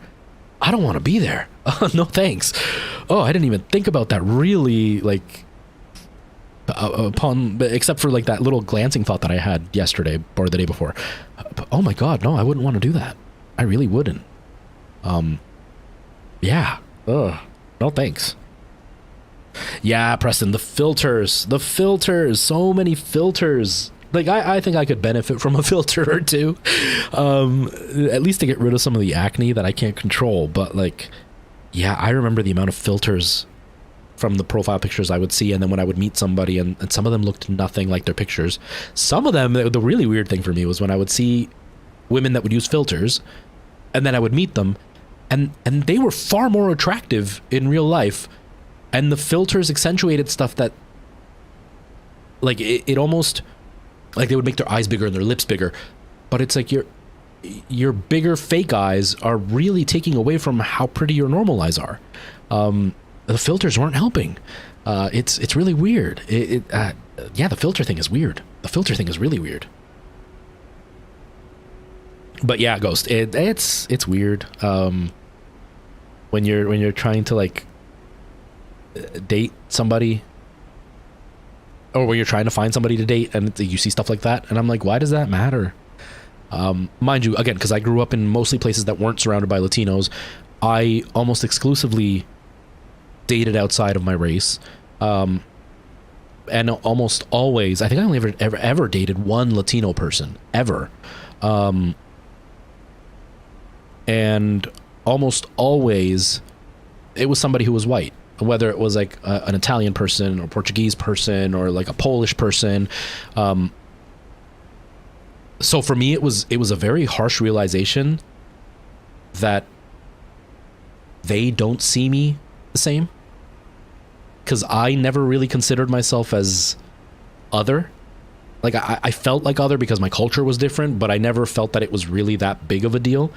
I don't want to be there. No thanks. Oh, I didn't even think about that really, like, except for like that little glancing thought that I had yesterday or the day before. Oh my god, no, I wouldn't want to do that. I really wouldn't. Yeah. Ugh. No thanks. Yeah, Preston, the filters, so many filters. Like, I think I could benefit from a filter or two, at least to get rid of some of the acne that I can't control. But like, yeah, I remember the amount of filters from the profile pictures I would see, and then when I would meet somebody, and some of them looked nothing like their pictures. Some of them, the really weird thing for me was when I would see women that would use filters, and then I would meet them, and they were far more attractive in real life, and the filters accentuated stuff that, like, it almost, like, they would make their eyes bigger and their lips bigger, but it's like your bigger fake eyes are really taking away from how pretty your normal eyes are. The filters weren't helping. It's really weird. Yeah, the filter thing is weird. The filter thing is really weird. But yeah, Ghost, it's weird. When you're trying to like date somebody, or when you're trying to find somebody to date, and you see stuff like that, and I'm like, why does that matter? Mind you, again, because I grew up in mostly places that weren't surrounded by Latinos, I almost exclusively dated outside of my race, and almost always, I think I only ever dated one Latino person ever, and almost always it was somebody who was white, whether it was like an Italian person or Portuguese person or like a Polish person. So for me, it was a very harsh realization that they don't see me the same, because I never really considered myself as other. Like, I felt like other because my culture was different, but I never felt that it was really that big of a deal.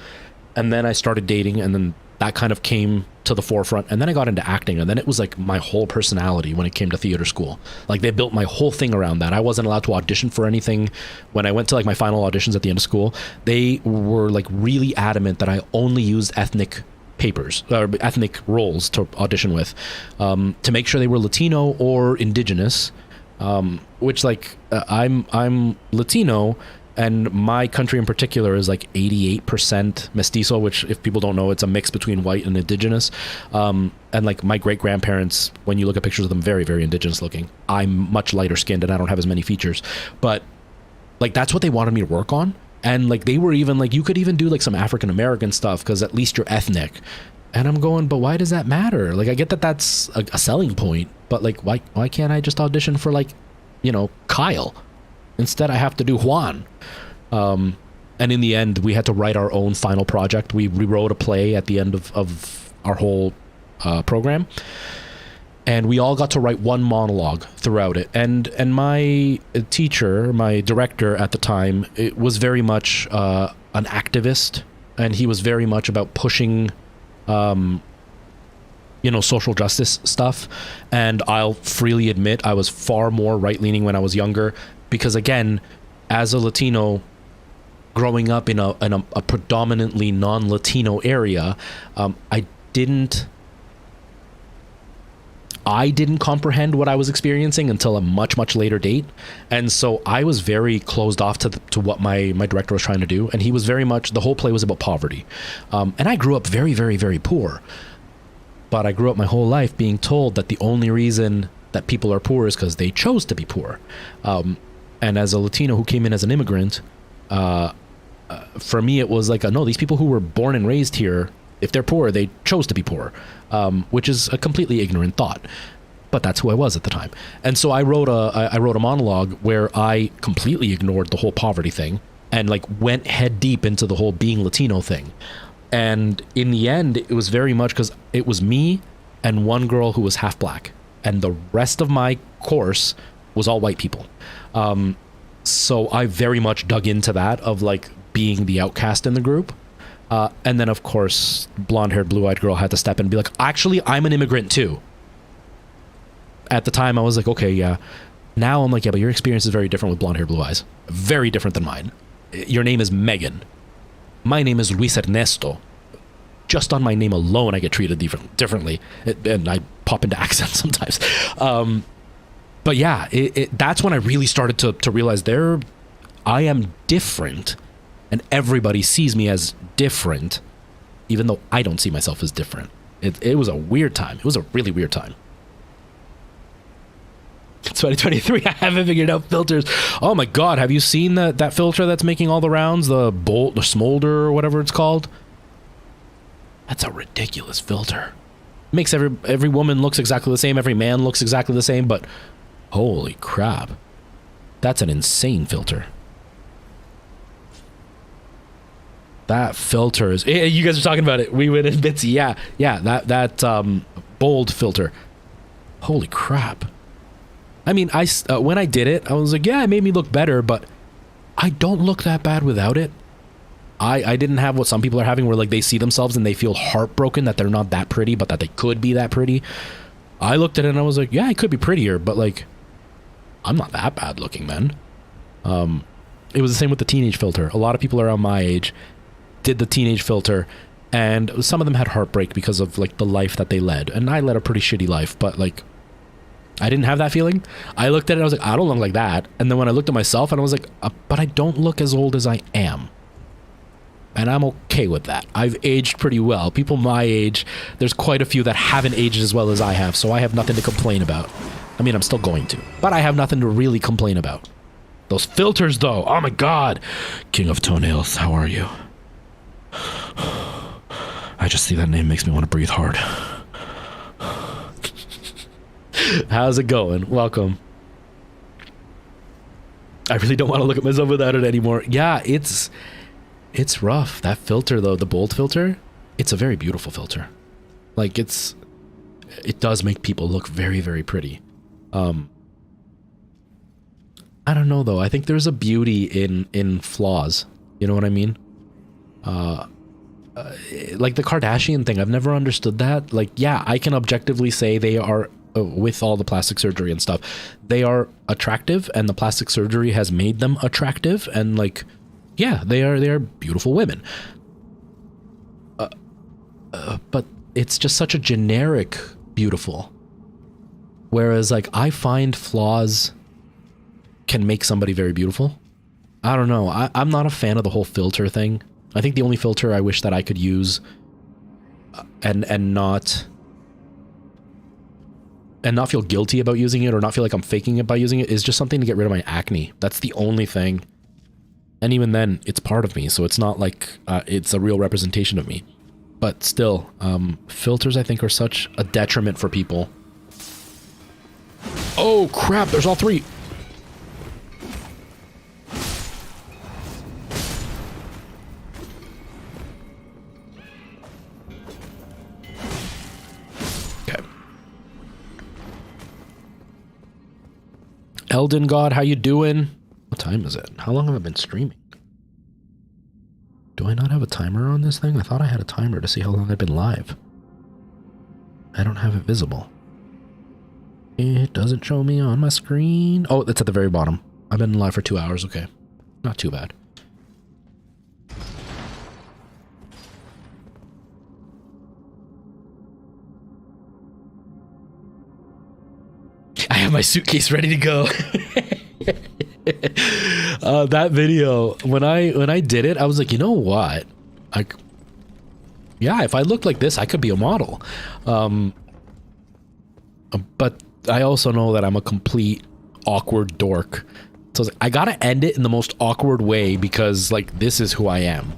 And then I started dating, and then that kind of came to the forefront, and then I got into acting, and then it was like my whole personality when it came to theater school. Like, they built my whole thing around that. I wasn't allowed to audition for anything. When I went to like my final auditions at the end of school, they were like really adamant that I only used ethnic papers or ethnic roles to audition with, to make sure they were Latino or indigenous, which, like, I'm Latino, and my country in particular is like 88% mestizo, which, if people don't know, it's a mix between white and indigenous. And like my great grandparents, when you look at pictures of them, very, very indigenous looking. I'm much lighter skinned and I don't have as many features, but like, that's what they wanted me to work on. And like, they were even like, you could even do like some African American stuff because at least you're ethnic. And I'm going, but why does that matter? Like, I get that that's a selling point, but like, why can't I just audition for, like, you know, Kyle? Instead, I have to do Juan. And in the end, we had to write our own final project. We rewrote a play at the end of our whole program. And we all got to write one monologue throughout it. And my teacher, my director at the time, it was very much an activist. And he was very much about pushing, you know, social justice stuff. And I'll freely admit I was far more right-leaning when I was younger. Because again, as a Latino growing up in a predominantly non-Latino area, I didn't comprehend what I was experiencing until a much, much later date. And so I was very closed off to what my director was trying to do. And he was very much, the whole play was about poverty. And I grew up very, very, very poor. But I grew up my whole life being told that the only reason that people are poor is because they chose to be poor. And as a Latino who came in as an immigrant, for me it was like, no, these people who were born and raised here, if they're poor, they chose to be poor, which is a completely ignorant thought. But that's who I was at the time. And so I wrote a monologue where I completely ignored the whole poverty thing and like went head deep into the whole being Latino thing. And in the end, it was very much because it was me and one girl who was half black, and the rest of my course was all white people. So I very much dug into that of like being the outcast in the group. And then of course, blonde-haired, blue-eyed girl had to step in and be like, actually, I'm an immigrant too. At the time I was like, okay, yeah. Now I'm like, yeah, but your experience is very different with blonde hair, blue eyes. Very different than mine. Your name is Megan. My name is Luis Ernesto. just on my name alone, I get treated differently. And I pop into accents sometimes. But yeah, that's when I really started to realize I am different, and everybody sees me as different, even though I don't see myself as different. It was a weird time. It was a really weird time. 2023, I haven't figured out filters. Oh my god, have you seen that filter that's making all the rounds? The smolder or whatever it's called? That's a ridiculous filter. Makes every woman looks exactly the same, every man looks exactly the same, but holy crap. That's an insane filter. That filter is... You guys are talking about it. We went in Bitsy. Yeah, that bold filter. Holy crap. I mean, when I did it, I was like, yeah, it made me look better, but I don't look that bad without it. I didn't have what some people are having, where like they see themselves and they feel heartbroken that they're not that pretty, but that they could be that pretty. I looked at it and I was like, yeah, I could be prettier, but like, I'm not that bad looking, man. It was the same with the teenage filter. A lot of people around my age did the teenage filter, and some of them had heartbreak because of like the life that they led, and I led a pretty shitty life, but like, I didn't have that feeling. I looked at it and I was like, I don't look like that. And then when I looked at myself and I was like, but I don't look as old as I am. And I'm okay with that. I've aged pretty well. People my age, there's quite a few that haven't aged as well as I have, so I have nothing to complain about. I mean, I'm still going to, but I have nothing to really complain about. Those filters though, oh my god. King of Toenails, how are you? I just see that name makes me want to breathe hard. How's it going? Welcome. I really don't want to look at myself without it anymore. Yeah, it's rough. That filter though, the bold filter, it's a very beautiful filter. Like it does make people look very, very pretty. I don't know though. I think there's a beauty in flaws. You know what I mean? Like the Kardashian thing, I've never understood that. Like, yeah, I can objectively say they are, with all the plastic surgery and stuff, they are attractive, and the plastic surgery has made them attractive, and like, yeah, they are beautiful women. But it's just such a generic beautiful. Whereas like, I find flaws can make somebody very beautiful. I don't know. I'm not a fan of the whole filter thing. I think the only filter I wish that I could use and not feel guilty about using it, or not feel like I'm faking it by using it, is just something to get rid of my acne. That's the only thing. And even then, it's part of me, so it's not like it's a real representation of me. But still, filters I think are such a detriment for people. Oh crap, there's all three. Elden God, how you doing? What time is it? How long have I been streaming? Do I not have a timer on this thing? I thought I had a timer to see how long I've been live. I don't have it visible. It doesn't show me on my screen. Oh, it's at the very bottom. I've been live for 2 hours. Okay. Not too bad. I have my suitcase ready to go. That video, when I did it, I was like, you know what? Yeah, if I looked like this, I could be a model. But I also know that I'm a complete awkward dork. So I was like, I gotta end it in the most awkward way, because like, this is who I am.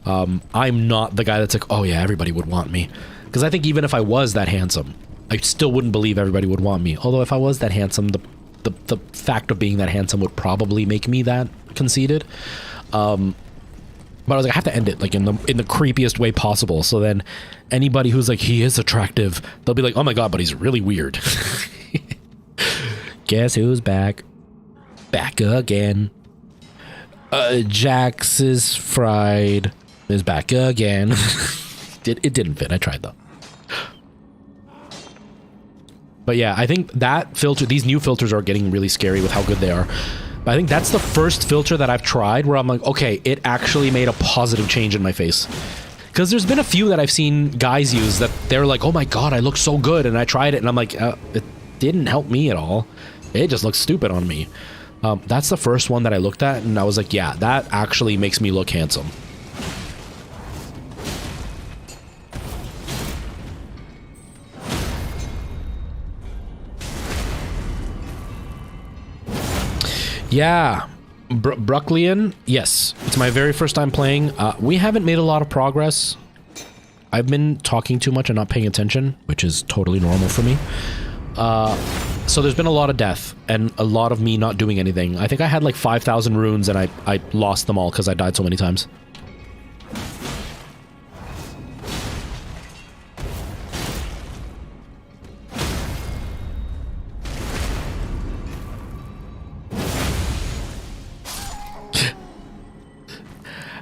I'm not the guy that's like, oh yeah, everybody would want me. Because I think even if I was that handsome, I still wouldn't believe everybody would want me. Although if I was that handsome, the fact of being that handsome would probably make me that conceited. But I was like, I have to end it like in the creepiest way possible. So then anybody who's like, he is attractive, they'll be like, oh my god, but he's really weird. Guess who's back? Back again. Jax is fried. Is back again. It didn't fit. I tried though. But yeah, I think that filter, these new filters are getting really scary with how good they are. But I think that's the first filter that I've tried where I'm like, okay, it actually made a positive change in my face. Because there's been a few that I've seen guys use that they're like, oh my god, I look so good, and I tried it, and I'm like, it didn't help me at all. It just looks stupid on me. That's the first one that I looked at, and I was like, yeah, that actually makes me look handsome. Yeah, Brucklian, yes. It's my very first time playing. We haven't made a lot of progress. I've been talking too much and not paying attention, which is totally normal for me. So there's been a lot of death and a lot of me not doing anything. I think I had like 5,000 runes and I lost them all because I died so many times.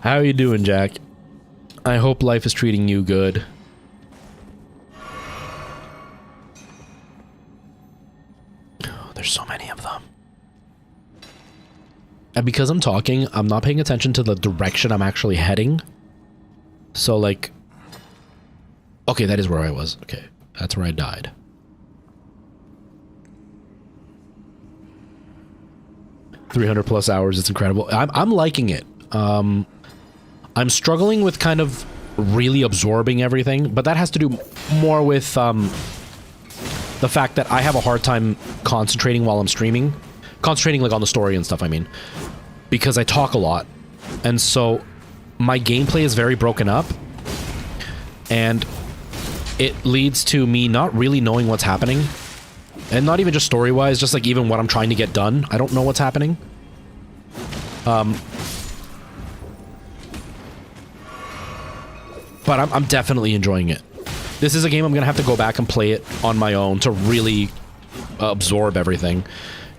How are you doing, Jack? I hope life is treating you good. Oh, there's so many of them. And because I'm talking, I'm not paying attention to the direction I'm actually heading. So, like... Okay, that is where I was. Okay, that's where I died. +300 hours, it's incredible. I'm liking it. I'm struggling with kind of really absorbing everything, but that has to do more with the fact that I have a hard time concentrating while I'm streaming. Concentrating like on the story and stuff, I mean. Because I talk a lot. And so my gameplay is very broken up. And it leads to me not really knowing what's happening. And not even just story-wise, just like even what I'm trying to get done. I don't know what's happening. But I'm definitely enjoying it. This is a game I'm going to have to go back and play it on my own to really absorb everything.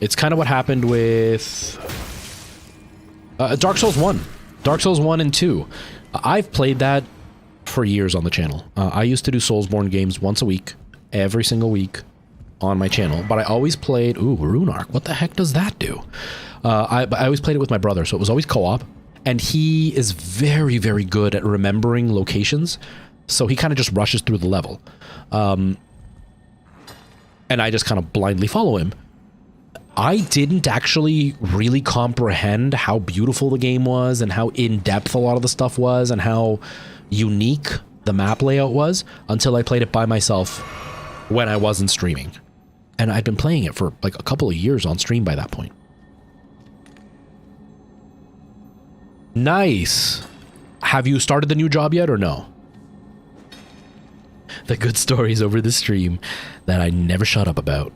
It's kind of what happened with Dark Souls 1. Dark Souls 1 and 2. I've played that for years on the channel. I used to do Soulsborne games once a week, every single week on my channel. But I always played... Ooh, Rune Arc. What the heck does that do? I always played it with my brother, so it was always co-op. And he is very, very good at remembering locations. So he kind of just rushes through the level. And I just kind of blindly follow him. I didn't actually really comprehend how beautiful the game was and how in-depth a lot of the stuff was and how unique the map layout was until I played it by myself when I wasn't streaming. And I'd been playing it for like a couple of years on stream by that point. Nice. Have you started the new job yet or no? The good stories over the stream that I never shut up about.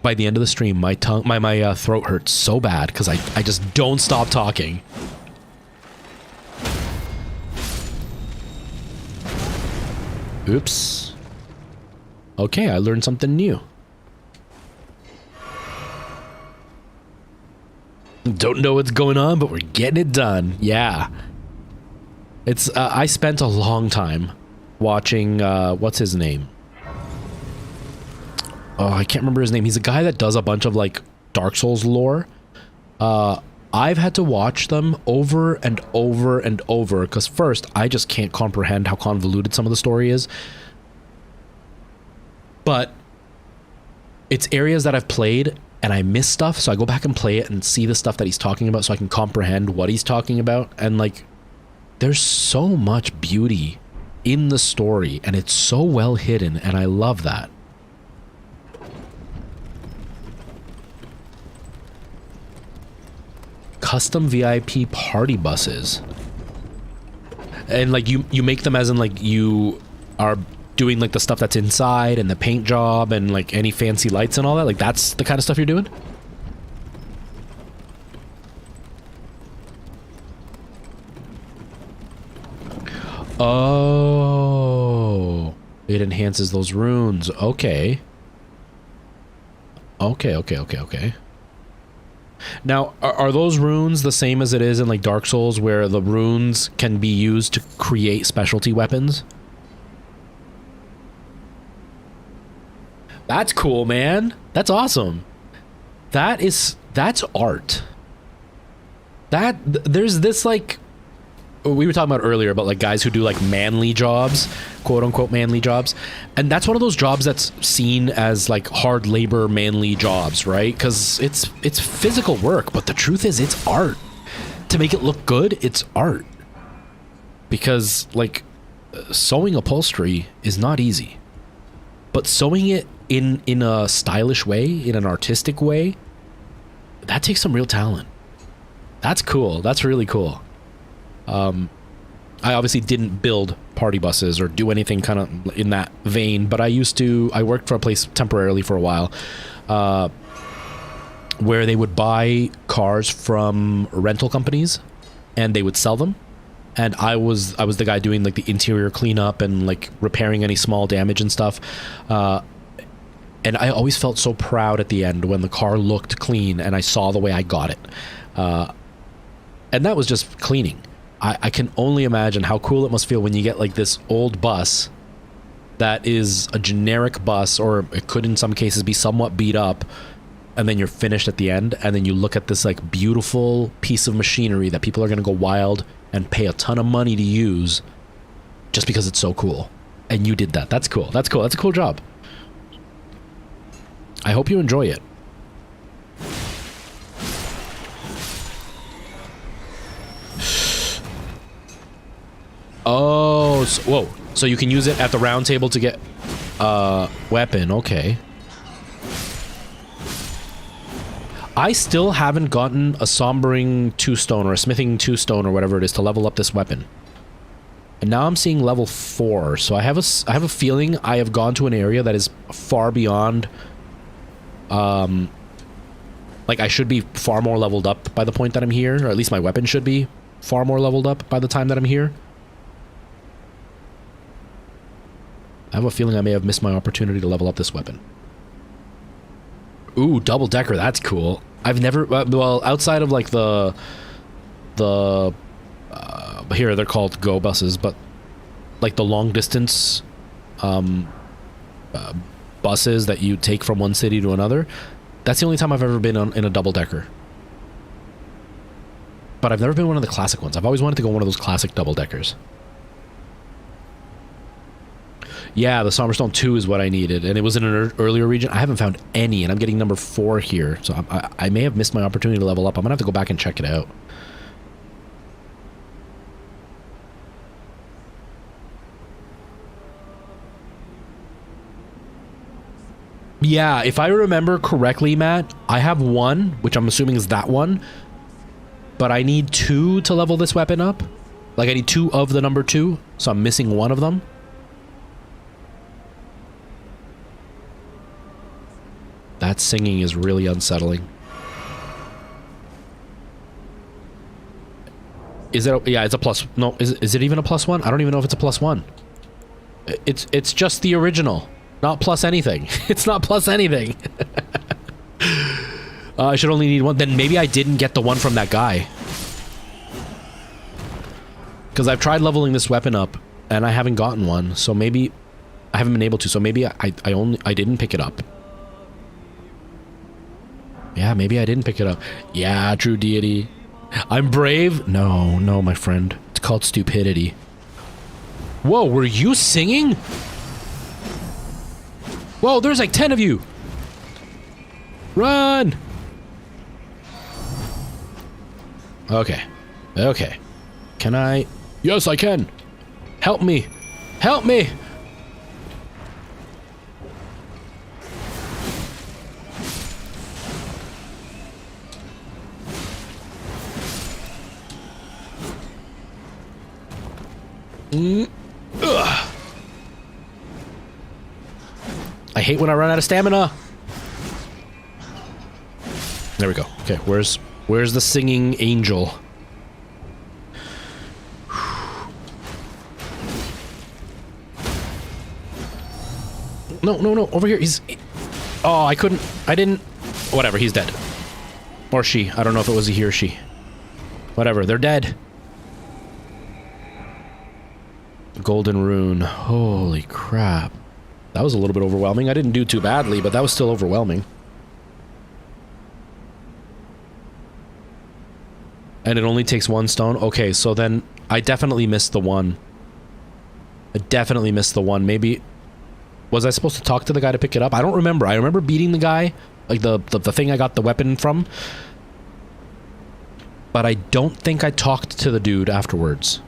By the end of the stream, my throat hurts so bad because I just don't stop talking. Oops. Okay, I learned something new. Don't know what's going on, but we're getting it done. Yeah. It's, I spent a long time watching, what's his name? Oh, I can't remember his name. He's a guy that does a bunch of, like, Dark Souls lore. I've had to watch them over and over and over, because first, I just can't comprehend how convoluted some of the story is. But it's areas that I've played and I miss stuff, so I go back and play it and see the stuff that he's talking about so I can comprehend what he's talking about. And like, there's so much beauty in the story and it's so well hidden and I love that. Custom VIP party buses. And like you make them as in like you are doing like the stuff that's inside and the paint job and like any fancy lights and all that, like that's the kind of stuff you're doing? Oh, it enhances those runes. Okay. Okay. Now, are those runes the same as it is in like Dark Souls where the runes can be used to create specialty weapons? That's cool, man. That's awesome. That's art. There's this like we were talking about earlier about like guys who do like manly jobs, quote unquote manly jobs, and that's one of those jobs that's seen as like hard labor manly jobs, right? Because it's physical work, but the truth is it's art. To make it look good, it's art. Because like sewing upholstery is not easy, but sewing it in a stylish way, in an artistic way, that takes some real talent. That's cool. That's really cool. I obviously didn't build party buses or do anything kind of in that vein, but I worked for a place temporarily for a while, where they would buy cars from rental companies and they would sell them. And I was the guy doing like the interior cleanup and like repairing any small damage and stuff. And I always felt so proud at the end when the car looked clean and I saw the way I got it. And that was just cleaning. I can only imagine how cool it must feel when you get like this old bus that is a generic bus, or it could in some cases be somewhat beat up, and then you're finished at the end, and then you look at this like beautiful piece of machinery that people are going to go wild and pay a ton of money to use just because it's so cool. And you did that. That's cool. That's cool. That's a cool job. I hope you enjoy it. Oh, so, whoa. So you can use it at the round table to get weapon. Okay. I still haven't gotten a sombering 2-stone or a smithing 2-stone or whatever it is to level up this weapon. And now I'm seeing level 4. So I have a feeling I have gone to an area that is far beyond, like I should be far more leveled up by the point that I'm here, or at least my weapon should be far more leveled up by the time that I'm here. I have a feeling I may have missed my opportunity to level up this weapon. Ooh, double decker, that's cool. I've never, well, outside of like the here they're called go buses, but like the long distance buses that you take from one city to another, that's the only time I've ever been in a double decker. But I've never been one of the classic ones. I've always wanted to go one of those classic double deckers. Yeah, the Somberstone 2 is what I needed, and it was in an earlier region. I haven't found any, and I'm getting number 4 here, so I may have missed my opportunity to level up. I'm gonna have to go back and check it out. Yeah, if I remember correctly, Matt, I have 1, which I'm assuming is that one, but I need 2 to level this weapon up. Like, I need 2 of the number 2, so I'm missing 1 of them. That singing is really unsettling. Is it? Yeah, it's a plus. No, is it even a +1? I don't even know if it's a +1. It's just the original, not plus anything. It's not plus anything. I should only need 1. Then maybe I didn't get the one from that guy. Because I've tried leveling this weapon up and I haven't gotten one. So maybe I haven't been able to. So maybe I didn't pick it up. Yeah, maybe I didn't pick it up. Yeah, true deity. I'm brave? No, my friend. It's called stupidity. Whoa, were you singing? Whoa, there's like 10 of you. Run! Okay. Okay. Can I? Yes, I can. Help me. Help me! Ugh. I hate when I run out of stamina. There we go. Okay, where's the singing angel? No, over here. He's... Oh, I didn't... Whatever, he's dead. Or she. I don't know if it was a he or she. Whatever, they're dead. Golden rune. Holy crap. That was a little bit overwhelming. I didn't do too badly, but that was still overwhelming. And it only takes 1 stone? Okay, so then I definitely missed the one. I definitely missed the one. Maybe... Was I supposed to talk to the guy to pick it up? I don't remember. I remember beating the guy, like the thing I got the weapon from. But I don't think I talked to the dude afterwards.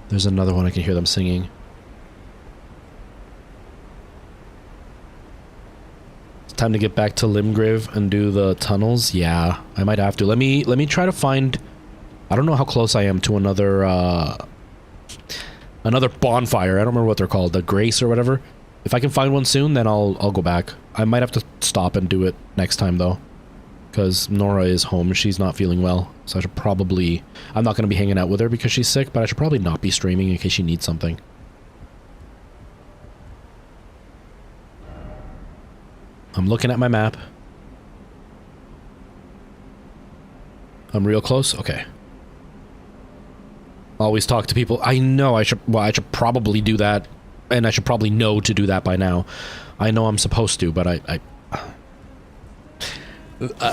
There's another one. I can hear them singing. It's time to get back to Limgrave and do the tunnels. Yeah, I might have to. Let me try to find... I don't know how close I am to another bonfire. I don't remember what they're called. The Grace or whatever. If I can find one soon, then I'll go back. I might have to stop and do it next time, though. Because Nora is home. She's not feeling well. So I should probably... I'm not going to be hanging out with her because she's sick, but I should probably not be streaming in case she needs something. I'm looking at my map. I'm real close? Okay. Always talk to people. I know I should... Well, I should probably do that. And I should probably know to do that by now. I know I'm supposed to, but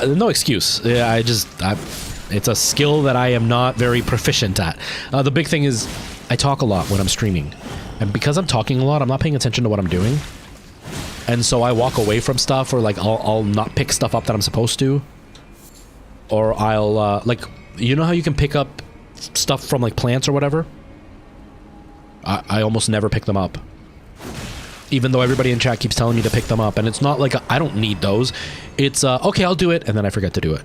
no excuse. Yeah, it's a skill that I am not very proficient at. The big thing is I talk a lot when I'm streaming. And because I'm talking a lot, I'm not paying attention to what I'm doing. And so I walk away from stuff, or like I'll not pick stuff up that I'm supposed to. Or I'll, like, you know how you can pick up stuff from like plants or whatever? I almost never pick them up. Even though everybody in chat keeps telling me to pick them up. And it's not like I don't need those. It's, okay, I'll do it. And then I forget to do it.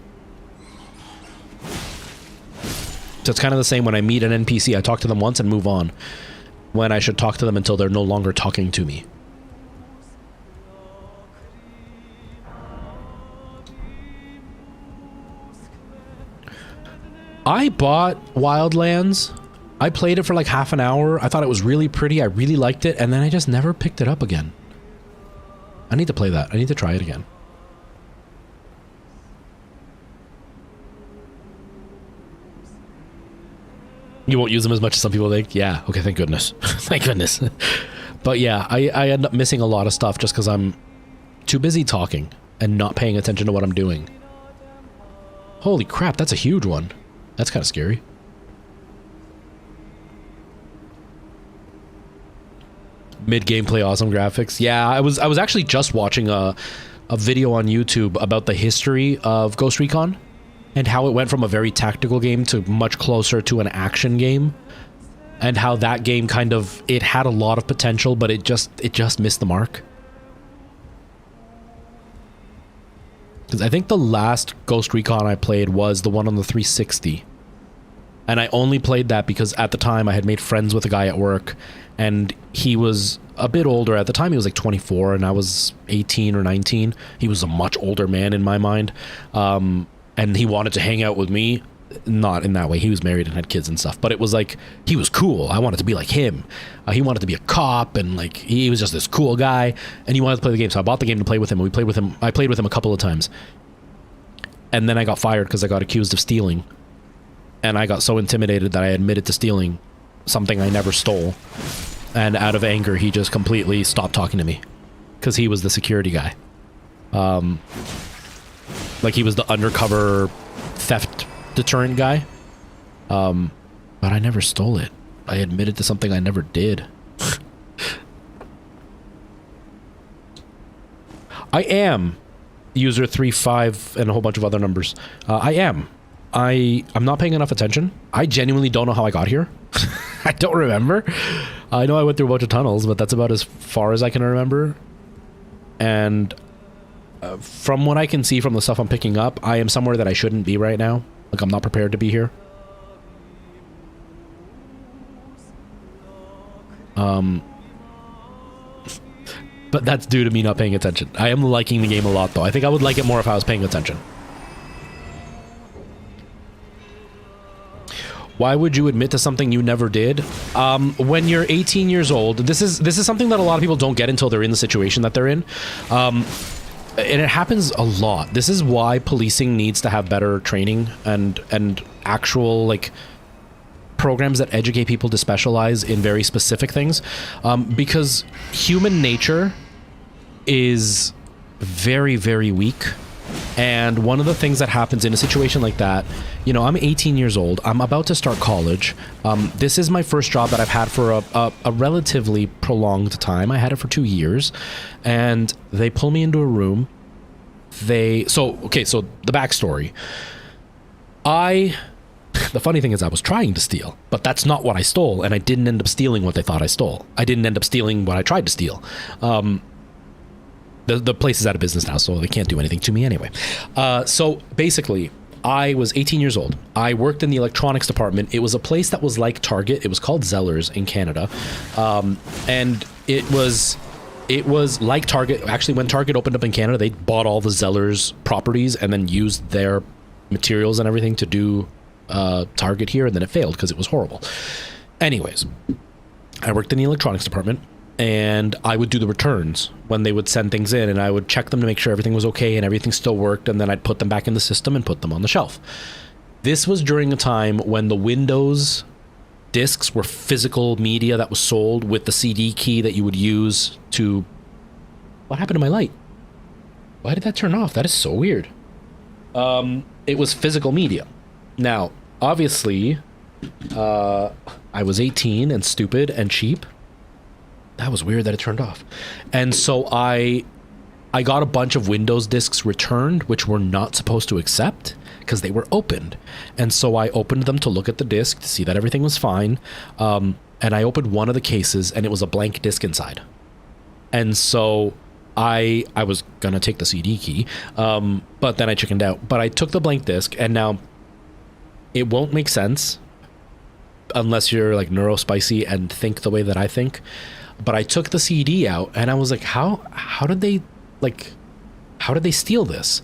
So it's kind of the same when I meet an NPC. I talk to them once and move on. When I should talk to them until they're no longer talking to me. I bought Wildlands. I played it for like half an hour. I thought it was really pretty. I really liked it. And then I just never picked it up again. I need to play that. I need to try it again. You won't use them as much as some people think? Yeah. Okay, thank goodness. Thank goodness. But yeah, I end up missing a lot of stuff just because I'm too busy talking and not paying attention to what I'm doing. Holy crap, that's a huge one. That's kind of scary. Mid-gameplay awesome graphics. Yeah, I was actually just watching a video on YouTube about the history of Ghost Recon and how it went from a very tactical game to much closer to an action game, and how that game kind of, it had a lot of potential, but it just missed the mark. Because I think the last Ghost Recon I played was the one on the 360. And I only played that because at the time I had made friends with a guy at work, and he was a bit older. At the time he was like 24 and I was 18 or 19. He was a much older man in my mind. And he wanted to hang out with me. Not in that way. He was married and had kids and stuff. But it was like, he was cool. I wanted to be like him. He wanted to be a cop, and like, he was just this cool guy. And he wanted to play the game. So I bought the game to play with him. And we played with him. I played with him a couple of times. And then I got fired because I got accused of stealing. And I got so intimidated that I admitted to stealing something I never stole. And out of anger, he just completely stopped talking to me. Because he was the security guy. Like, he was the undercover theft deterrent guy. But I never stole it. I admitted to something I never did. I am user 35 and a whole bunch of other numbers. I am. I'm not paying enough attention. I genuinely don't know how I got here. I don't remember. I know I went through a bunch of tunnels, but that's about as far as I can remember. And from what I can see from the stuff I'm picking up, I am somewhere that I shouldn't be right now. Like, I'm not prepared to be here. But that's due to me not paying attention. I am liking the game a lot, though. I think I would like it more if I was paying attention. Why would you admit to something you never did? When you're 18 years old, this is something that a lot of people don't get until they're in the situation that they're in. And it happens a lot. This is why policing needs to have better training and actual, like, programs that educate people to specialize in very specific things. Because human nature is very, very weak And one of the things that happens in a situation like that, you know, I'm 18 years old. I'm about to start college. This is my first job that I've had for a relatively prolonged time. I had it for 2 years, and they pull me into a room. So the backstory. The funny thing is I was trying to steal, but that's not what I stole, and I didn't end up stealing what they thought I stole. I didn't end up stealing what I tried to steal. The place is out of business now, so they can't do anything to me anyway. So basically, I was 18 years old. I worked in the electronics department. It was a place that was like Target. It was called Zellers in Canada. And it was like Target. Actually, when Target opened up in Canada, they bought all the Zellers properties and then used their materials and everything to do Target here, and then it failed because it was horrible. Anyways, I worked in the electronics department, and I would do the returns when they would send things in, and I would check them to make sure everything was okay and everything still worked, and then I'd put them back in the system and put them on the shelf. This was during a time when the Windows discs were physical media that was sold with the CD key that you would use to... What happened to my light? Why did that turn off? That is so weird. It was physical media. Now, obviously, I was 18 and stupid and cheap. That was weird that it turned off. And so I got a bunch of Windows discs returned, which were not supposed to accept because they were opened. And so I opened them to look at the disc to see that everything was fine. And I opened one of the cases, and it was a blank disc inside. And so I was going to take the CD key, but then I chickened out. But I took the blank disc, and now it won't make sense unless you're like neurospicy and think the way that I think. But I took the CD out, and I was like, how did they steal this?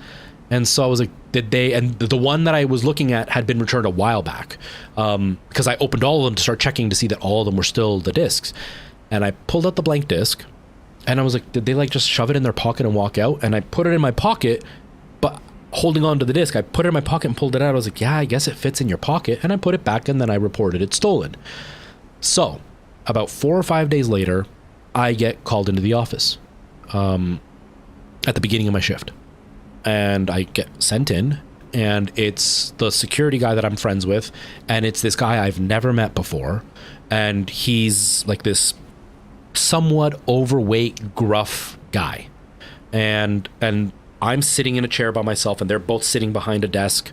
And so I was like, did they? And the one that I was looking at had been returned a while back, because I opened all of them to start checking to see that all of them were still the discs. And I pulled out the blank disc, and I was like, did they like just shove it in their pocket and walk out? And I put it in my pocket, but holding on to the disc, I put it in my pocket and pulled it out. I was like, yeah, I guess it fits in your pocket. And I put it back, and then I reported it stolen. So about 4 or 5 days later, I get called into the office at the beginning of my shift. And I get sent in, and it's the security guy that I'm friends with, and it's this guy I've never met before. And he's like this somewhat overweight, gruff guy. And I'm sitting in a chair by myself, and they're both sitting behind a desk,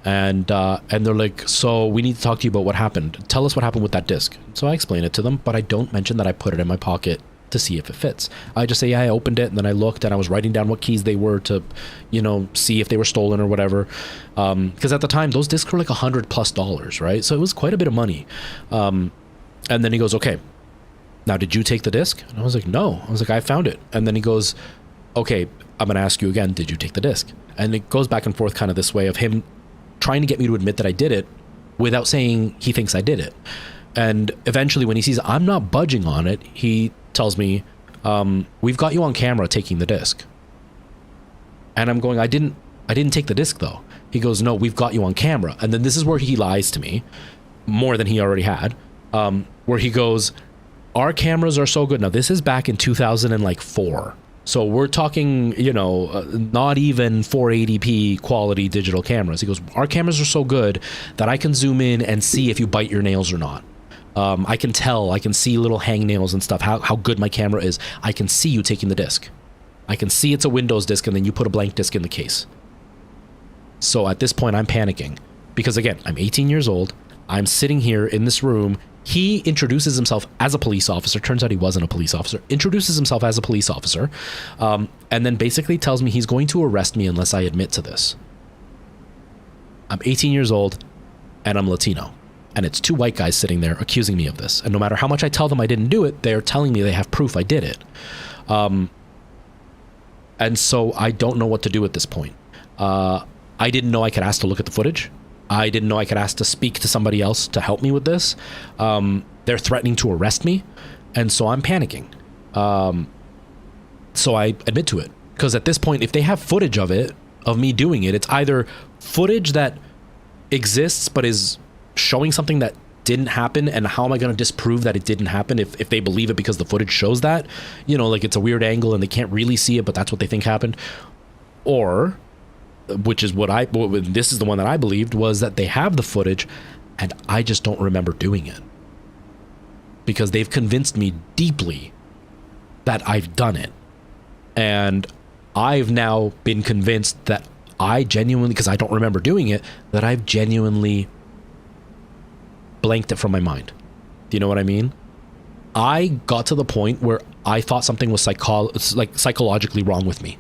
and they're like, so we need to talk to you about what happened. Tell us what happened with that disc. So I explain it to them, but I don't mention that I put it in my pocket to see if it fits. I just say, yeah, I opened it, and then I looked, and I was writing down what keys they were to, see if they were stolen or whatever. Because at the time, those discs were like $100+, right? So it was quite a bit of money. And then he goes, okay, now did you take the disc? And I was like, no. I was like, I found it. And then he goes, okay, I'm going to ask you again, did you take the disc? And it goes back and forth kind of this way of him trying to get me to admit that I did it without saying he thinks I did it. And eventually when he sees I'm not budging on it, he tells me, we've got you on camera taking the disc. And I'm going, I didn't take the disc though. He goes, no, we've got you on camera. And then this is where he lies to me more than he already had, where he goes, our cameras are so good. Now this is back in 2004. So we're talking, not even 480p quality digital cameras. He goes, our cameras are so good that I can zoom in and see if you bite your nails or not. I can tell, I can see little hangnails and stuff, how good my camera is. I can see you taking the disc. I can see it's a Windows disc, and then you put a blank disc in the case. So at this point, I'm panicking because, again, I'm 18 years old. I'm sitting here in this room. He introduces himself as a police officer. Turns out he wasn't a police officer. Introduces himself as a police officer, and then basically tells me he's going to arrest me unless I admit to this. I'm 18 years old, and I'm Latino. And it's 2 white guys sitting there accusing me of this. And no matter how much I tell them I didn't do it, they're telling me they have proof I did it. And so I don't know what to do at this point. I didn't know I could ask to look at the footage. I didn't know I could ask to speak to somebody else to help me with this. They're threatening to arrest me. And so I'm panicking. So I admit to it. Because at this point, if they have footage of it, of me doing it, it's either footage that exists but is showing something that didn't happen, and how am I going to disprove that it didn't happen if they believe it because the footage shows that, like it's a weird angle and they can't really see it, but that's what they think happened. Or which is this is the one that I believed, was that they have the footage and I just don't remember doing it. Because they've convinced me deeply that I've done it. And I've now been convinced that I genuinely, because I don't remember doing it, that I've genuinely blanked it from my mind. Do you know what I mean? I got to the point where I thought something was psychologically wrong with me.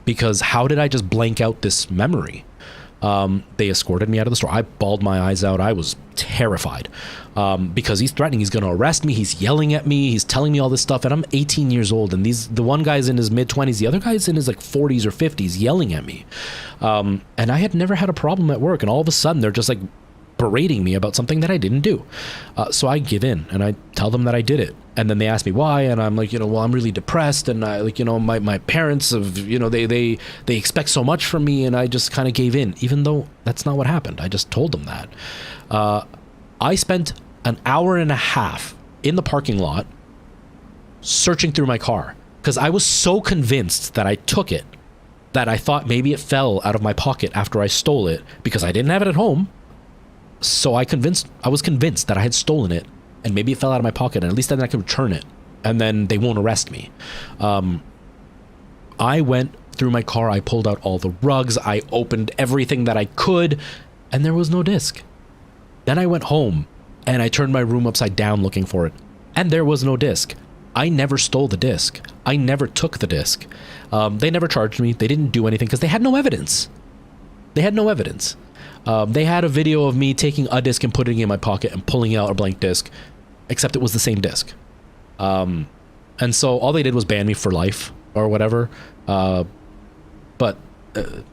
Because how did I just blank out this memory? They escorted me out of the store. I bawled my eyes out. I was terrified because he's threatening. He's going to arrest me. He's yelling at me. He's telling me all this stuff. And I'm 18 years old. And the one guy's in his mid-20s. The other guy's in his like 40s or 50s yelling at me. And I had never had a problem at work. And all of a sudden, they're just like berating me about something that I didn't do. So I give in and I tell them that I did it. And then they ask me why, and I'm like, well, I'm really depressed, and I my parents have, they expect so much from me, and I just kind of gave in, even though that's not what happened. I just told them that. I spent an hour and a half in the parking lot searching through my car because I was so convinced that I took it that I thought maybe it fell out of my pocket after I stole it because I didn't have it at home. So I was convinced that I had stolen it. And maybe it fell out of my pocket, and at least then I can return it, and then they won't arrest me. I went through my car, I pulled out all the rugs, I opened everything that I could, and there was no disc. Then I went home, and I turned my room upside down looking for it, and there was no disc. I never stole the disc. I never took the disc. They never charged me. They didn't do anything because they had no evidence. They had no evidence. They had a video of me taking a disc and putting it in my pocket and pulling out a blank disc, except it was the same disc. And so all they did was ban me for life or whatever. But it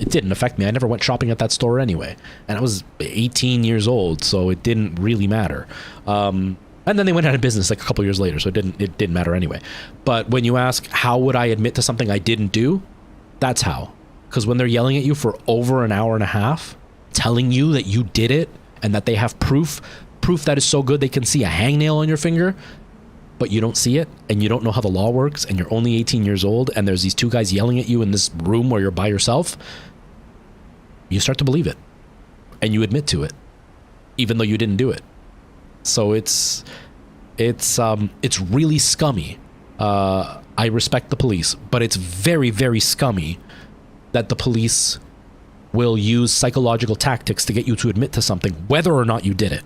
didn't affect me. I never went shopping at that store anyway. And I was 18 years old, so it didn't really matter. And then they went out of business like a couple years later, so it didn't matter anyway. But when you ask, how would I admit to something I didn't do? That's how. Because when they're yelling at you for over an hour and a half, telling you that you did it and that they have proof that is so good they can see a hangnail on your finger, but you don't see it and you don't know how the law works and you're only 18 years old and there's these two guys yelling at you in this room where you're by yourself, you start to believe it and you admit to it, even though you didn't do it. So it's really scummy. I respect the police, but it's very, very scummy that the police will use psychological tactics to get you to admit to something, whether or not you did it.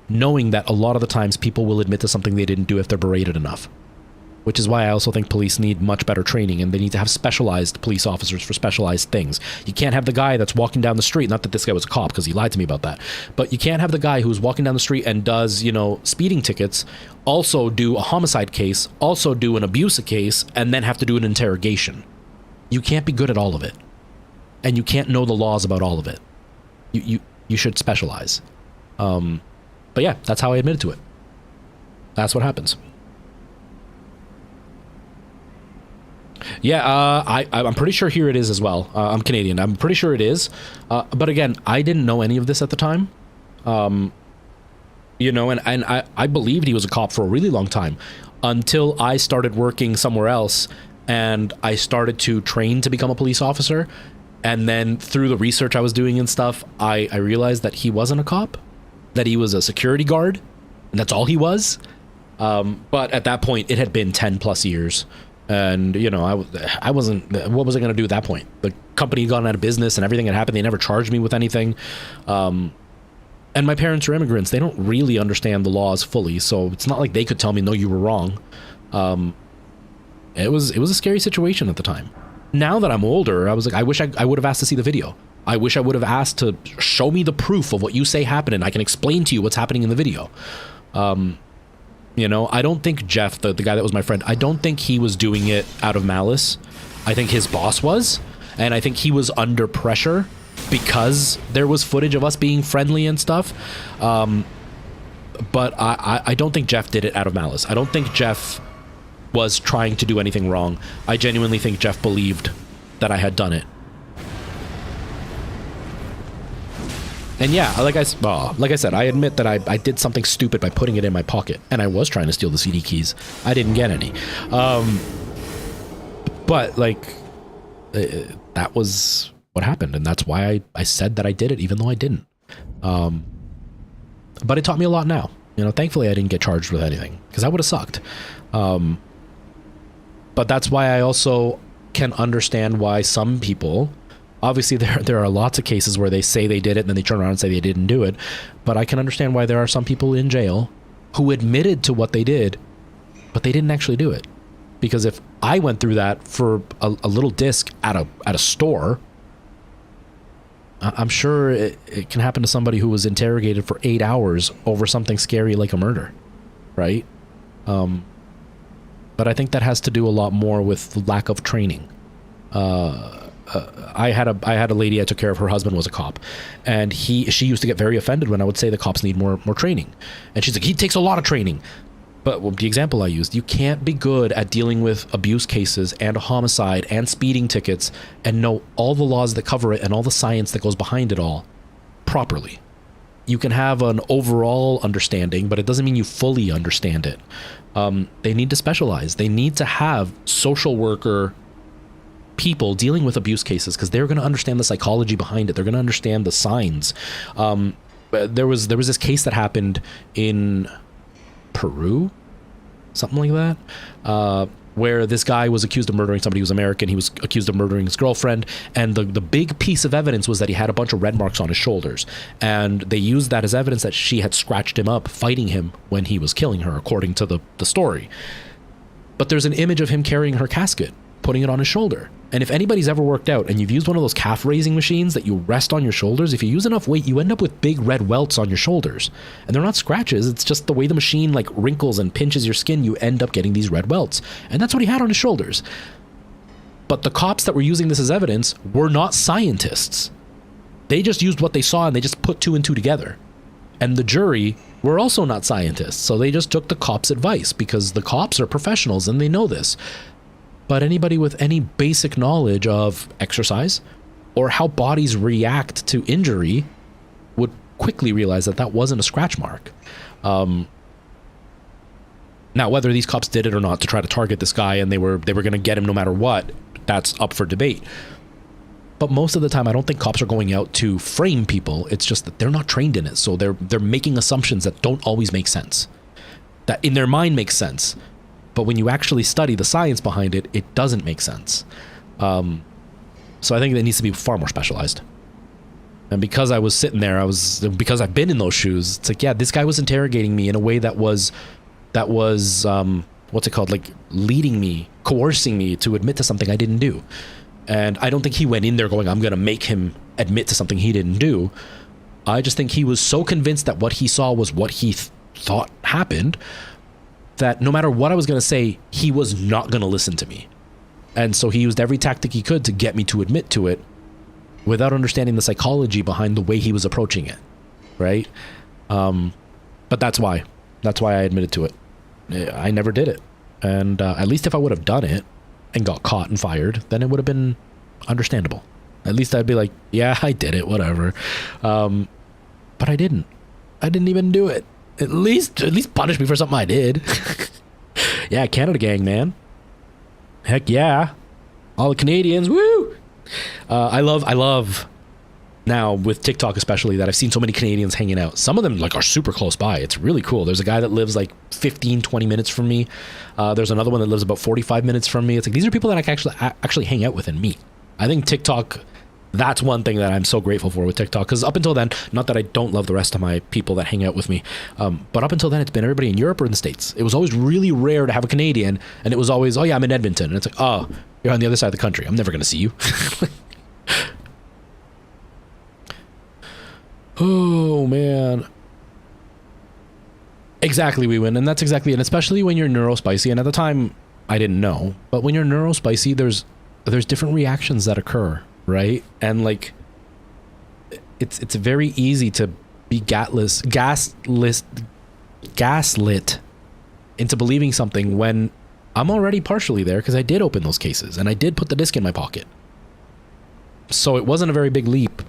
Knowing that a lot of the times people will admit to something they didn't do if they're berated enough. Which is why I also think police need much better training, and they need to have specialized police officers for specialized things. You can't have the guy that's walking down the street, not that this guy was a cop because he lied to me about that, but you can't have the guy who's walking down the street and does, speeding tickets, also do a homicide case, also do an abuse case, and then have to do an interrogation. You can't be good at all of it. And you can't know the laws about all of it. You should specialize. But yeah, that's how I admitted to it. That's what happens. Yeah, I'm pretty sure here it is as well. I'm Canadian. I'm pretty sure it is. But again, I didn't know any of this at the time. And I believed he was a cop for a really long time until I started working somewhere else and I started to train to become a police officer. And then through the research I was doing and stuff, I realized that he wasn't a cop, that he was a security guard, and that's all he was. But at that point, it had been 10 plus years. And, I wasn't, what was I going to do at that point? The company had gone out of business and everything had happened. They never charged me with anything. And my parents are immigrants. They don't really understand the laws fully. So it's not like they could tell me, no, you were wrong. It was a scary situation at the time. Now that I'm older, I was like, I wish I would have asked to see the video. I wish I would have asked to show me the proof of what you say happened and I can explain to you what's happening in the video. I don't think Jeff, the guy that was my friend, I don't think he was doing it out of malice. I think his boss was, and I think he was under pressure because there was footage of us being friendly and stuff. But I don't think Jeff did it out of malice. I don't think Jeff was trying to do anything wrong. I genuinely think Jeff believed that I had done it. And yeah, like I said, I admit that I did something stupid by putting it in my pocket, and I was trying to steal the CD keys. I didn't get any. But like, that was what happened. And that's why I said that I did it, even though I didn't. But it taught me a lot now. You know, thankfully I didn't get charged with anything, because that would have sucked. But that's why I also can understand why some people, obviously there are lots of cases where they say they did it and then they turn around and say they didn't do it. But I can understand why there are some people in jail who admitted to what they did, but they didn't actually do it. Because if I went through that for a little disc at a store, I'm sure it can happen to somebody who was interrogated for 8 hours over something scary like a murder, right? But I think that has to do a lot more with lack of training. I had a lady I took care of. Her husband was a cop, and she used to get very offended when I would say the cops need more training, and she's like, he takes a lot of training. But the example I used, you can't be good at dealing with abuse cases and homicide and speeding tickets and know all the laws that cover it and all the science that goes behind it all properly. You can have an overall understanding, but it doesn't mean you fully understand it. They need to specialize. They need to have social worker people dealing with abuse cases, because they're going to understand the psychology behind it. They're going to understand the signs. There was this case that happened in Peru, something like that, where this guy was accused of murdering somebody who was American. He was accused of murdering his girlfriend, and the big piece of evidence was that he had a bunch of red marks on his shoulders, and they used that as evidence that she had scratched him up fighting him when he was killing her, according to the story. But there's an image of him carrying her casket, putting it on his shoulder. And if anybody's ever worked out and you've used one of those calf raising machines that you rest on your shoulders, if you use enough weight, you end up with big red welts on your shoulders. And they're not scratches. It's just the way the machine like wrinkles and pinches your skin, you end up getting these red welts. And that's what he had on his shoulders. But the cops that were using this as evidence were not scientists. They just used what they saw and they just put 2 and 2 together. And the jury were also not scientists. So they just took the cops' advice, because the cops are professionals and they know this. But anybody with any basic knowledge of exercise or how bodies react to injury would quickly realize that that wasn't a scratch mark. Now, whether these cops did it or not to try to target this guy and they were going to get him no matter what, that's up for debate. But most of the time, I don't think cops are going out to frame people. It's just that they're not trained in it. So they're making assumptions that don't always make sense. That in their mind makes sense. But when you actually study the science behind it, it doesn't make sense. So I think it needs to be far more specialized. And because I was sitting there, because I've been in those shoes, it's like, yeah, this guy was interrogating me in a way that was what's it called? Like leading me, coercing me to admit to something I didn't do. And I don't think he went in there going, I'm going to make him admit to something he didn't do. I just think he was so convinced that what he saw was what he thought happened, that no matter what I was going to say, he was not going to listen to me. And so he used every tactic he could to get me to admit to it without understanding the psychology behind the way he was approaching it. Right? But that's why I admitted to it. I never did it. And at least if I would have done it and got caught and fired, then it would have been understandable. At least I'd be like, yeah, I did it, whatever. But I didn't. I didn't even do it. At least punish me for something I did. Yeah, Canada gang, man. Heck yeah. All the Canadians, woo! I love now with TikTok especially that I've seen so many Canadians hanging out. Some of them like are super close by. It's really cool. There's a guy that lives like 15-20 minutes from me. There's another one that lives about 45 minutes from me. It's like these are people that I can actually hang out with and meet. I think TikTok, that's one thing that I'm so grateful for with TikTok, because up until then, not that I don't love the rest of my people that hang out with me, but up until then, it's been everybody in Europe or in the States. It was always really rare to have a Canadian, and it was always, oh yeah, I'm in Edmonton. And it's like, oh, you're on the other side of the country. I'm never going to see you. Oh, man. Exactly, we win. And that's exactly it. And especially when you're neurospicy, and at the time, I didn't know, but when you're neurospicy, there's different reactions that occur. Right? And like it's very easy to be gaslit into believing something when I'm already partially there, because I did open those cases and I did put the disc in my pocket. So it wasn't a very big leap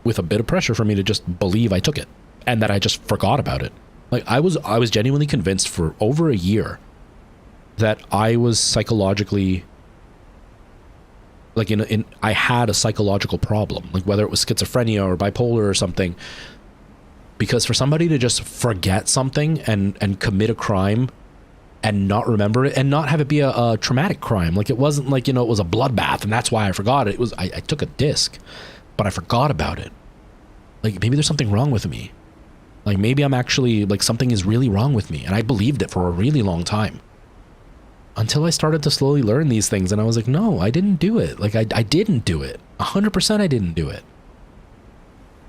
with a bit of pressure for me to just believe I took it and that I just forgot about it. Like I was genuinely convinced for over a year that I was psychologically like I had a psychological problem, like whether it was schizophrenia or bipolar or something. Because for somebody to just forget something and commit a crime and not remember it and not have it be a traumatic crime, like it wasn't like, you know, it was a bloodbath and that's why I forgot it. It was, I took a disc, but I forgot about it. Like maybe there's something wrong with me. Like maybe I'm actually, like something is really wrong with me. And I believed it for a really long time. Until I started to slowly learn these things and I was like, no, I didn't do it. Like I didn't do it. 100% I didn't do it.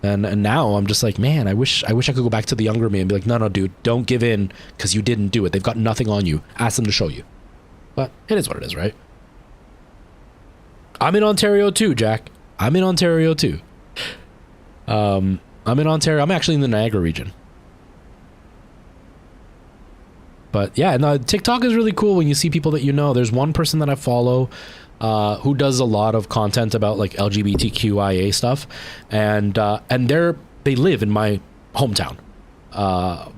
And now I'm just like, man, I wish I could go back to the younger me and be like, no, dude, don't give in because you didn't do it. They've got nothing on you. Ask them to show you. But it is what it is, right? I'm in Ontario too, Jack. I'm in Ontario too. I'm in Ontario. I'm actually in the Niagara region. But yeah, no, TikTok is really cool when you see people that you know. There's one person that I follow who does a lot of content about like LGBTQIA stuff, and they live in my hometown.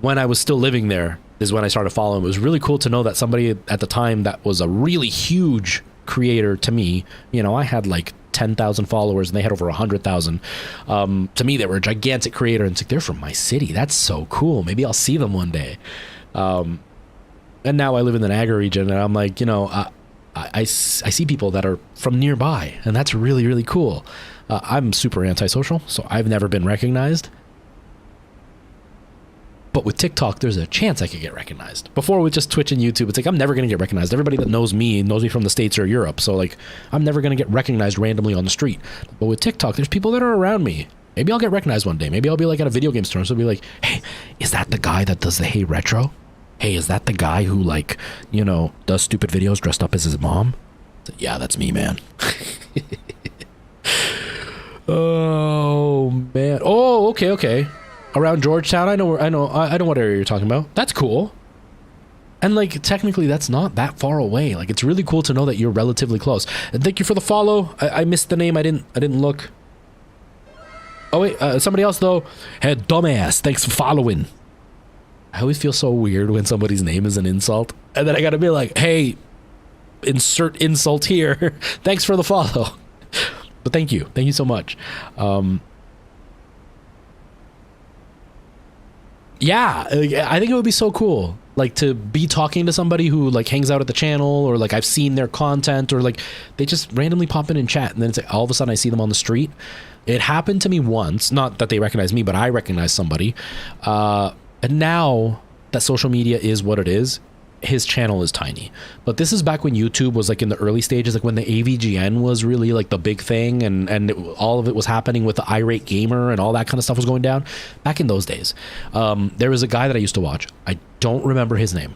When I was still living there is when I started following. It was really cool to know that somebody at the time that was a really huge creator to me, you know, I had like 10,000 followers and they had over 100,000. To me, they were a gigantic creator, and it's like, they're from my city. That's so cool. Maybe I'll see them one day. And now I live in the Niagara region, and I'm like, you know, I see people that are from nearby, and that's really, really cool. I'm super antisocial, so I've never been recognized. But with TikTok, there's a chance I could get recognized. Before with just Twitch and YouTube, it's like, I'm never going to get recognized. Everybody that knows me from the States or Europe, so like, I'm never going to get recognized randomly on the street. But with TikTok, there's people that are around me. Maybe I'll get recognized one day. Maybe I'll be like at a video game store, so I'll be like, hey, is that the guy that does the Hey Retro? Hey, is that the guy who, like, you know, does stupid videos dressed up as his mom? Yeah, that's me, man. Oh, man. Oh, okay. Around Georgetown, I know what area you're talking about. That's cool. And, like, technically, that's not that far away. Like, it's really cool to know that you're relatively close. And thank you for the follow. I missed the name. I didn't look. Oh, wait. Somebody else, though. Hey, dumbass. Thanks for following. I always feel so weird when somebody's name is an insult, and then I gotta be like, hey, insert insult here. Thanks for the follow. But thank you so much. Yeah, I think it would be so cool, like, to be talking to somebody who like hangs out at the channel, or like I've seen their content, or like they just randomly pop in and chat, and then it's like all of a sudden I see them on the street. It happened to me once, not that they recognize me, but I recognize somebody. And now that social media is what it is, his channel is tiny. But this is back when YouTube was like in the early stages, like when the AVGN was really like the big thing, and all of it was happening with the irate gamer and all that kind of stuff was going down. Back in those days, there was a guy that I used to watch. I don't remember his name.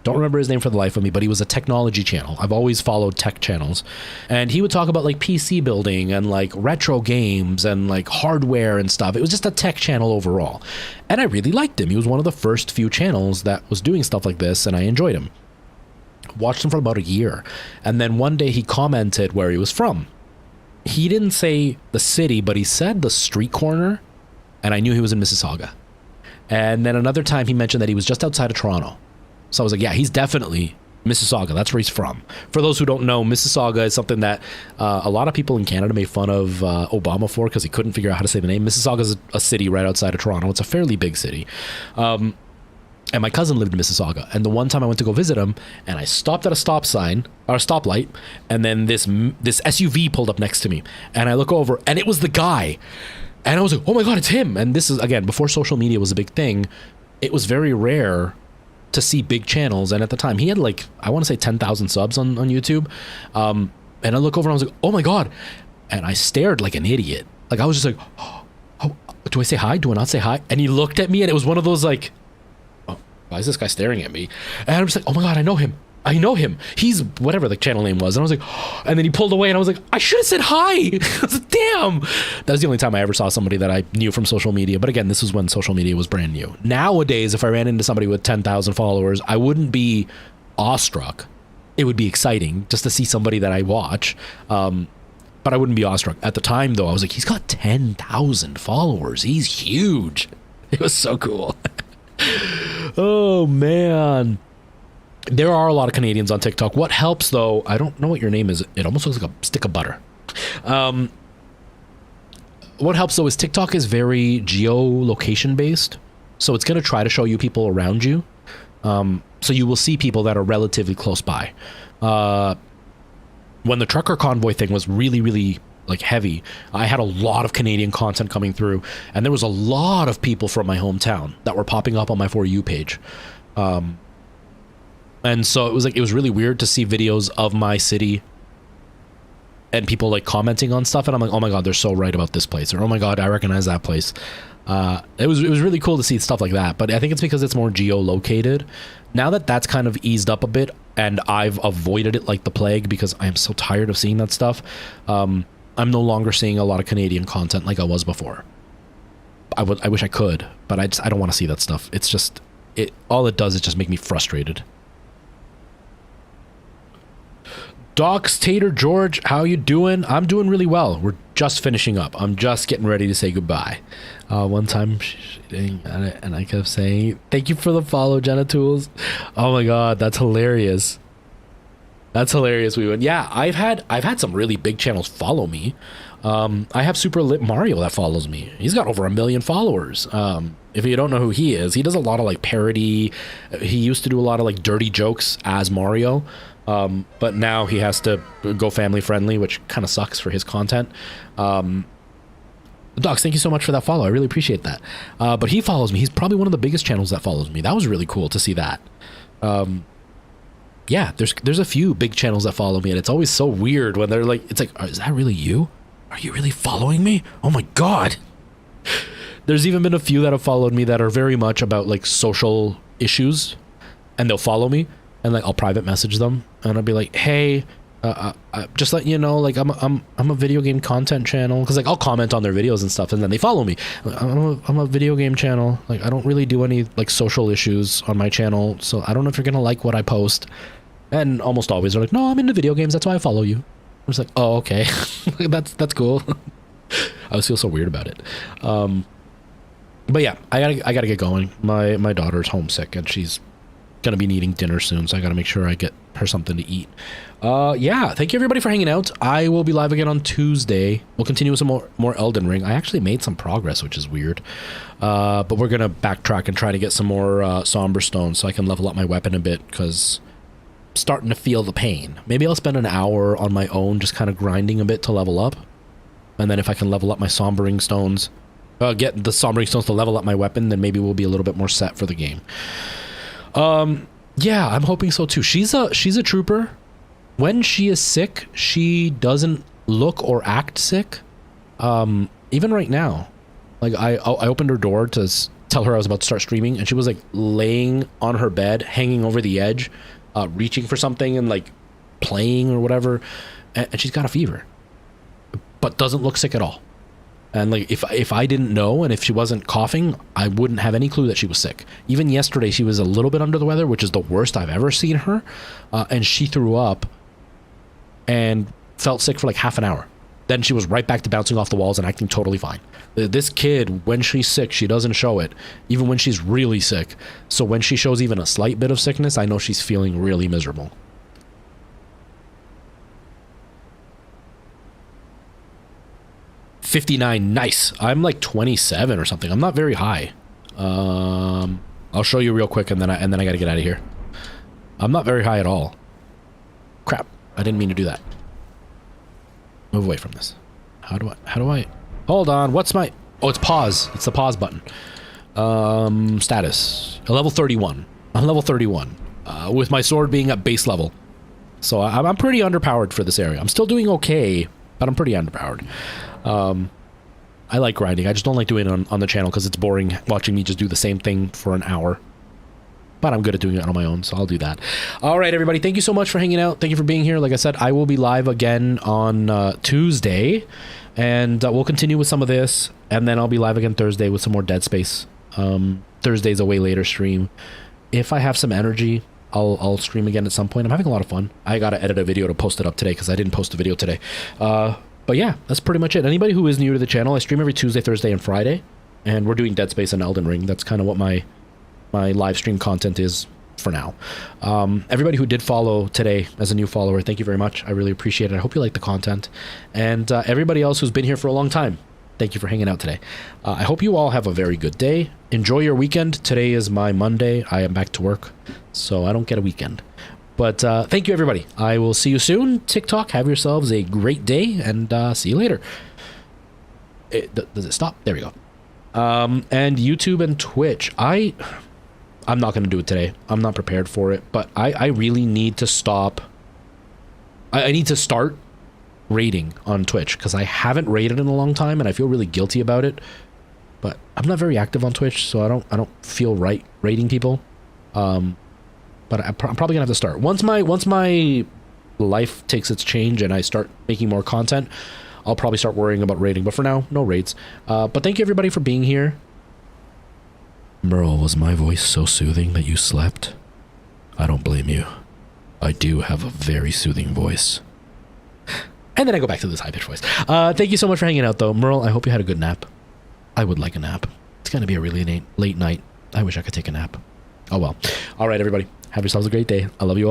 Don't remember his name for the life of me, but he was a technology channel. I've always followed tech channels, and he would talk about like PC building and like retro games and like hardware and stuff. It was just a tech channel overall, and I really liked him. He was one of the first few channels that was doing stuff like this, and I enjoyed him. Watched him for about a year, and then one day he commented where he was from. He didn't say the city, but he said the street corner, and I knew he was in Mississauga. And then another time he mentioned that he was just outside of Toronto. So I was like, yeah, he's definitely Mississauga. That's where he's from. For those who don't know, Mississauga is something that a lot of people in Canada made fun of Obama for because he couldn't figure out how to say the name. Mississauga is a city right outside of Toronto. It's a fairly big city. And my cousin lived in Mississauga. And the one time I went to go visit him, and I stopped at a stop sign, or a stoplight, and then this SUV pulled up next to me. And I look over, and it was the guy. And I was like, oh my God, it's him. And this is, again, before social media was a big thing. It was very rare to see big channels, and at the time he had like, I want to say 10,000 subs on YouTube, and I look over and I was like, oh my God, and I stared like an idiot. Like I was just like, oh, do I say hi? Do I not say hi? And he looked at me, and it was one of those like, oh, why is this guy staring at me? And I was like, oh my God, I know him. He's whatever the channel name was. And I was like, oh, and then he pulled away, and I was like, I should have said hi. I was like, damn. That was the only time I ever saw somebody that I knew from social media. But again, this was when social media was brand new. Nowadays, if I ran into somebody with 10,000 followers, I wouldn't be awestruck. It would be exciting just to see somebody that I watch. But I wouldn't be awestruck. At the time, though, I was like, he's got 10,000 followers. He's huge. It was so cool. Oh, man. There are a lot of Canadians on TikTok. What helps, though, I don't know what your name is. It almost looks like a stick of butter. What helps though is TikTok is very geolocation based. So it's going to try to show you people around you. So you will see people that are relatively close by. When the trucker convoy thing was really, really like heavy, I had a lot of Canadian content coming through, and there was a lot of people from my hometown that were popping up on my For You page. And so it was really weird to see videos of my city and people like commenting on stuff, and I'm like, oh my god, they're so right about this place, or oh my god, I recognize that place. It was really cool to see stuff like that, but I think it's because it's more geolocated. Now that that's kind of eased up a bit, and I've avoided it like the plague because I am so tired of seeing that stuff, I'm no longer seeing a lot of Canadian content like I was before. I wish I could, but I don't want to see that stuff. It's just, all it does is just make me frustrated. Docs Tater George, how you doing? I'm doing really well. We're just finishing up. I'm just getting ready to say goodbye. One time, and I kept saying, "Thank you for the follow, Jenna Tools." Oh my god, that's hilarious. That's hilarious. We went. Yeah, I've had some really big channels follow me. I have Super Lit Mario that follows me. He's got over 1 million followers. If you don't know who he is, he does a lot of like parody. He used to do a lot of like dirty jokes as Mario. But now he has to go family friendly, which kind of sucks for his content. Docs, thank you so much for that follow. I really appreciate that. But he follows me. He's probably one of the biggest channels that follows me. That was really cool to see that. Yeah, there's a few big channels that follow me, and it's always so weird when they're like, it's like, is that really you? Are you really following me? Oh my god. There's even been a few that have followed me that are very much about like social issues, and they'll follow me. And like I'll private message them, and I'll be like, "Hey, just let you know, like I'm a video game content channel," because like I'll comment on their videos and stuff, and then they follow me. I'm a video game channel. Like I don't really do any like social issues on my channel, so I don't know if you're gonna like what I post. And almost always they're like, "No, I'm into video games. That's why I follow you." I'm just like, "Oh, okay, that's cool." I always feel so weird about it. But yeah, I gotta get going. My daughter's homesick, and she's gonna be needing dinner soon, so I gotta make sure I get her something to eat. Yeah, thank you everybody for hanging out. I will be live again on Tuesday. We'll continue with some more Elden Ring. I actually made some progress, which is weird, but we're gonna backtrack and try to get some more somber stones so I can level up my weapon a bit, because I'm starting to feel the pain. Maybe I'll spend an hour on my own just kind of grinding a bit to level up, and then if I can level up my sombering stones, get the sombering stones to level up my weapon, then maybe we'll be a little bit more set for the game. Yeah, I'm hoping so too. She's a trooper. When she is sick, she doesn't look or act sick. Even right now, like I opened her door to tell her I was about to start streaming, and she was like laying on her bed, hanging over the edge, reaching for something and like playing or whatever, and she's got a fever, but doesn't look sick at all. And like if I didn't know, and if she wasn't coughing, I wouldn't have any clue that she was sick. Even yesterday, she was a little bit under the weather, which is the worst I've ever seen her. And she threw up and felt sick for like half an hour. Then she was right back to bouncing off the walls and acting totally fine. This kid, when she's sick, she doesn't show it, even when she's really sick. So when she shows even a slight bit of sickness, I know she's feeling really miserable. $59, nice. I'm like 27 or something. I'm not very high. I'll show you real quick, and then I gotta get out of here. I'm not very high at all. Crap, I didn't mean to do that. Move away from this. How do I hold on, what's my, oh, it's pause. It's the pause button. Status level 31. I'm level 31 with my sword being at base level, so I'm pretty underpowered for this area. I'm still doing okay, but I'm pretty underpowered. I like grinding. I just don't like doing it on the channel because it's boring watching me just do the same thing for an hour. But I'm good at doing it on my own, so I'll do that. All right, everybody. Thank you so much for hanging out. Thank you for being here. Like I said, I will be live again on Tuesday, and we'll continue with some of this, and then I'll be live again Thursday with some more Dead Space. Thursday's a way later stream. If I have some energy, I'll stream again at some point. I'm having a lot of fun. I gotta edit a video to post it up today because I didn't post a video today. But yeah, that's pretty much it. Anybody who is new to the channel, I stream every Tuesday, Thursday, and Friday, and we're doing Dead Space and Elden Ring. That's kind of what my live stream content is for now. Everybody who did follow today as a new follower, thank you very much. I really appreciate it. I hope you like the content. And everybody else who's been here for a long time, thank you for hanging out today. I hope you all have a very good day. Enjoy your weekend. Today is my Monday. I am back to work, so I don't get a weekend. But thank you, everybody. I will see you soon. TikTok, have yourselves a great day, and see you later. Does it stop? There we go. And YouTube and Twitch. I'm not going to do it today. I'm not prepared for it, but I really need to stop. I need to start rating on Twitch because I haven't rated in a long time and I feel really guilty about it. But I'm not very active on Twitch, so I don't feel right rating people. But I'm probably gonna have to start once my life takes its change and I start making more content. I'll probably start worrying about rating, but for now, no rates. But thank you everybody for being here. Merle, was my voice so soothing that you slept? I don't blame you. I do have a very soothing voice. And then I go back to this high-pitched voice. Thank you so much for hanging out, though. Merle, I hope you had a good nap. I would like a nap. It's going to be a really late night. I wish I could take a nap. Oh, well. All right, everybody. Have yourselves a great day. I love you all.